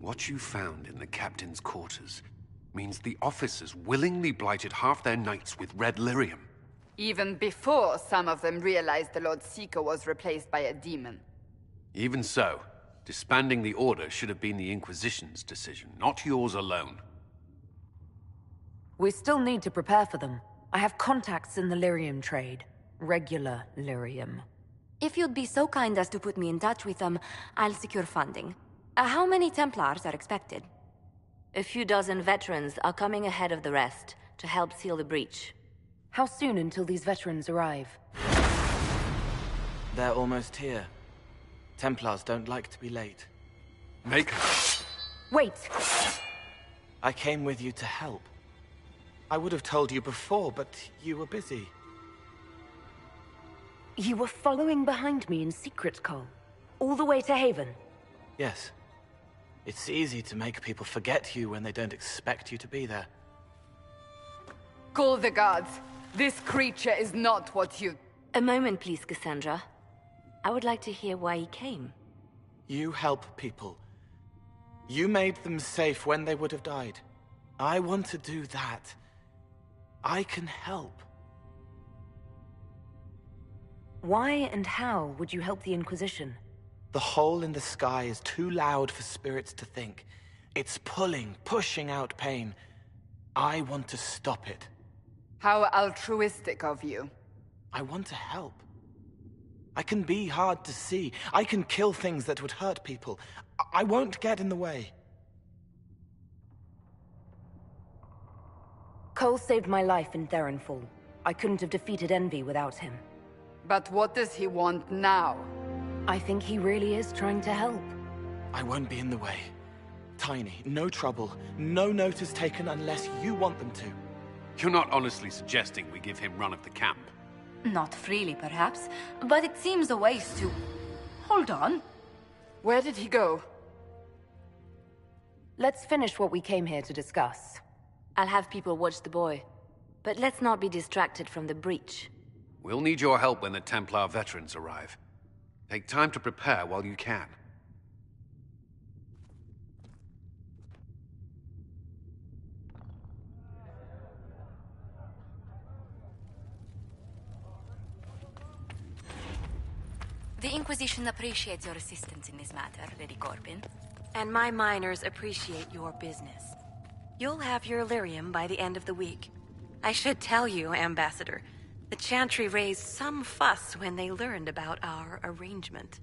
What you found in the captain's quarters means the officers willingly blighted half their knights with red lyrium. Even before some of them realized the Lord Seeker was replaced by a demon. Even so, disbanding the Order should have been the Inquisition's decision, not yours alone. We still need to prepare for them. I have contacts in the lyrium trade. Regular lyrium. If you'd be so kind as to put me in touch with them, I'll secure funding. How many Templars are expected? A few dozen veterans are coming ahead of the rest to help seal the breach. How soon until these veterans arrive? They're almost here. Templars don't like to be late. Maker! Wait! I came with you to help. I would have told you before, but you were busy. You were following behind me in secret, Cole. All the way to Haven. Yes. It's easy to make people forget you when they don't expect you to be there. Call the guards. This creature is not what you... A moment, please, Cassandra. I would like to hear why he came. You help people. You made them safe when they would have died. I want to do that. I can help. Why and how would you help the Inquisition? The hole in the sky is too loud for spirits to think. It's pulling, pushing out pain. I want to stop it. How altruistic of you. I want to help. I can be hard to see. I can kill things that would hurt people. I won't get in the way. Cole saved my life in Theronfall. I couldn't have defeated Envy without him. But what does he want now? I think he really is trying to help. I won't be in the way. Tiny, no trouble, no notice taken unless you want them to. You're not honestly suggesting we give him run of the camp? Not freely, perhaps, but it seems a waste to... Hold on. Where did he go? Let's finish what we came here to discuss. I'll have people watch the boy. But let's not be distracted from the breach. We'll need your help when the Templar veterans arrive. Take time to prepare while you can. The Inquisition appreciates your assistance in this matter, Lady Corbin. And my miners appreciate your business. You'll have your lyrium by the end of the week. I should tell you, Ambassador, the Chantry raised some fuss when they learned about our arrangement.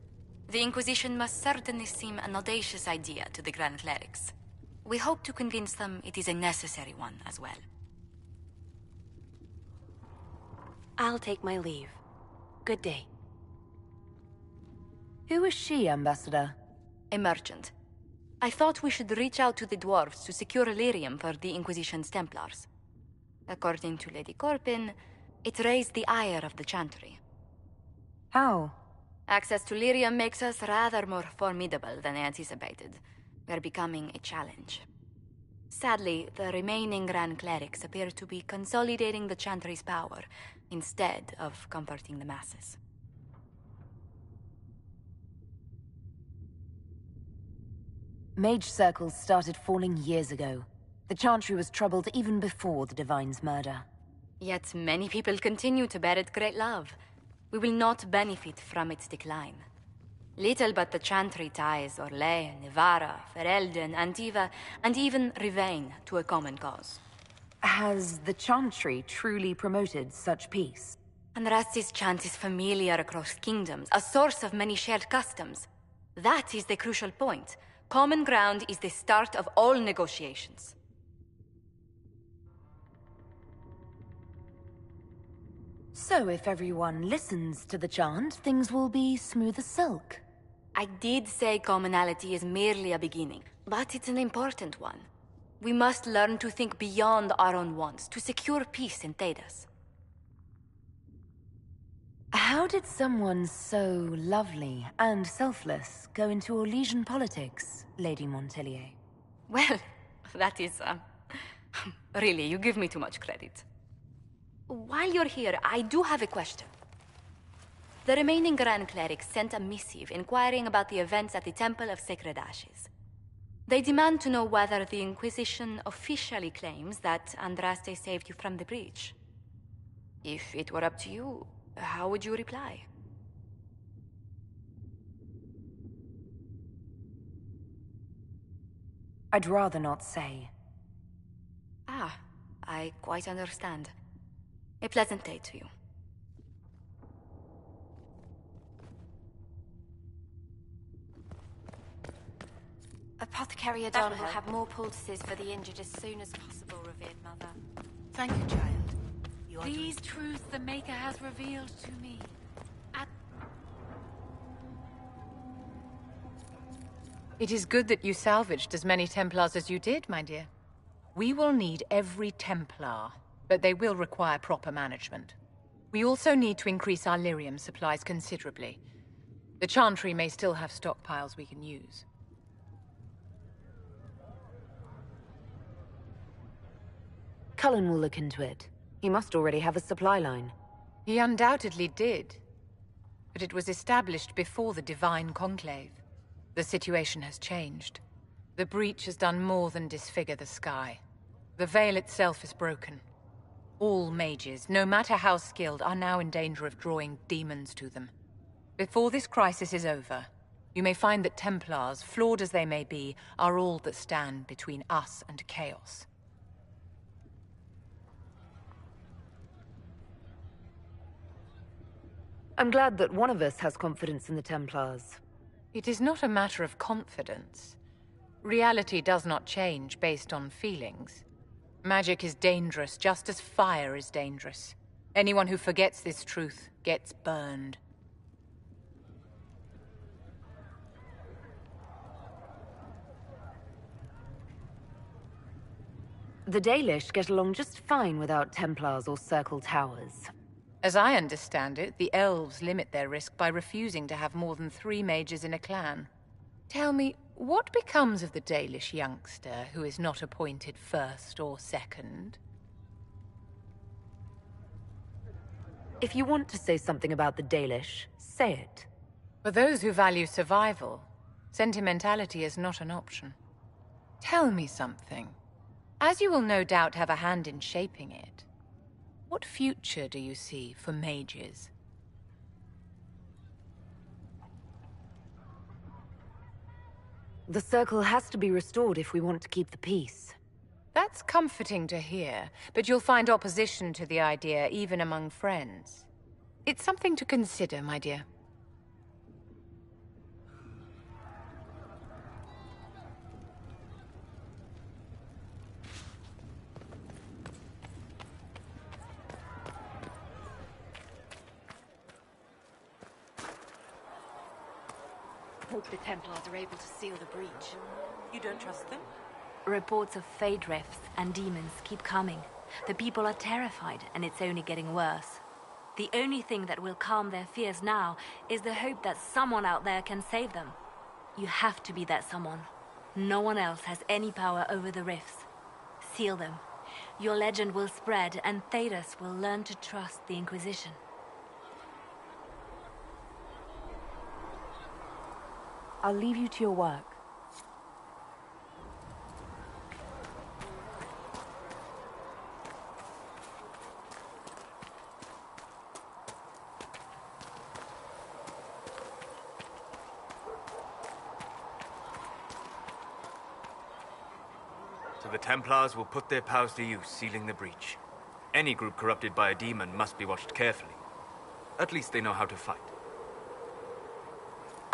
The Inquisition must certainly seem an audacious idea to the Grand Clerics. We hope to convince them it is a necessary one as well. I'll take my leave. Good day. Who is she, Ambassador? A merchant. I thought we should reach out to the dwarves to secure lyrium for the Inquisition's Templars. According to Lady Corbin, it raised the ire of the Chantry. How? Access to lyrium makes us rather more formidable than anticipated. We're becoming a challenge. Sadly, the remaining Grand Clerics appear to be consolidating the Chantry's power, instead of comforting the masses. Mage circles started falling years ago. The Chantry was troubled even before the Divine's murder. Yet many people continue to bear it great love. We will not benefit from its decline. Little but the Chantry ties Orlais, Nevarra, Ferelden, Antiva, and even Rivain to a common cause. Has the Chantry truly promoted such peace? Andraste's chant is familiar across kingdoms, a source of many shared customs. That is the crucial point. Common ground is the start of all negotiations. So if everyone listens to the chant, things will be smooth as silk. I did say commonality is merely a beginning, but it's an important one. We must learn to think beyond our own wants to secure peace in Thedas. How did someone so lovely and selfless go into Orlesian politics, Lady Montelier? Well, that is, really, you give me too much credit. While you're here, I do have a question. The remaining Grand Clerics sent a missive inquiring about the events at the Temple of Sacred Ashes. They demand to know whether the Inquisition officially claims that Andraste saved you from the breach. If it were up to you, how would you reply? I'd rather not say. Ah, I quite understand. A pleasant day to you. Apothecary Adon will have more poultices for the injured as soon as possible, revered mother. Thank you, child. These truths the Maker has revealed to me. It is good that you salvaged as many Templars as you did, my dear. We will need every Templar, but they will require proper management. We also need to increase our lyrium supplies considerably. The Chantry may still have stockpiles we can use. Cullen will look into it. He must already have a supply line. He undoubtedly did. But it was established before the Divine Conclave. The situation has changed. The breach has done more than disfigure the sky. The veil itself is broken. All mages, no matter how skilled, are now in danger of drawing demons to them. Before this crisis is over, you may find that Templars, flawed as they may be, are all that stand between us and chaos. I'm glad that one of us has confidence in the Templars. It is not a matter of confidence. Reality does not change based on feelings. Magic is dangerous, just as fire is dangerous. Anyone who forgets this truth gets burned. The Dalish get along just fine without Templars or Circle Towers. As I understand it, the elves limit their risk by refusing to have more than 3 mages in a clan. Tell me, what becomes of the Dalish youngster who is not appointed first or second? If you want to say something about the Dalish, say it. For those who value survival, sentimentality is not an option. Tell me something. As you will no doubt have a hand in shaping it, what future do you see for mages? The circle has to be restored if we want to keep the peace. That's comforting to hear, but you'll find opposition to the idea even among friends. It's something to consider, my dear. Hope the Templars are able to seal the breach. You don't trust them? Reports of fade rifts and demons keep coming. The people are terrified, and it's only getting worse. The only thing that will calm their fears now is the hope that someone out there can save them. You have to be that someone. No one else has any power over the rifts. Seal them. Your legend will spread, and Thedas will learn to trust the Inquisition. I'll leave you to your work. So the Templars will put their powers to use, sealing the breach. Any group corrupted by a demon must be watched carefully. At least they know how to fight.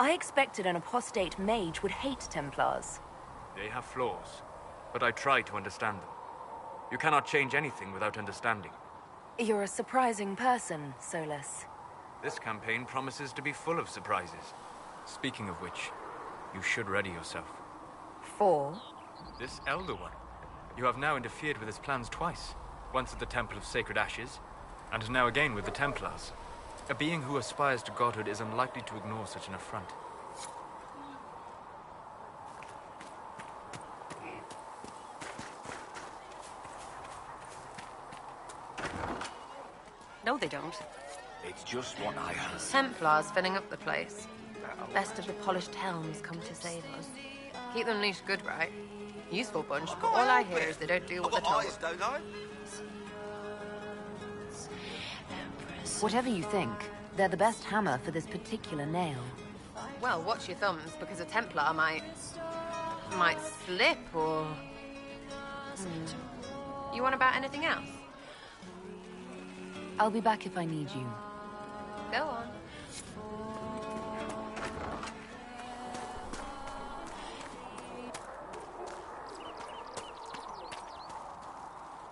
I expected an apostate mage would hate Templars. They have flaws, but I try to understand them. You cannot change anything without understanding. You're a surprising person, Solus. This campaign promises to be full of surprises. Speaking of which, you should ready yourself. For? This Elder One. You have now interfered with his plans twice. Once at the Temple of Sacred Ashes, and now again with the Templars. A being who aspires to godhood is unlikely to ignore such an affront. No, they don't. It's just what I heard. Templars filling up the place. Best of the polished helms come to save us. Keep them leashed good, right? Useful bunch, but all I hear is they don't do what they're told. Don't I? Whatever you think, they're the best hammer for this particular nail. Well, watch your thumbs, because a Templar might slip, or... You want about anything else? I'll be back if I need you. Go on.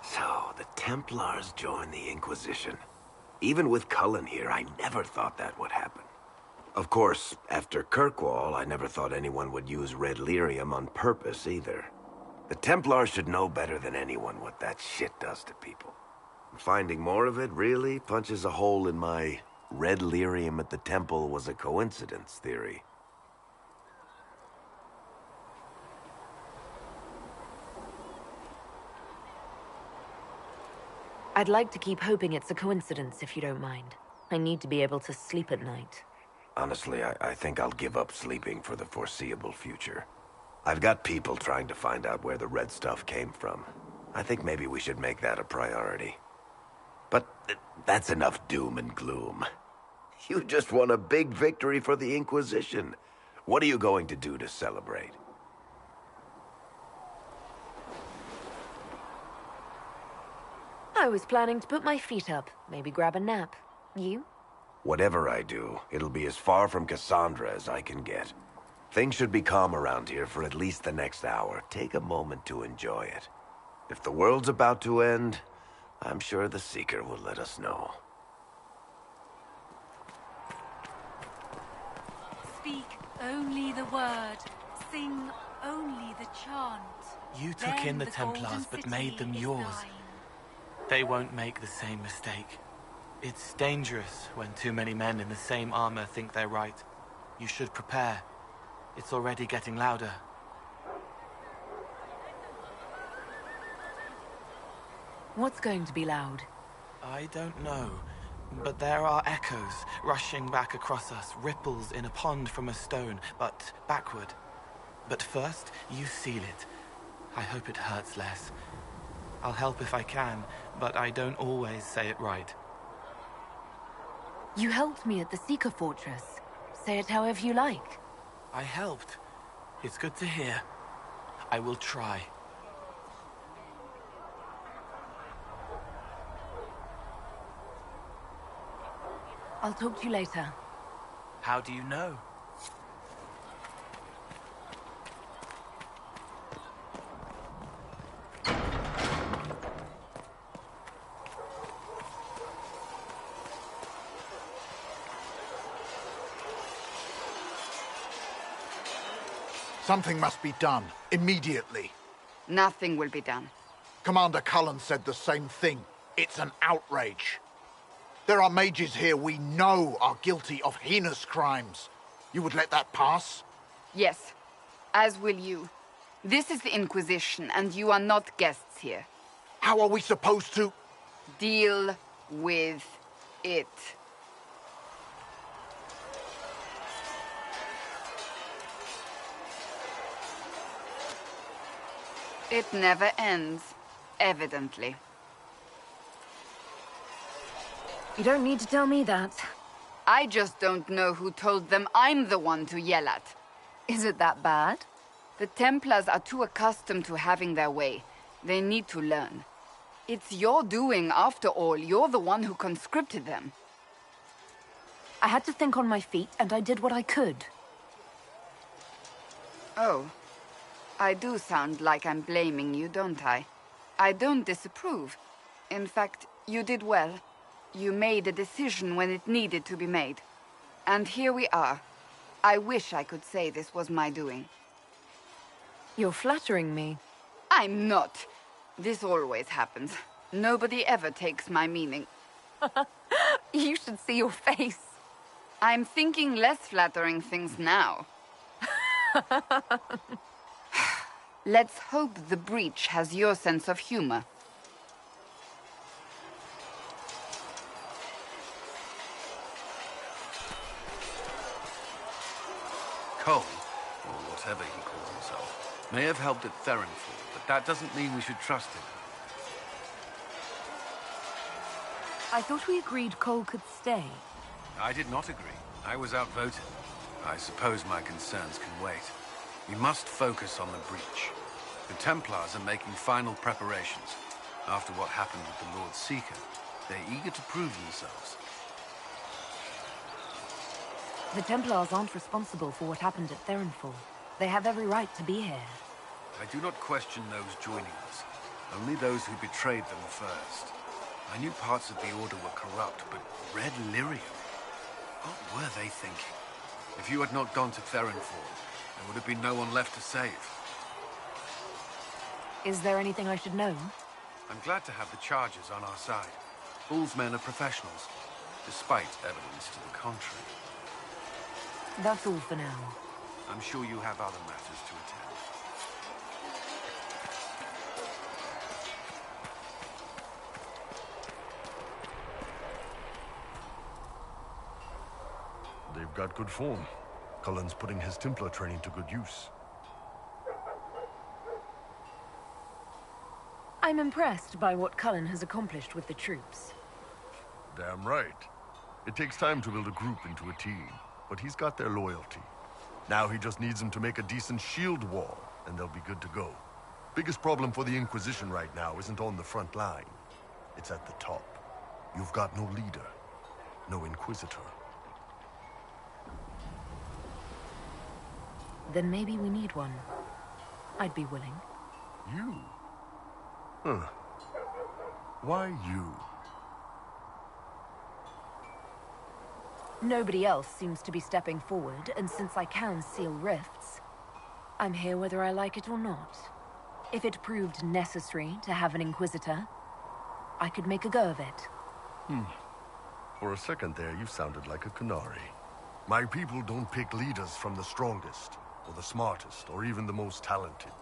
So, the Templars joined the Inquisition. Even with Cullen here, I never thought that would happen. Of course, after Kirkwall, I never thought anyone would use red lyrium on purpose either. The Templars should know better than anyone what that shit does to people. Finding more of it really punches a hole in my red lyrium at the temple was a coincidence theory. I'd like to keep hoping it's a coincidence, if you don't mind. I need to be able to sleep at night. Honestly, I think I'll give up sleeping for the foreseeable future. I've got people trying to find out where the red stuff came from. I think maybe we should make that a priority. But that's enough doom and gloom. You just won a big victory for the Inquisition. What are you going to do to celebrate? I was planning to put my feet up, maybe grab a nap. You? Whatever I do, it'll be as far from Cassandra as I can get. Things should be calm around here for at least the next hour. Take a moment to enjoy it. If the world's about to end, I'm sure the Seeker will let us know. Speak only the word. Sing only the chant. You took in the Templars, but made them yours. They won't make the same mistake. It's dangerous when too many men in the same armor think they're right. You should prepare. It's already getting louder. What's going to be loud? I don't know, but there are echoes rushing back across us, ripples in a pond from a stone, but backward. But first, you seal it. I hope it hurts less. I'll help if I can, but I don't always say it right. You helped me at the Seeker Fortress. Say it however you like. I helped. It's good to hear. I will try. I'll talk to you later. How do you know? Something must be done, immediately. Nothing will be done. Commander Cullen said the same thing. It's an outrage. There are mages here we know are guilty of heinous crimes. You would let that pass? Yes, as will you. This is the Inquisition, and you are not guests here. How are we supposed to... Deal with it. It never ends, evidently. You don't need to tell me that. I just don't know who told them I'm the one to yell at. Is it that bad? The Templars are too accustomed to having their way. They need to learn. It's your doing, after all. You're the one who conscripted them. I had to think on my feet, and I did what I could. Oh. I do sound like I'm blaming you, don't I? I don't disapprove. In fact, you did well. You made a decision when it needed to be made. And here we are. I wish I could say this was my doing. You're flattering me. I'm not. This always happens. Nobody ever takes my meaning. You should see your face. I'm thinking less flattering things now. Let's hope the breach has your sense of humor. Cole, or whatever he calls himself, may have helped at Therenfall, but that doesn't mean we should trust him. I thought we agreed Cole could stay. I did not agree. I was outvoted. I suppose my concerns can wait. We must focus on the breach. The Templars are making final preparations. After what happened with the Lord Seeker, they're eager to prove themselves. The Templars aren't responsible for what happened at Therenfall. They have every right to be here. I do not question those joining us. Only those who betrayed them first. I knew parts of the Order were corrupt, but Red Lyrium? What were they thinking? If you had not gone to Therenfall, there would have been no one left to save. Is there anything I should know? I'm glad to have the Chargers on our side. Bull's men are professionals, despite evidence to the contrary. That's all for now. I'm sure you have other matters to attend. They've got good form. Cullen's putting his Templar training to good use. I'm impressed by what Cullen has accomplished with the troops. Damn right. It takes time to build a group into a team, but he's got their loyalty. Now he just needs them to make a decent shield wall, and they'll be good to go. Biggest problem for the Inquisition right now isn't on the front line. It's at the top. You've got no leader, no Inquisitor. Then maybe we need one. I'd be willing. You? Huh. Why you? Nobody else seems to be stepping forward, and since I can seal rifts, I'm here whether I like it or not. If it proved necessary to have an Inquisitor, I could make a go of it. For a second there, you sounded like a canary. My people don't pick leaders from the strongest, or the smartest, or even the most talented.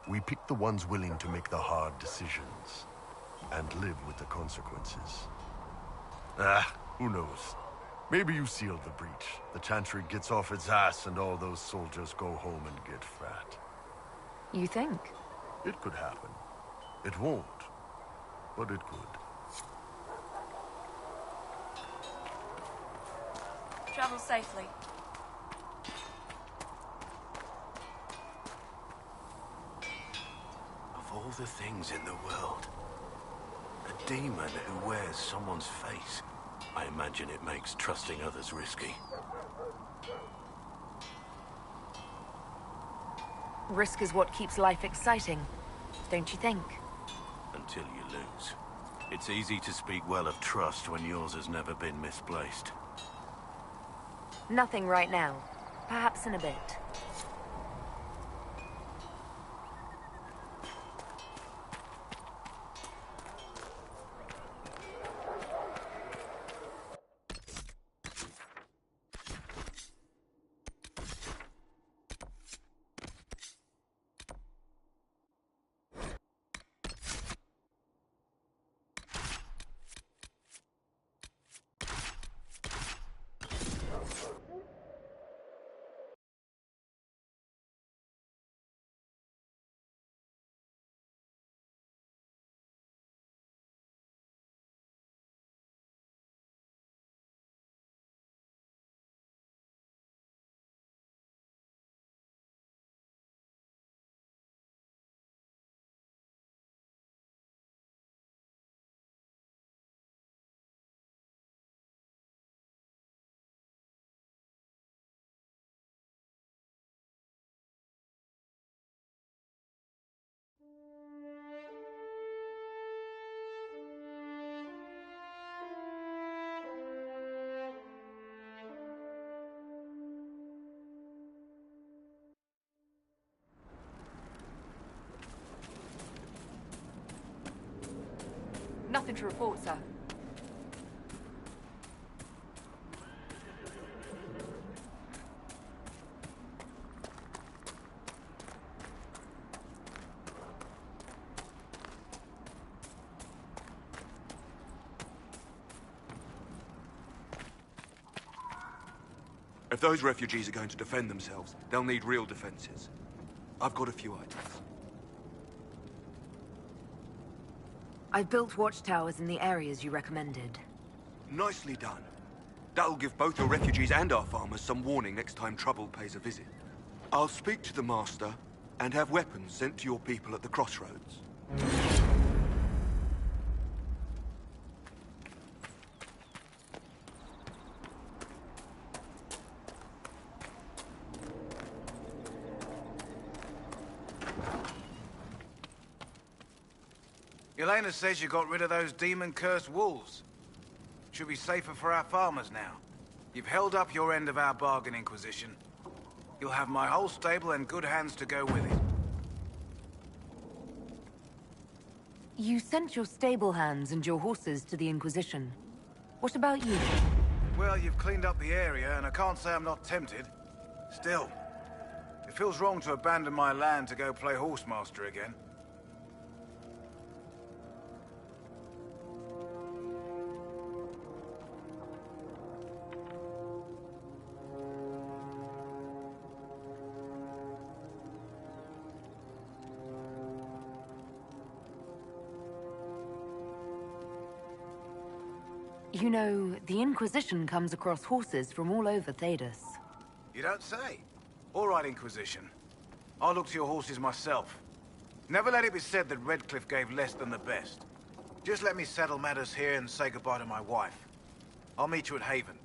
We pick the ones willing to make the hard decisions, and live with the consequences. Who knows? Maybe you sealed the breach. The Chantry gets off its ass and all those soldiers go home and get fat. You think? It could happen. It won't, but it could. Travel safely. all the things in the world. A demon who wears someone's face. I imagine it makes trusting others risky. Risk is what keeps life exciting, don't you think? Until you lose. It's easy to speak well of trust when yours has never been misplaced. Nothing right now. Perhaps in a bit. Nothing to report, sir. If those refugees are going to defend themselves, they'll need real defenses. I've got a few ideas. I've built watchtowers in the areas you recommended. Nicely done. That'll give both your refugees and our farmers some warning next time trouble pays a visit. I'll speak to the Master and have weapons sent to your people at the crossroads. Elena says you got rid of those demon-cursed wolves. Should be safer for our farmers now. You've held up your end of our bargain, Inquisition. You'll have my whole stable and good hands to go with it. You sent your stable hands and your horses to the Inquisition. What about you? Well, you've cleaned up the area, and I can't say I'm not tempted. Still, it feels wrong to abandon my land to go play horsemaster again. You know, the Inquisition comes across horses from all over Thedas. You don't say. All right, Inquisition. I'll look to your horses myself. Never let it be said that Redcliffe gave less than the best. Just let me settle matters here and say goodbye to my wife. I'll meet you at Haven.